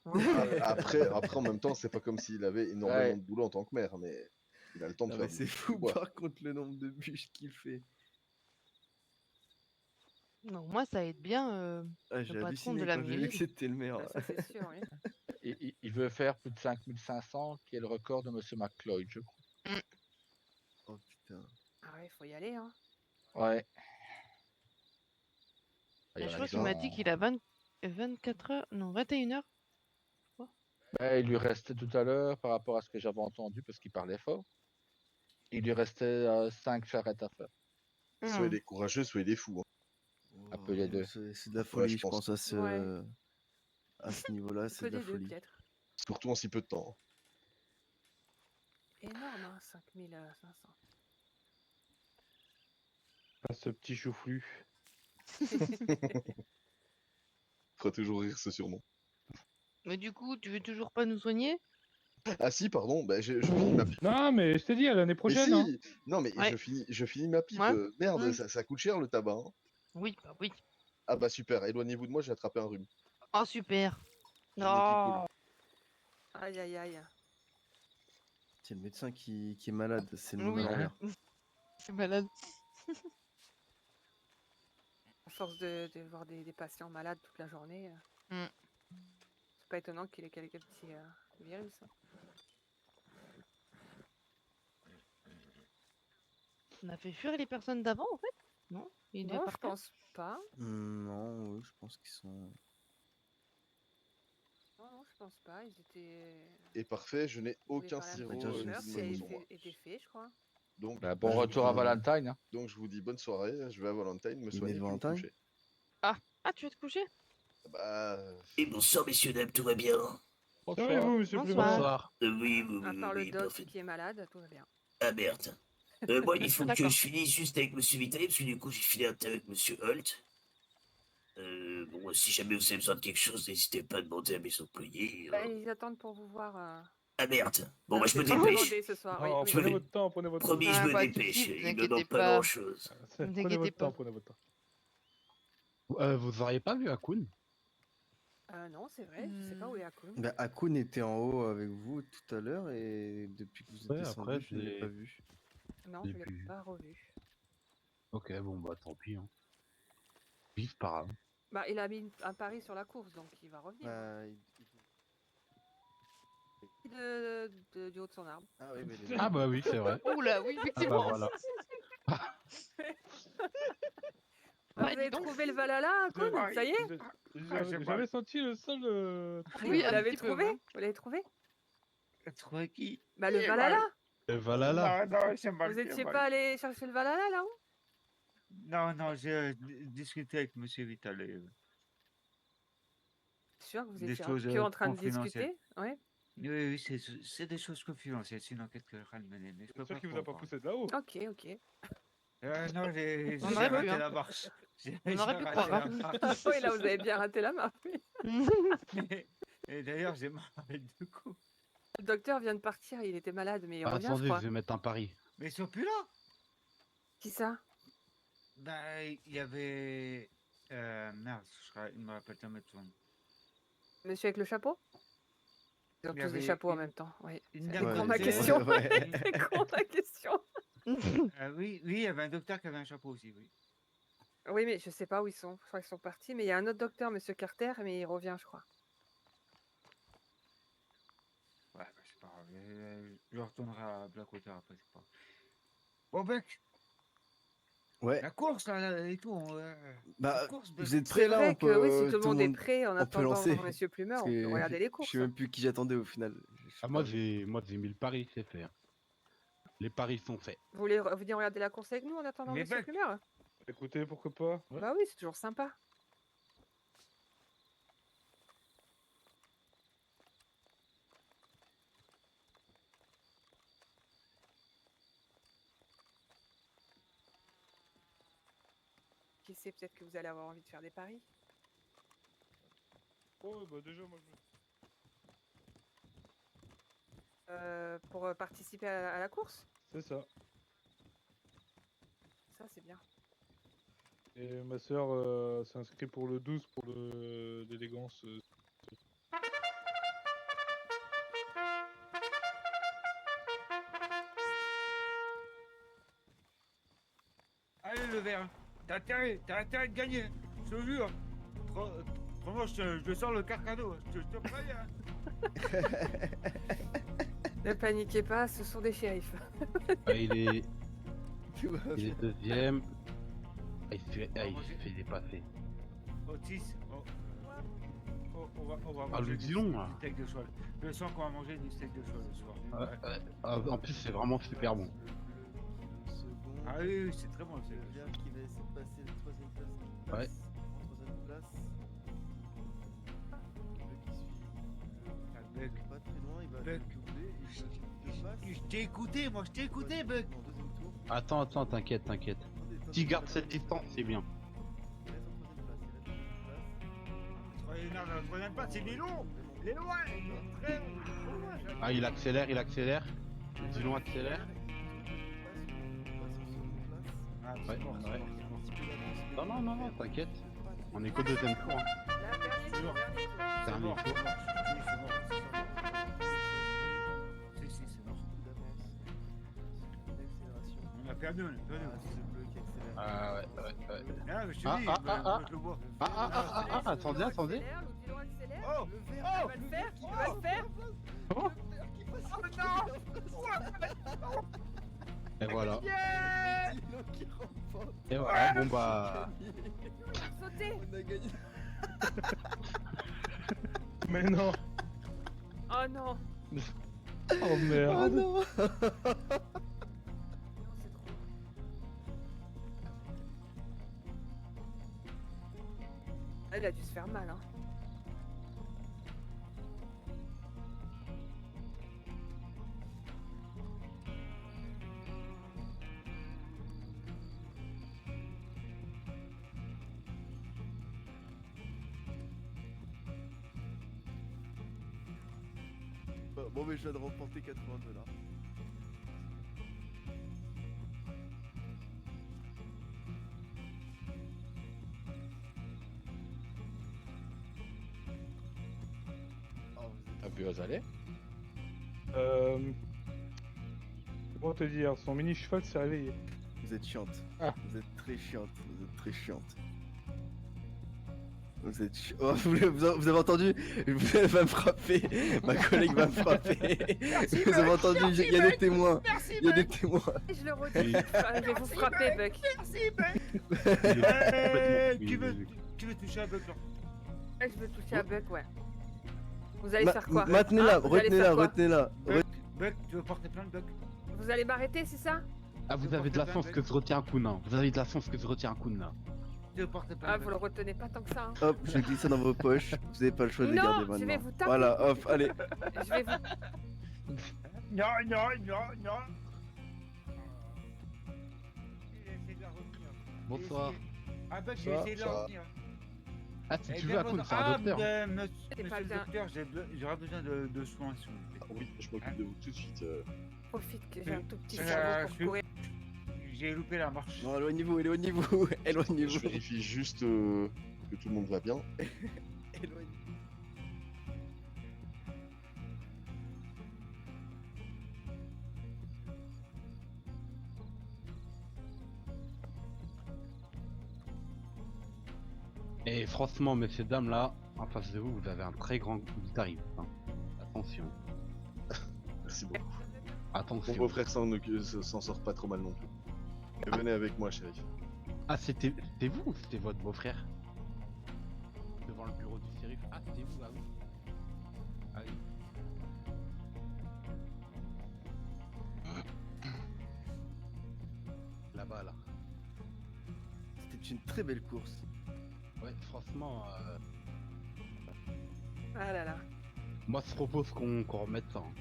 [SPEAKER 4] Ouais.
[SPEAKER 10] Après, en même temps, c'est pas comme s'il avait énormément
[SPEAKER 4] Ouais.
[SPEAKER 10] de boulot en tant que maire, mais il a le temps de
[SPEAKER 15] Non,
[SPEAKER 10] faire
[SPEAKER 15] mais c'est
[SPEAKER 10] du
[SPEAKER 15] fou,
[SPEAKER 10] bois.
[SPEAKER 15] par contre, le nombre de bûches qu'il fait.
[SPEAKER 5] Donc moi, ça aide bien
[SPEAKER 15] Ah,
[SPEAKER 5] le
[SPEAKER 15] j'ai
[SPEAKER 5] patron
[SPEAKER 15] halluciné
[SPEAKER 5] de la
[SPEAKER 15] quand j'ai vu que
[SPEAKER 5] mairie.
[SPEAKER 15] c'était le maire.
[SPEAKER 14] Bah, ça, c'est sûr, oui.
[SPEAKER 4] Il veut faire plus de 5500, qui est le record de Monsieur McLeod, je crois.
[SPEAKER 15] Oh putain.
[SPEAKER 14] Ah ouais, faut y aller, hein.
[SPEAKER 4] Ouais. Il y
[SPEAKER 5] Mais
[SPEAKER 4] en
[SPEAKER 5] je
[SPEAKER 4] a
[SPEAKER 5] crois
[SPEAKER 4] qui
[SPEAKER 5] qu'il m'a
[SPEAKER 4] sont-
[SPEAKER 5] dit qu'il a 24 heures, non, 21 heures.
[SPEAKER 4] Il lui restait tout à l'heure, par rapport à ce que j'avais entendu, parce qu'il parlait fort, il lui restait 5 charrettes à faire.
[SPEAKER 10] Soyez des courageux, soyez des fous. Hein.
[SPEAKER 4] Un peu les deux.
[SPEAKER 15] C'est de la
[SPEAKER 10] Ouais,
[SPEAKER 15] folie,
[SPEAKER 10] je
[SPEAKER 15] je pense, à ce,
[SPEAKER 14] Ouais.
[SPEAKER 15] à ce niveau-là,
[SPEAKER 14] Un
[SPEAKER 15] c'est
[SPEAKER 14] peu
[SPEAKER 15] de la
[SPEAKER 14] des deux,
[SPEAKER 15] folie.
[SPEAKER 14] peut-être.
[SPEAKER 10] Surtout en si peu de temps.
[SPEAKER 14] Énorme, hein, 5500.
[SPEAKER 3] Ah, ce petit chouflu.
[SPEAKER 10] Fera toujours rire ce surnom.
[SPEAKER 5] Mais du coup, tu veux toujours pas nous soigner?
[SPEAKER 10] Ah si, pardon, bah, je finis ma pipe.
[SPEAKER 3] Non, mais je t'ai dit, à l'année
[SPEAKER 10] Mais
[SPEAKER 3] prochaine.
[SPEAKER 10] si
[SPEAKER 3] Hein.
[SPEAKER 10] Non, mais
[SPEAKER 5] Ouais.
[SPEAKER 10] je finis ma pipe.
[SPEAKER 5] Ouais.
[SPEAKER 10] Merde, ça coûte cher le tabac. Hein.
[SPEAKER 5] Oui, bah oui.
[SPEAKER 10] Ah bah super, éloignez-vous de moi, j'ai attrapé un rhume.
[SPEAKER 5] Oh, super.
[SPEAKER 10] J'ai le nez qui coule.
[SPEAKER 5] Oh,
[SPEAKER 14] Aïe, aïe, aïe.
[SPEAKER 15] C'est le médecin qui est malade, c'est le
[SPEAKER 5] oui.
[SPEAKER 15] moment d'envers.
[SPEAKER 5] Je suis malade.
[SPEAKER 14] À force de voir des patients malades toute la journée,
[SPEAKER 5] Mm.
[SPEAKER 14] c'est pas étonnant qu'il ait quelques petits virus. Hein.
[SPEAKER 5] On a fait fuir les personnes d'avant en fait? Non? Ils devaient
[SPEAKER 14] Non, je
[SPEAKER 5] partir?
[SPEAKER 14] pense pas.
[SPEAKER 15] Non, oui, je pense qu'ils sont.
[SPEAKER 14] Non, je pense pas. Ils étaient.
[SPEAKER 10] Et parfait, je n'ai
[SPEAKER 14] Ils voulaient
[SPEAKER 10] aucun
[SPEAKER 14] parler un peu
[SPEAKER 10] sirop
[SPEAKER 14] de
[SPEAKER 15] Attends, je
[SPEAKER 14] meurtre
[SPEAKER 15] sais,
[SPEAKER 14] qui
[SPEAKER 10] sur moi.
[SPEAKER 14] était fait, je crois.
[SPEAKER 10] Donc,
[SPEAKER 4] Bah, bon
[SPEAKER 10] je vous
[SPEAKER 4] retour à
[SPEAKER 10] dis-
[SPEAKER 4] Valentine. Hein.
[SPEAKER 10] Donc je vous dis bonne soirée, je vais à Valentine me
[SPEAKER 15] Il
[SPEAKER 10] soigner
[SPEAKER 15] est de
[SPEAKER 10] puis me
[SPEAKER 15] Valentine
[SPEAKER 10] coucher.
[SPEAKER 5] Ah, tu veux te coucher?
[SPEAKER 10] Bah...
[SPEAKER 11] Et bonsoir, messieurs, dames, tout va bien?
[SPEAKER 3] Bonsoir. Et vous, monsieur
[SPEAKER 5] Bonsoir.
[SPEAKER 3] Plumard?
[SPEAKER 13] Bonsoir.
[SPEAKER 14] À part le doc
[SPEAKER 11] parfait.
[SPEAKER 14] qui est malade, tout va bien.
[SPEAKER 11] Ah merde. Moi, il faut que
[SPEAKER 5] D'accord.
[SPEAKER 11] je finisse juste avec Monsieur Vitali, parce que du coup, j'ai filé un thé avec Monsieur Holt. Bon, si jamais vous avez besoin de quelque chose, n'hésitez pas à demander à mes employés.
[SPEAKER 14] Bah, ils attendent pour vous voir.
[SPEAKER 11] Ah merde. Bon, bah, je me
[SPEAKER 14] c'est
[SPEAKER 11] dépêche.
[SPEAKER 14] demandé ce soir. Oui,
[SPEAKER 3] Oh,
[SPEAKER 14] oui,
[SPEAKER 3] prenez
[SPEAKER 14] oui.
[SPEAKER 3] votre temps, prenez votre
[SPEAKER 11] Promis,
[SPEAKER 3] temps.
[SPEAKER 11] je
[SPEAKER 5] Ah,
[SPEAKER 11] me
[SPEAKER 5] pas de
[SPEAKER 11] dépêche.
[SPEAKER 5] soucis, vous
[SPEAKER 11] Il me
[SPEAKER 5] inquiétez
[SPEAKER 11] manque pas
[SPEAKER 5] pas.
[SPEAKER 11] grand-chose.
[SPEAKER 5] Vous
[SPEAKER 3] Prenez
[SPEAKER 5] inquiétez
[SPEAKER 3] votre temps,
[SPEAKER 5] pas.
[SPEAKER 3] prenez votre temps.
[SPEAKER 13] Vous auriez pas vu Akun?
[SPEAKER 14] Non, c'est vrai, je sais pas où est Akun.
[SPEAKER 15] Bah, Akun était en haut avec vous tout à l'heure et depuis que vous êtes
[SPEAKER 13] Ouais,
[SPEAKER 15] descendu,
[SPEAKER 13] après,
[SPEAKER 15] je ne l'ai
[SPEAKER 13] j'ai-
[SPEAKER 15] pas vu.
[SPEAKER 14] Non,
[SPEAKER 13] j'ai
[SPEAKER 14] je l'ai
[SPEAKER 13] pu-
[SPEAKER 14] pas revu.
[SPEAKER 13] Ok, bon bah tant pis. Hein. Vive pas grave.
[SPEAKER 14] Bah, il a mis un pari sur la course, donc il va revenir.
[SPEAKER 15] Bah,
[SPEAKER 14] Du haut de son arbre.
[SPEAKER 15] Ah oui, mais
[SPEAKER 13] Ah bah oui, c'est vrai.
[SPEAKER 5] Oula, oui,
[SPEAKER 13] Ah bah
[SPEAKER 5] effectivement.
[SPEAKER 13] voilà.
[SPEAKER 14] Vous avez trouvé le Valhalla, Akun? Ça y est?
[SPEAKER 3] J'avais senti le sol.
[SPEAKER 14] Oui, vous
[SPEAKER 5] un
[SPEAKER 14] l'avez
[SPEAKER 5] petit peu,
[SPEAKER 14] trouvé?
[SPEAKER 5] ouais.
[SPEAKER 14] Vous l'avez trouvé?
[SPEAKER 16] Trouvé qui?
[SPEAKER 14] Bah, le Valhalla!
[SPEAKER 13] Et voilà.
[SPEAKER 16] Non, c'est mal.
[SPEAKER 14] Vous étiez pas allé chercher le Valhalla là-haut?
[SPEAKER 16] Non, j'ai discuté avec Monsieur Vitale.
[SPEAKER 14] Sûr que vous
[SPEAKER 16] Des
[SPEAKER 14] étiez
[SPEAKER 16] choses,
[SPEAKER 14] que en train de
[SPEAKER 16] confidentielles.
[SPEAKER 14] discuter? Ouais.
[SPEAKER 16] Oui, c'est des choses confidentielles, c'est une enquête que je mener, mais je peux
[SPEAKER 3] C'est sûr
[SPEAKER 16] pas
[SPEAKER 3] qu'il vous
[SPEAKER 16] trop
[SPEAKER 3] a pas
[SPEAKER 16] en parler.
[SPEAKER 3] poussé de là-haut.
[SPEAKER 14] Ok.
[SPEAKER 16] Non, j'ai
[SPEAKER 5] On aurait pu,
[SPEAKER 16] raté
[SPEAKER 5] hein.
[SPEAKER 16] la marche.
[SPEAKER 5] On aurait pu
[SPEAKER 16] J'ai
[SPEAKER 5] croire,
[SPEAKER 16] raté
[SPEAKER 5] hein.
[SPEAKER 16] la marche.
[SPEAKER 14] Oui, là, vous avez bien raté la marque. Oui.
[SPEAKER 16] Et d'ailleurs, j'ai mal avec deux coups.
[SPEAKER 14] Le docteur vient de partir, il était malade, mais il revient, je
[SPEAKER 13] Attendez,
[SPEAKER 14] crois.
[SPEAKER 13] je vais mettre un pari.
[SPEAKER 16] Mais ils sont plus là.
[SPEAKER 14] Qui ça?
[SPEAKER 16] Bah, il y avait... merde, il me rappelle jamais de son nom.
[SPEAKER 14] Monsieur avec le chapeau? Ils ont
[SPEAKER 16] Il y
[SPEAKER 14] tous des
[SPEAKER 16] avait
[SPEAKER 14] chapeaux en
[SPEAKER 16] une-
[SPEAKER 14] même temps. Oui.
[SPEAKER 16] une
[SPEAKER 14] C'est
[SPEAKER 16] dame
[SPEAKER 14] con
[SPEAKER 16] qui
[SPEAKER 14] ma
[SPEAKER 16] était-
[SPEAKER 14] question.
[SPEAKER 15] Ouais.
[SPEAKER 14] C'est con ma question.
[SPEAKER 16] Oui, il y avait un docteur qui avait un chapeau aussi, oui.
[SPEAKER 14] Oui, mais je sais pas où ils sont. Je crois qu'ils sont partis. Mais il y a un autre docteur, Monsieur Carter, mais il revient, je crois.
[SPEAKER 16] Ouais, bah, c'est pas grave. Je retournerai à Blackwater après, c'est pas grave. Bon, Buck,
[SPEAKER 15] Ouais.
[SPEAKER 16] la course là et tout.
[SPEAKER 15] Bah,
[SPEAKER 16] la course, Buck.
[SPEAKER 15] vous êtes
[SPEAKER 14] C'est
[SPEAKER 15] prêts là?
[SPEAKER 14] vrai
[SPEAKER 15] On
[SPEAKER 14] que
[SPEAKER 15] peut,
[SPEAKER 14] oui, si tout le monde est
[SPEAKER 15] monde-
[SPEAKER 14] prêt en
[SPEAKER 15] on peut
[SPEAKER 14] attendant
[SPEAKER 15] lancer.
[SPEAKER 14] Monsieur Plumeur,
[SPEAKER 15] Parce
[SPEAKER 14] on peut
[SPEAKER 15] que
[SPEAKER 14] regarder les
[SPEAKER 15] Je
[SPEAKER 14] courses.
[SPEAKER 15] sais même plus qui j'attendais au final. Je sais
[SPEAKER 13] Ah,
[SPEAKER 15] pas.
[SPEAKER 13] moi j'ai mis le pari, c'est fait. Hein. Les paris sont faits.
[SPEAKER 14] Vous voulez venir regarder la course avec nous en attendant
[SPEAKER 16] Mais
[SPEAKER 14] Monsieur
[SPEAKER 16] Buck.
[SPEAKER 14] Plumeur?
[SPEAKER 3] Écoutez, pourquoi pas? Ouais.
[SPEAKER 14] Bah oui, c'est toujours sympa. Qui sait, peut-être que vous allez avoir envie de faire des paris.
[SPEAKER 3] Oh, bah déjà, moi
[SPEAKER 14] Pour participer à la course?
[SPEAKER 3] c'est ça.
[SPEAKER 14] Ça, c'est bien.
[SPEAKER 3] Et ma soeur s'est inscrite pour le 12 pour l'élégance.
[SPEAKER 16] Allez, le vert. T'as intérêt de gagner. Je te jure. Autrement, je te sors le carcano. Je te préviens.
[SPEAKER 14] Ne paniquez pas, ce sont des shérifs.
[SPEAKER 13] Ah, il est
[SPEAKER 15] Tout va
[SPEAKER 13] il
[SPEAKER 15] bien.
[SPEAKER 13] est deuxième. Ah, il se fait dépasser.
[SPEAKER 16] Otis, on va
[SPEAKER 13] Ah,
[SPEAKER 16] manger
[SPEAKER 13] le
[SPEAKER 16] du
[SPEAKER 13] Dillon, là.
[SPEAKER 16] steak de cheval. Je sens qu'on va manger du steak de cheval ce soir.
[SPEAKER 13] Ah, en plus, c'est vraiment super bon.
[SPEAKER 15] Second.
[SPEAKER 16] Ah oui, c'est très bon le steak
[SPEAKER 15] Le
[SPEAKER 16] de cheval.
[SPEAKER 15] vert qui va essayer de passer la troisième place. qui
[SPEAKER 13] Ouais.
[SPEAKER 15] passe. En troisième place. Le qui suit.
[SPEAKER 16] Ah, Buck.
[SPEAKER 15] Pas très loin, il va
[SPEAKER 16] Buck.
[SPEAKER 15] le doubler. Et il passe.
[SPEAKER 16] Je t'ai écouté, moi, je t'ai écouté, Buck.
[SPEAKER 15] En deuxième tour.
[SPEAKER 13] Attends, t'inquiète.
[SPEAKER 15] Attendez,
[SPEAKER 13] Tu gardes cette distance, c'est bien.
[SPEAKER 15] Il reste en troisième place. Il reste en troisième place.
[SPEAKER 16] Non, la troisième place, c'est Lilon. Il est loin, il est très loin.
[SPEAKER 13] Ah, il accélère. Dillon accélère.
[SPEAKER 16] Ah,
[SPEAKER 13] Ouais,
[SPEAKER 16] c'est mort, c'est
[SPEAKER 13] ouais.
[SPEAKER 16] mort, c'est mort.
[SPEAKER 13] Non, t'inquiète. On est qu'au deuxième tour. Hein.
[SPEAKER 14] Là, dernier tour, dernier tour.
[SPEAKER 13] C'est un
[SPEAKER 16] mort,
[SPEAKER 13] défaut.
[SPEAKER 16] c'est mort. Si, c'est mort. On a perdu, on a perdu.
[SPEAKER 13] Ah ouais.
[SPEAKER 16] Ah, mais je te
[SPEAKER 13] Ah,
[SPEAKER 16] dis,
[SPEAKER 13] ah,
[SPEAKER 16] moi,
[SPEAKER 13] ah,
[SPEAKER 16] je le vois.
[SPEAKER 13] Attendez.
[SPEAKER 14] Accélère, le Dillon accélère.
[SPEAKER 16] Oh,
[SPEAKER 14] Il va le faire, il va le faire.
[SPEAKER 13] Oh. Et voilà. Ah bon bah.
[SPEAKER 14] Sautez.
[SPEAKER 12] On a gagné.
[SPEAKER 3] Mais non.
[SPEAKER 14] Oh non.
[SPEAKER 3] Oh merde.
[SPEAKER 12] Oh non.
[SPEAKER 14] Elle a dû se faire mal, hein.
[SPEAKER 15] Bon, mais je viens de remporter 80 $.
[SPEAKER 4] T'as bu aux allées?
[SPEAKER 3] Comment te dire, son mini cheval s'est réveillé.
[SPEAKER 15] Vous êtes chiante.
[SPEAKER 3] Ah.
[SPEAKER 15] Vous êtes très chiante. Vous êtes très chiante. Vous êtes oh, vous avez entendu? Elle va me frapper. Ma collègue va me frapper.
[SPEAKER 14] Merci,
[SPEAKER 15] Vous avez
[SPEAKER 14] Buck.
[SPEAKER 15] entendu?
[SPEAKER 14] Merci,
[SPEAKER 15] Il y a des
[SPEAKER 14] Buck.
[SPEAKER 15] témoins.
[SPEAKER 14] Merci,
[SPEAKER 15] Il y a des
[SPEAKER 14] Buck.
[SPEAKER 15] témoins.
[SPEAKER 14] Je le redis, je vais vous frapper, Buck.
[SPEAKER 16] Merci, Buck. Tu veux toucher à Buck, là?
[SPEAKER 14] Ouais, je veux toucher à Buck, ouais. Vous allez faire quoi?
[SPEAKER 15] Maintenez-la,
[SPEAKER 14] Hein, vous allez
[SPEAKER 15] retenez-la,
[SPEAKER 14] faire quoi?
[SPEAKER 15] retenez-la.
[SPEAKER 16] Buck, tu veux porter plainte, Buck?
[SPEAKER 14] Vous allez m'arrêter, c'est ça?
[SPEAKER 13] Ah, vous avez de la chance que je retiens un coup de nain. Vous avez de la chance que je retiens un coup de nain.
[SPEAKER 16] Tu veux porter plainte?
[SPEAKER 14] Ah, vous le retenez pas tant que ça, hein.
[SPEAKER 15] Hop, je glisse ça dans vos poches. Vous n'avez pas le choix de les
[SPEAKER 14] Non,
[SPEAKER 15] garder
[SPEAKER 14] je
[SPEAKER 15] maintenant.
[SPEAKER 14] vais vous taper.
[SPEAKER 15] Voilà, hop, allez.
[SPEAKER 14] Je vais vous...
[SPEAKER 16] Non, non, non, non. J'ai essayé de la retenir.
[SPEAKER 13] Bonsoir.
[SPEAKER 16] Ah, Buck, j'ai essayé de la retenir.
[SPEAKER 13] Ah, si
[SPEAKER 16] Eh
[SPEAKER 13] tu
[SPEAKER 16] bien,
[SPEAKER 13] veux, à coup,
[SPEAKER 16] votre-
[SPEAKER 13] c'est un docteur.
[SPEAKER 16] Monsieur
[SPEAKER 14] pas
[SPEAKER 16] le
[SPEAKER 14] bien.
[SPEAKER 16] docteur, j'aurais besoin de soins, s'il vous plaît.
[SPEAKER 10] Oui, je m'occupe de vous tout de suite.
[SPEAKER 14] Profite que j'ai un tout petit
[SPEAKER 16] Euh,
[SPEAKER 14] cerveau pour
[SPEAKER 16] je-
[SPEAKER 14] courir.
[SPEAKER 16] J'ai loupé la marche.
[SPEAKER 15] Non, éloignez-vous, éloignez-vous,
[SPEAKER 10] Je
[SPEAKER 15] éloignez-vous.
[SPEAKER 10] vérifie juste que tout le monde va bien.
[SPEAKER 13] Et franchement, messieurs, dames, là, en face de vous, vous avez un très grand guitariste. Hein. Attention.
[SPEAKER 10] Merci beaucoup.
[SPEAKER 13] Attention.
[SPEAKER 10] Mon beau-frère s'en sort pas trop mal non plus. Et venez avec moi, shérif.
[SPEAKER 13] Ah, c'était vous ou c'était votre beau-frère? Devant le bureau du shérif. Ah, c'était vous, ah oui. Ah oui. Là-bas, là.
[SPEAKER 15] C'était une très belle course.
[SPEAKER 13] Ouais, franchement,
[SPEAKER 14] Ah là là.
[SPEAKER 13] moi je propose qu'on remette ça. Hein.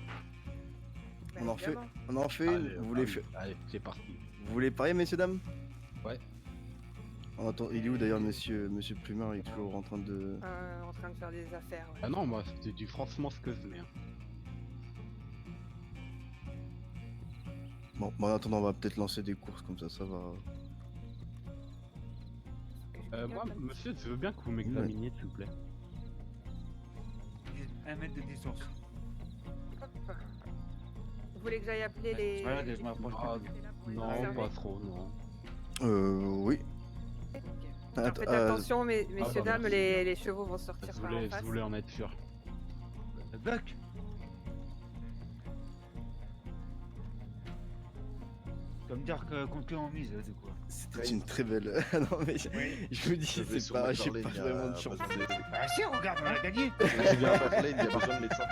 [SPEAKER 14] Bah,
[SPEAKER 15] On en fait,
[SPEAKER 14] évidemment.
[SPEAKER 15] on en fait une.
[SPEAKER 13] Allez,
[SPEAKER 15] Vous voulez,
[SPEAKER 13] allez, c'est parti.
[SPEAKER 15] vous voulez parier, messieurs, dames?
[SPEAKER 13] Ouais.
[SPEAKER 15] Oh, attends, il est où d'ailleurs, monsieur Plumard? Il est toujours en train de.
[SPEAKER 14] En train de faire des affaires, ouais.
[SPEAKER 13] Ah non, moi c'était du franchement ce que je mets. Hein.
[SPEAKER 15] Bon, en attendant, on va peut-être lancer des courses comme ça va.
[SPEAKER 13] Moi, monsieur, je veux bien que vous m'examiniez, s'il vous plaît.
[SPEAKER 16] 1 mètre de distance.
[SPEAKER 14] Vous voulez que j'aille appeler les...
[SPEAKER 16] Voilà, je m'approche.
[SPEAKER 13] Ah, non,
[SPEAKER 14] observer.
[SPEAKER 13] pas trop, non.
[SPEAKER 15] Oui.
[SPEAKER 14] Alors,
[SPEAKER 15] Attends,
[SPEAKER 14] faites attention, messieurs,
[SPEAKER 13] bah,
[SPEAKER 14] dames,
[SPEAKER 13] merci.
[SPEAKER 14] les chevaux vont sortir
[SPEAKER 13] Je
[SPEAKER 14] par en
[SPEAKER 13] voulais,
[SPEAKER 14] face.
[SPEAKER 13] je voulais en être sûr.
[SPEAKER 16] Buck. Comme dire que contre qui on mise, du coup.
[SPEAKER 15] C'était une très belle. non, mais je vous dis,
[SPEAKER 10] Je vais
[SPEAKER 15] c'est
[SPEAKER 10] sur
[SPEAKER 15] pas, j'ai
[SPEAKER 10] McFarlane,
[SPEAKER 15] pas
[SPEAKER 10] il y a
[SPEAKER 15] vraiment de chance.
[SPEAKER 10] besoin de-
[SPEAKER 16] Ah si, regarde, on a gagné.
[SPEAKER 10] Sur McFarlane, il y a besoin de médecins.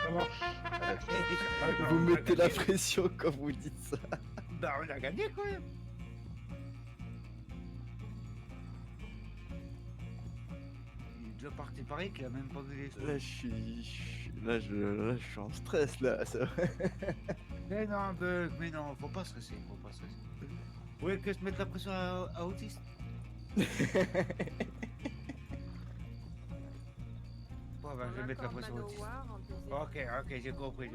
[SPEAKER 3] Ça marche.
[SPEAKER 15] Vous mettez la pression quand vous dites ça.
[SPEAKER 16] Bah, on a gagné quand même. Il est déjà parti pareil qu'il a même pas vu les sous.
[SPEAKER 15] Là, je suis en stress là. Ça...
[SPEAKER 16] Mais non, Buck, mais non, faut pas stresser, faut pas stresser. Vous voulez que je mette la pression à Autiste? Bon, bah, je vais mettre la pression à Autiste. Ok, j'ai compris.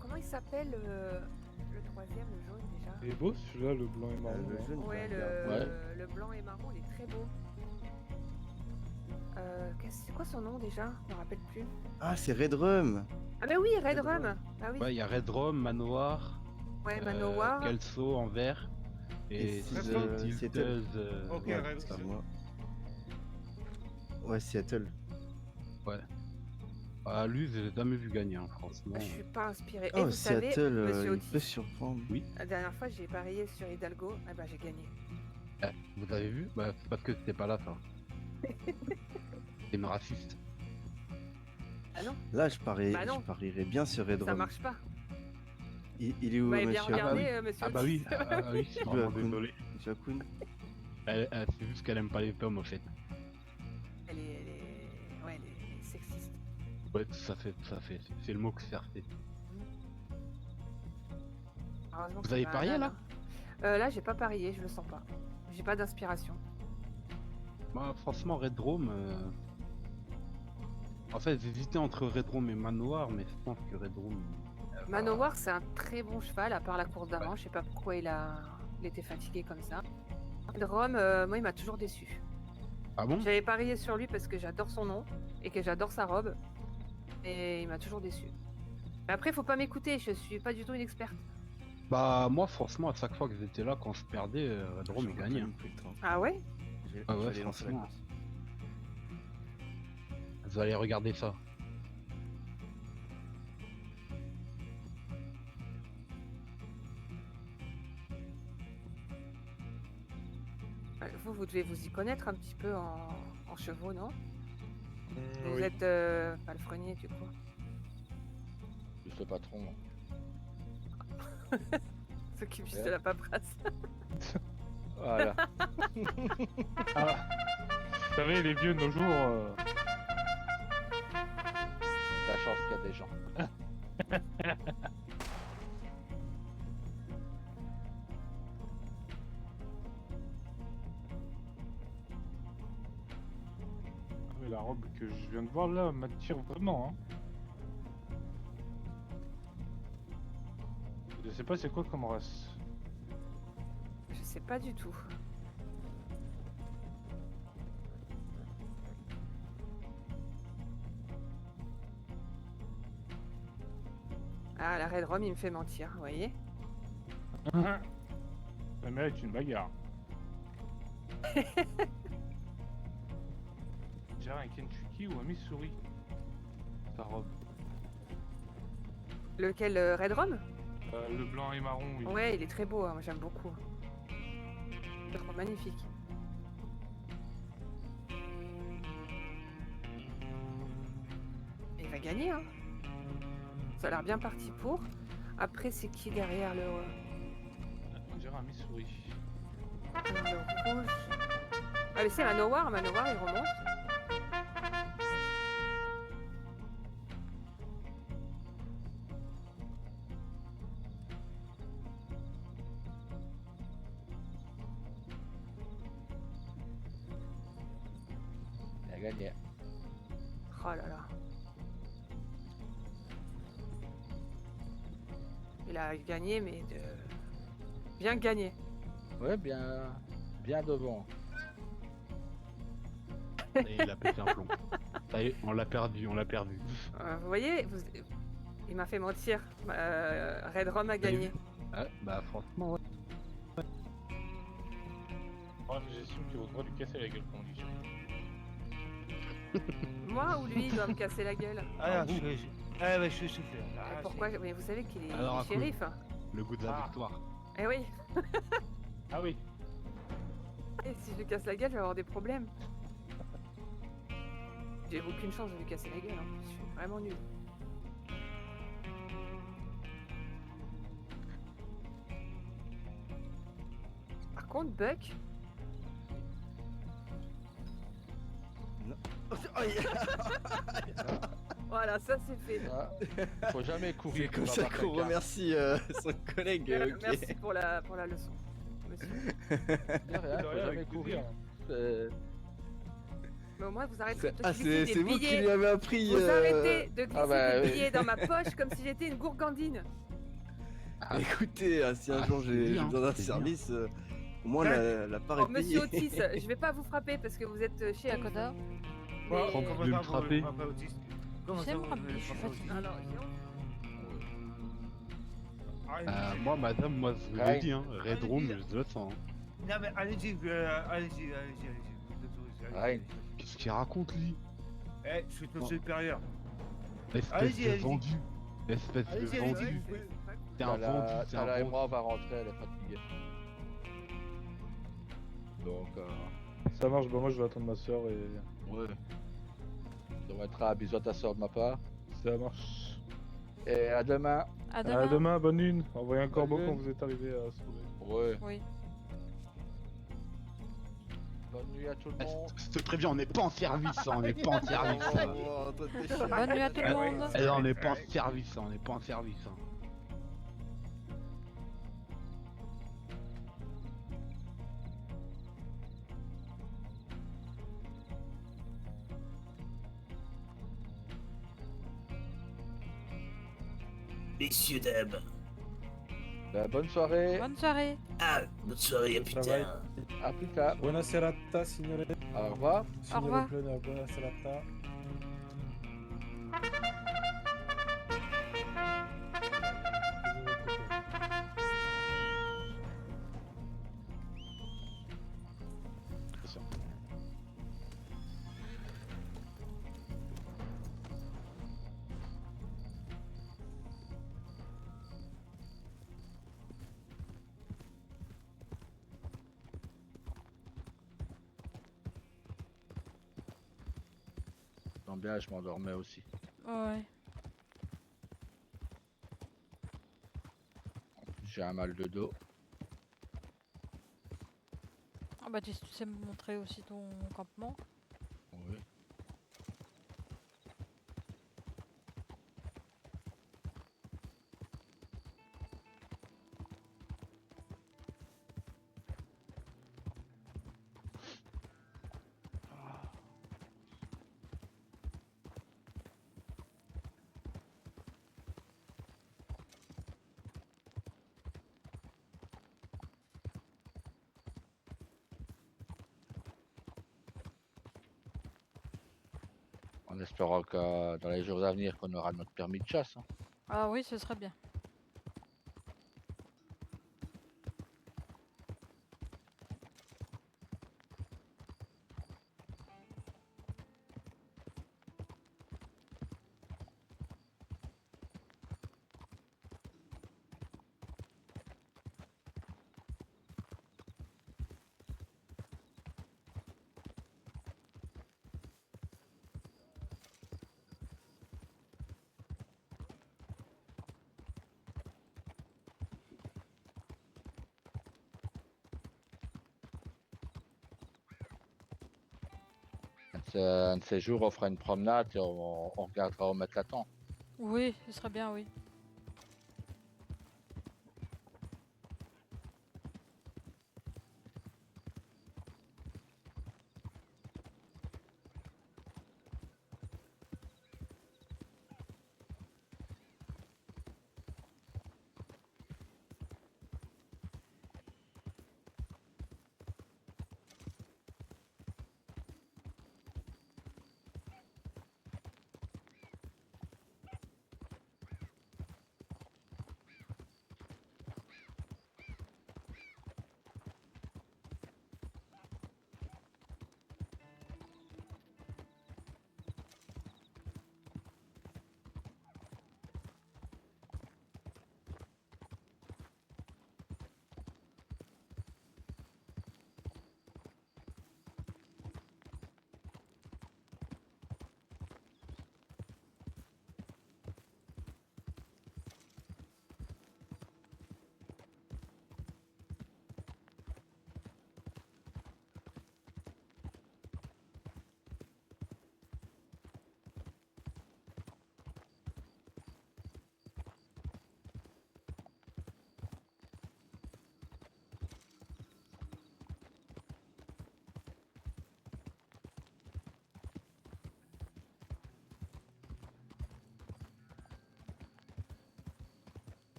[SPEAKER 14] Comment il s'appelle le troisième, le jaune déjà?
[SPEAKER 3] Il est beau celui-là, le blanc et marron.
[SPEAKER 15] le jaune,
[SPEAKER 14] Ouais, le blanc et marron, il est très beau. C'est quoi son nom déjà? Je me rappelle plus.
[SPEAKER 15] Ah, c'est Red Rum.
[SPEAKER 14] Ah mais oui, Red Rum. Ah oui.
[SPEAKER 13] Ouais, il y a Red Rum, Manoir.
[SPEAKER 14] Ouais, Manoir.
[SPEAKER 13] Kelso en vert. Et
[SPEAKER 15] Seattle.
[SPEAKER 13] Seattle.
[SPEAKER 16] Ok,
[SPEAKER 15] Ouais,
[SPEAKER 16] Red
[SPEAKER 15] c'est à
[SPEAKER 16] Rum.
[SPEAKER 15] moi. Ouais, Seattle.
[SPEAKER 13] Ouais. Ah, lui, je l'ai jamais vu gagner, hein, franchement.
[SPEAKER 14] Je suis pas inspirée. Et
[SPEAKER 15] Oh,
[SPEAKER 14] vous savez,
[SPEAKER 15] Seattle,
[SPEAKER 14] monsieur
[SPEAKER 15] il
[SPEAKER 14] Otis,
[SPEAKER 15] peut surprendre.
[SPEAKER 13] Oui.
[SPEAKER 14] la dernière fois, j'ai parié sur Hidalgo, et ben j'ai gagné.
[SPEAKER 13] Vous avez vu? Bah, c'est parce que c'était pas là, ça. C'est une raciste.
[SPEAKER 14] Ah non,
[SPEAKER 15] Là, je
[SPEAKER 14] Bah non.
[SPEAKER 15] parierais bien sur Red
[SPEAKER 14] ça
[SPEAKER 15] Rum.
[SPEAKER 14] marche pas.
[SPEAKER 15] Il est où,
[SPEAKER 14] Vous m'avez bien
[SPEAKER 15] monsieur
[SPEAKER 14] regardé, monsieur
[SPEAKER 13] Ah bah oui,
[SPEAKER 14] Otis.
[SPEAKER 13] ah oui, je suis
[SPEAKER 15] Qui
[SPEAKER 13] vraiment
[SPEAKER 15] veut,
[SPEAKER 13] désolé.
[SPEAKER 15] Monsieur Akun.
[SPEAKER 13] C'est juste qu'elle aime pas les femmes, en fait.
[SPEAKER 14] Elle est... Ouais, elle est sexiste.
[SPEAKER 13] Ouais, ça fait. C'est le mot que c'est fait.
[SPEAKER 14] Heureusement
[SPEAKER 13] Vous
[SPEAKER 14] que c'est
[SPEAKER 13] avez
[SPEAKER 14] pas un
[SPEAKER 13] parié,
[SPEAKER 14] âne,
[SPEAKER 13] là
[SPEAKER 14] hein. Là, j'ai pas parié, je le sens pas. J'ai pas d'inspiration.
[SPEAKER 13] Moi, franchement, Red Room. En fait, j'hésitais entre Red Room et Manoir, mais je pense que Red Room.
[SPEAKER 14] Manowar, c'est un très bon cheval, à part la course d'avant. Je sais pas pourquoi il était fatigué comme ça. Rome, moi, il m'a toujours déçu.
[SPEAKER 13] Ah bon?
[SPEAKER 14] J'avais parié sur lui parce que j'adore son nom et que j'adore sa robe. Et il m'a toujours déçu. Mais après, faut pas m'écouter, je suis pas du tout une experte.
[SPEAKER 13] Bah, moi, franchement, à chaque fois que j'étais là, quand je perdais, Red Room, il gagnait. Hein.
[SPEAKER 14] Ah ouais?
[SPEAKER 13] Ah ouais, franchement. Vous allez regarder ça.
[SPEAKER 14] Vous devez vous y connaître un petit peu en chevaux, non? Vous
[SPEAKER 4] oui.
[SPEAKER 14] êtes palefrenier, du coup.
[SPEAKER 4] Juste le patron.
[SPEAKER 14] S'occupe juste de la paperasse.
[SPEAKER 4] Voilà.
[SPEAKER 3] Ah, vous savez, les vieux de nos jours.
[SPEAKER 4] La chance qu'il y a des gens.
[SPEAKER 3] Ah, mais la robe que je viens de voir là m'attire vraiment. Hein. Je sais pas c'est quoi comme race.
[SPEAKER 14] Je sais pas du tout. Ah, la Red Rum, il me fait mentir, vous voyez?
[SPEAKER 3] Ça mérite une bagarre. J'ai un Kentucky ou un Missouri. Sa robe.
[SPEAKER 14] Lequel, Red Rum?
[SPEAKER 3] Le blanc et marron, oui.
[SPEAKER 14] Ouais, il est très beau, hein, moi j'aime beaucoup. Je le trouve magnifique. Et il va gagner, hein. Ça a l'air bien parti pour. Après, c'est qui derrière le
[SPEAKER 3] On dirait un Missouri.
[SPEAKER 14] rouge? Ah, mais c'est Manowar, il remonte.
[SPEAKER 4] Il a gagné.
[SPEAKER 14] Oh là là. Il a gagné, mais de... bien gagné.
[SPEAKER 4] Ouais, bien devant.
[SPEAKER 13] Et il a pété un plomb. Ça y est, on l'a perdu.
[SPEAKER 14] Vous voyez, il m'a fait mentir. Red Rum a gagné.
[SPEAKER 13] Ouais, bah franchement, ouais.
[SPEAKER 3] Bref, j'estime qu'il vaudra lui casser la gueule comme on dit.
[SPEAKER 14] Moi ou lui, il doit me casser la gueule?
[SPEAKER 16] Ah, je suis soufflé.
[SPEAKER 14] Et pourquoi? Mais vous savez qu'il est,
[SPEAKER 13] Alors,
[SPEAKER 14] il est shérif.
[SPEAKER 13] Le goût de la victoire.
[SPEAKER 14] Eh oui.
[SPEAKER 3] Ah oui.
[SPEAKER 14] Et si je lui casse la gueule, je vais avoir des problèmes. J'ai aucune chance de lui casser la gueule, hein. Je suis vraiment nul. Par contre, Buck... Voilà, ça c'est fait.
[SPEAKER 4] Ah, faut jamais courir.
[SPEAKER 15] C'est comme
[SPEAKER 4] pour
[SPEAKER 15] ça
[SPEAKER 4] avoir
[SPEAKER 15] qu'on
[SPEAKER 4] quelqu'un.
[SPEAKER 15] remercie son collègue. Ok.
[SPEAKER 14] Merci pour la leçon, monsieur.
[SPEAKER 4] De rien, faut jamais courir.
[SPEAKER 14] Mais au moins, vous arrêtez de
[SPEAKER 15] Ah,
[SPEAKER 14] glisser
[SPEAKER 15] c'est
[SPEAKER 14] des
[SPEAKER 15] vous qui
[SPEAKER 14] billets.
[SPEAKER 15] lui avez appris.
[SPEAKER 14] Vous arrêtez de glisser
[SPEAKER 4] Ah bah,
[SPEAKER 14] des
[SPEAKER 4] oui.
[SPEAKER 14] billets dans ma poche comme si j'étais une gourgandine.
[SPEAKER 15] Écoutez, si un jour j'ai
[SPEAKER 13] bien,
[SPEAKER 15] besoin d'un
[SPEAKER 13] c'est
[SPEAKER 15] service, au moins la part
[SPEAKER 14] Oh,
[SPEAKER 15] est
[SPEAKER 14] monsieur
[SPEAKER 15] payée.
[SPEAKER 14] Otis, je vais pas vous frapper parce que vous êtes chez Akoda.
[SPEAKER 16] Comment
[SPEAKER 13] Comment
[SPEAKER 16] ça,
[SPEAKER 13] de me
[SPEAKER 16] vous
[SPEAKER 13] frapper.
[SPEAKER 16] frappez autiste? Comment ça,
[SPEAKER 1] J'aime
[SPEAKER 16] vous
[SPEAKER 1] frapper, je suis
[SPEAKER 16] frappez
[SPEAKER 1] fatiguée.
[SPEAKER 16] autiste?
[SPEAKER 14] Alors,
[SPEAKER 16] Ah,
[SPEAKER 13] Moi, madame, moi, je vous l'ai dit, hein. Red Room, je le sens. Hein.
[SPEAKER 16] Non, mais allez-y.
[SPEAKER 13] Qu'est-ce qu'il raconte, lui?
[SPEAKER 16] Eh, je suis ton supérieur.
[SPEAKER 13] Espèce
[SPEAKER 16] Allez-y,
[SPEAKER 13] de
[SPEAKER 16] allez-y.
[SPEAKER 13] vendu. Espèce de
[SPEAKER 16] Allez-y, allez-y,
[SPEAKER 13] vendu.
[SPEAKER 16] vous pouvez-
[SPEAKER 13] T'es un vendu, c'est un
[SPEAKER 4] Tala et
[SPEAKER 13] vendu.
[SPEAKER 4] moi, on va rentrer, elle est fatiguée. Donc,
[SPEAKER 17] Ça marche, bah moi je vais attendre ma soeur et.
[SPEAKER 4] ouais. Tu remettras un bisou à ta soeur de ma part.
[SPEAKER 17] Ça marche.
[SPEAKER 4] Et à demain.
[SPEAKER 1] À
[SPEAKER 17] À
[SPEAKER 1] demain.
[SPEAKER 17] demain, bonne lune. Envoyez un
[SPEAKER 4] Bonne
[SPEAKER 17] corbeau
[SPEAKER 4] lune.
[SPEAKER 17] quand vous êtes arrivé à ce
[SPEAKER 4] Ouais.
[SPEAKER 1] Oui.
[SPEAKER 4] Bonne nuit à tout le monde.
[SPEAKER 13] Je te préviens, on n'est pas en service, hein, on n'est pas en service.
[SPEAKER 1] Bonne nuit à tout le monde.
[SPEAKER 13] Eh non, on n'est pas en service, hein, on n'est pas en service. Hein.
[SPEAKER 11] Messieurs, dames.
[SPEAKER 4] Bonne soirée.
[SPEAKER 1] Bonne soirée.
[SPEAKER 11] Ah, bonne soirée, à plus
[SPEAKER 17] travail.
[SPEAKER 11] tard.
[SPEAKER 4] À plus tard.
[SPEAKER 17] Buona serata, signore.
[SPEAKER 4] Au revoir.
[SPEAKER 1] Au revoir.
[SPEAKER 17] Signore Plena, buona serata.
[SPEAKER 4] Non, bien, je m'endormais aussi.
[SPEAKER 1] Ouais.
[SPEAKER 4] J'ai un mal de dos.
[SPEAKER 1] Ah bah tu sais me montrer aussi ton campement.
[SPEAKER 4] Oui. En espérant que dans les jours à venir qu'on aura notre permis de chasse. Hein.
[SPEAKER 1] Ah oui, ce serait bien.
[SPEAKER 4] Un de ces jours, on fera une promenade et on regardera où mettre la tente.
[SPEAKER 1] Oui, ce serait bien, oui.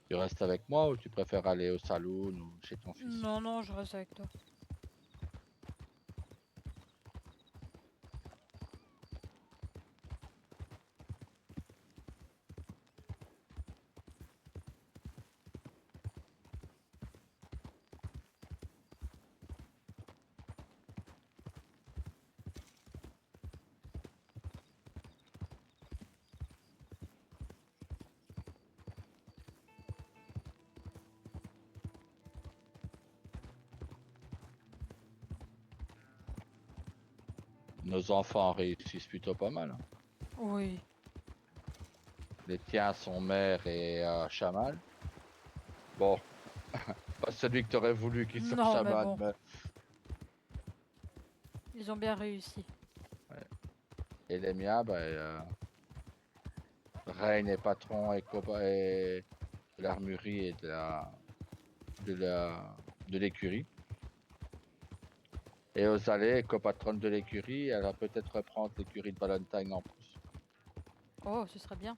[SPEAKER 4] Tu restes avec moi ou tu préfères aller au saloon ou chez ton fils?
[SPEAKER 1] Non, non, je reste avec toi.
[SPEAKER 4] Nos enfants réussissent plutôt pas mal, hein.
[SPEAKER 1] Oui.
[SPEAKER 4] Les tiens sont mère et chaman. Bon, pas celui que t'aurais voulu qu'il soit
[SPEAKER 1] Non, mais
[SPEAKER 4] chaman,
[SPEAKER 1] bon.
[SPEAKER 4] mais...
[SPEAKER 1] Ils ont bien réussi.
[SPEAKER 4] Ouais. Et les miens, Reine est patron et de l'armurerie et de l'écurie. Et aux allées, copatronne de l'écurie, elle va peut-être reprendre l'écurie de Valentine en plus.
[SPEAKER 1] Oh, ce serait bien.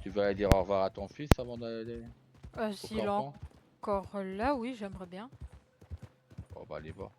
[SPEAKER 4] Tu vas aller dire au revoir à ton fils avant d'aller au
[SPEAKER 1] S'il est
[SPEAKER 4] campement?
[SPEAKER 1] encore là, oui, j'aimerais bien.
[SPEAKER 4] On va aller voir.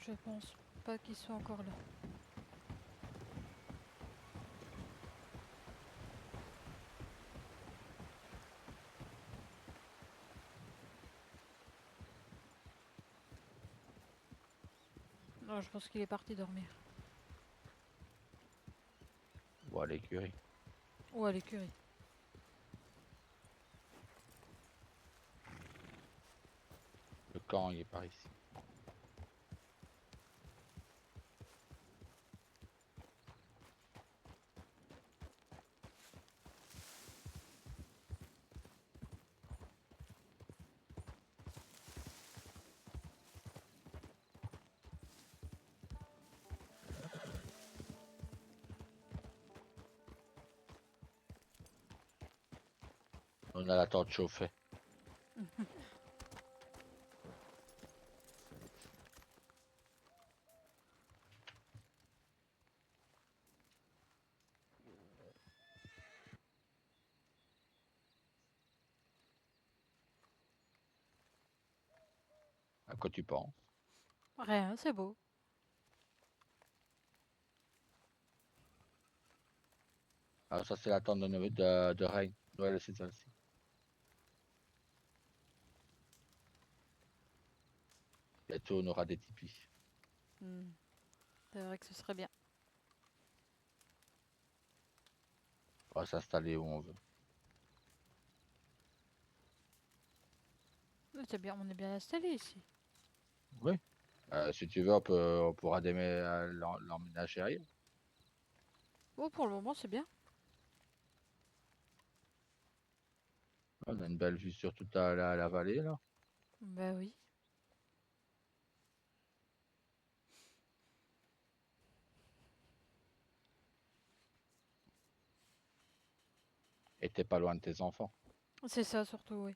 [SPEAKER 1] Je pense pas qu'ils soient encore là. Non, je pense qu'il est parti dormir.
[SPEAKER 4] Ou à l'écurie.
[SPEAKER 1] Ou à l'écurie.
[SPEAKER 4] Le camp, il est par ici. On a la tente chauffée. À quoi tu penses?
[SPEAKER 1] Rien, c'est beau.
[SPEAKER 4] Ah, ça c'est la tente de Reine. Ouais, c'est celle-ci. Bientôt on aura des tipis.
[SPEAKER 1] C'est vrai que ce serait bien.
[SPEAKER 4] On va s'installer où on veut.
[SPEAKER 1] C'est bien, on est bien installé ici.
[SPEAKER 4] Oui. Si tu veux, on pourra l'emménager ailleurs.
[SPEAKER 1] Oh, pour le moment, c'est bien.
[SPEAKER 4] On a une belle vue sur toute la vallée là.
[SPEAKER 1] Bah oui.
[SPEAKER 4] Et t'es pas loin de tes enfants.
[SPEAKER 1] C'est ça surtout, oui.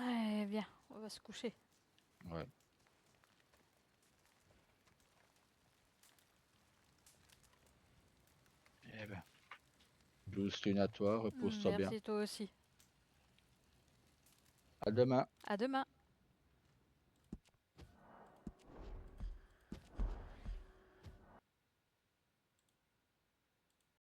[SPEAKER 1] Eh bien, on va se coucher.
[SPEAKER 4] Ouais. Eh ben. Douce lune à toi, repose-toi bien.
[SPEAKER 1] Merci toi aussi.
[SPEAKER 4] À demain.
[SPEAKER 1] À demain.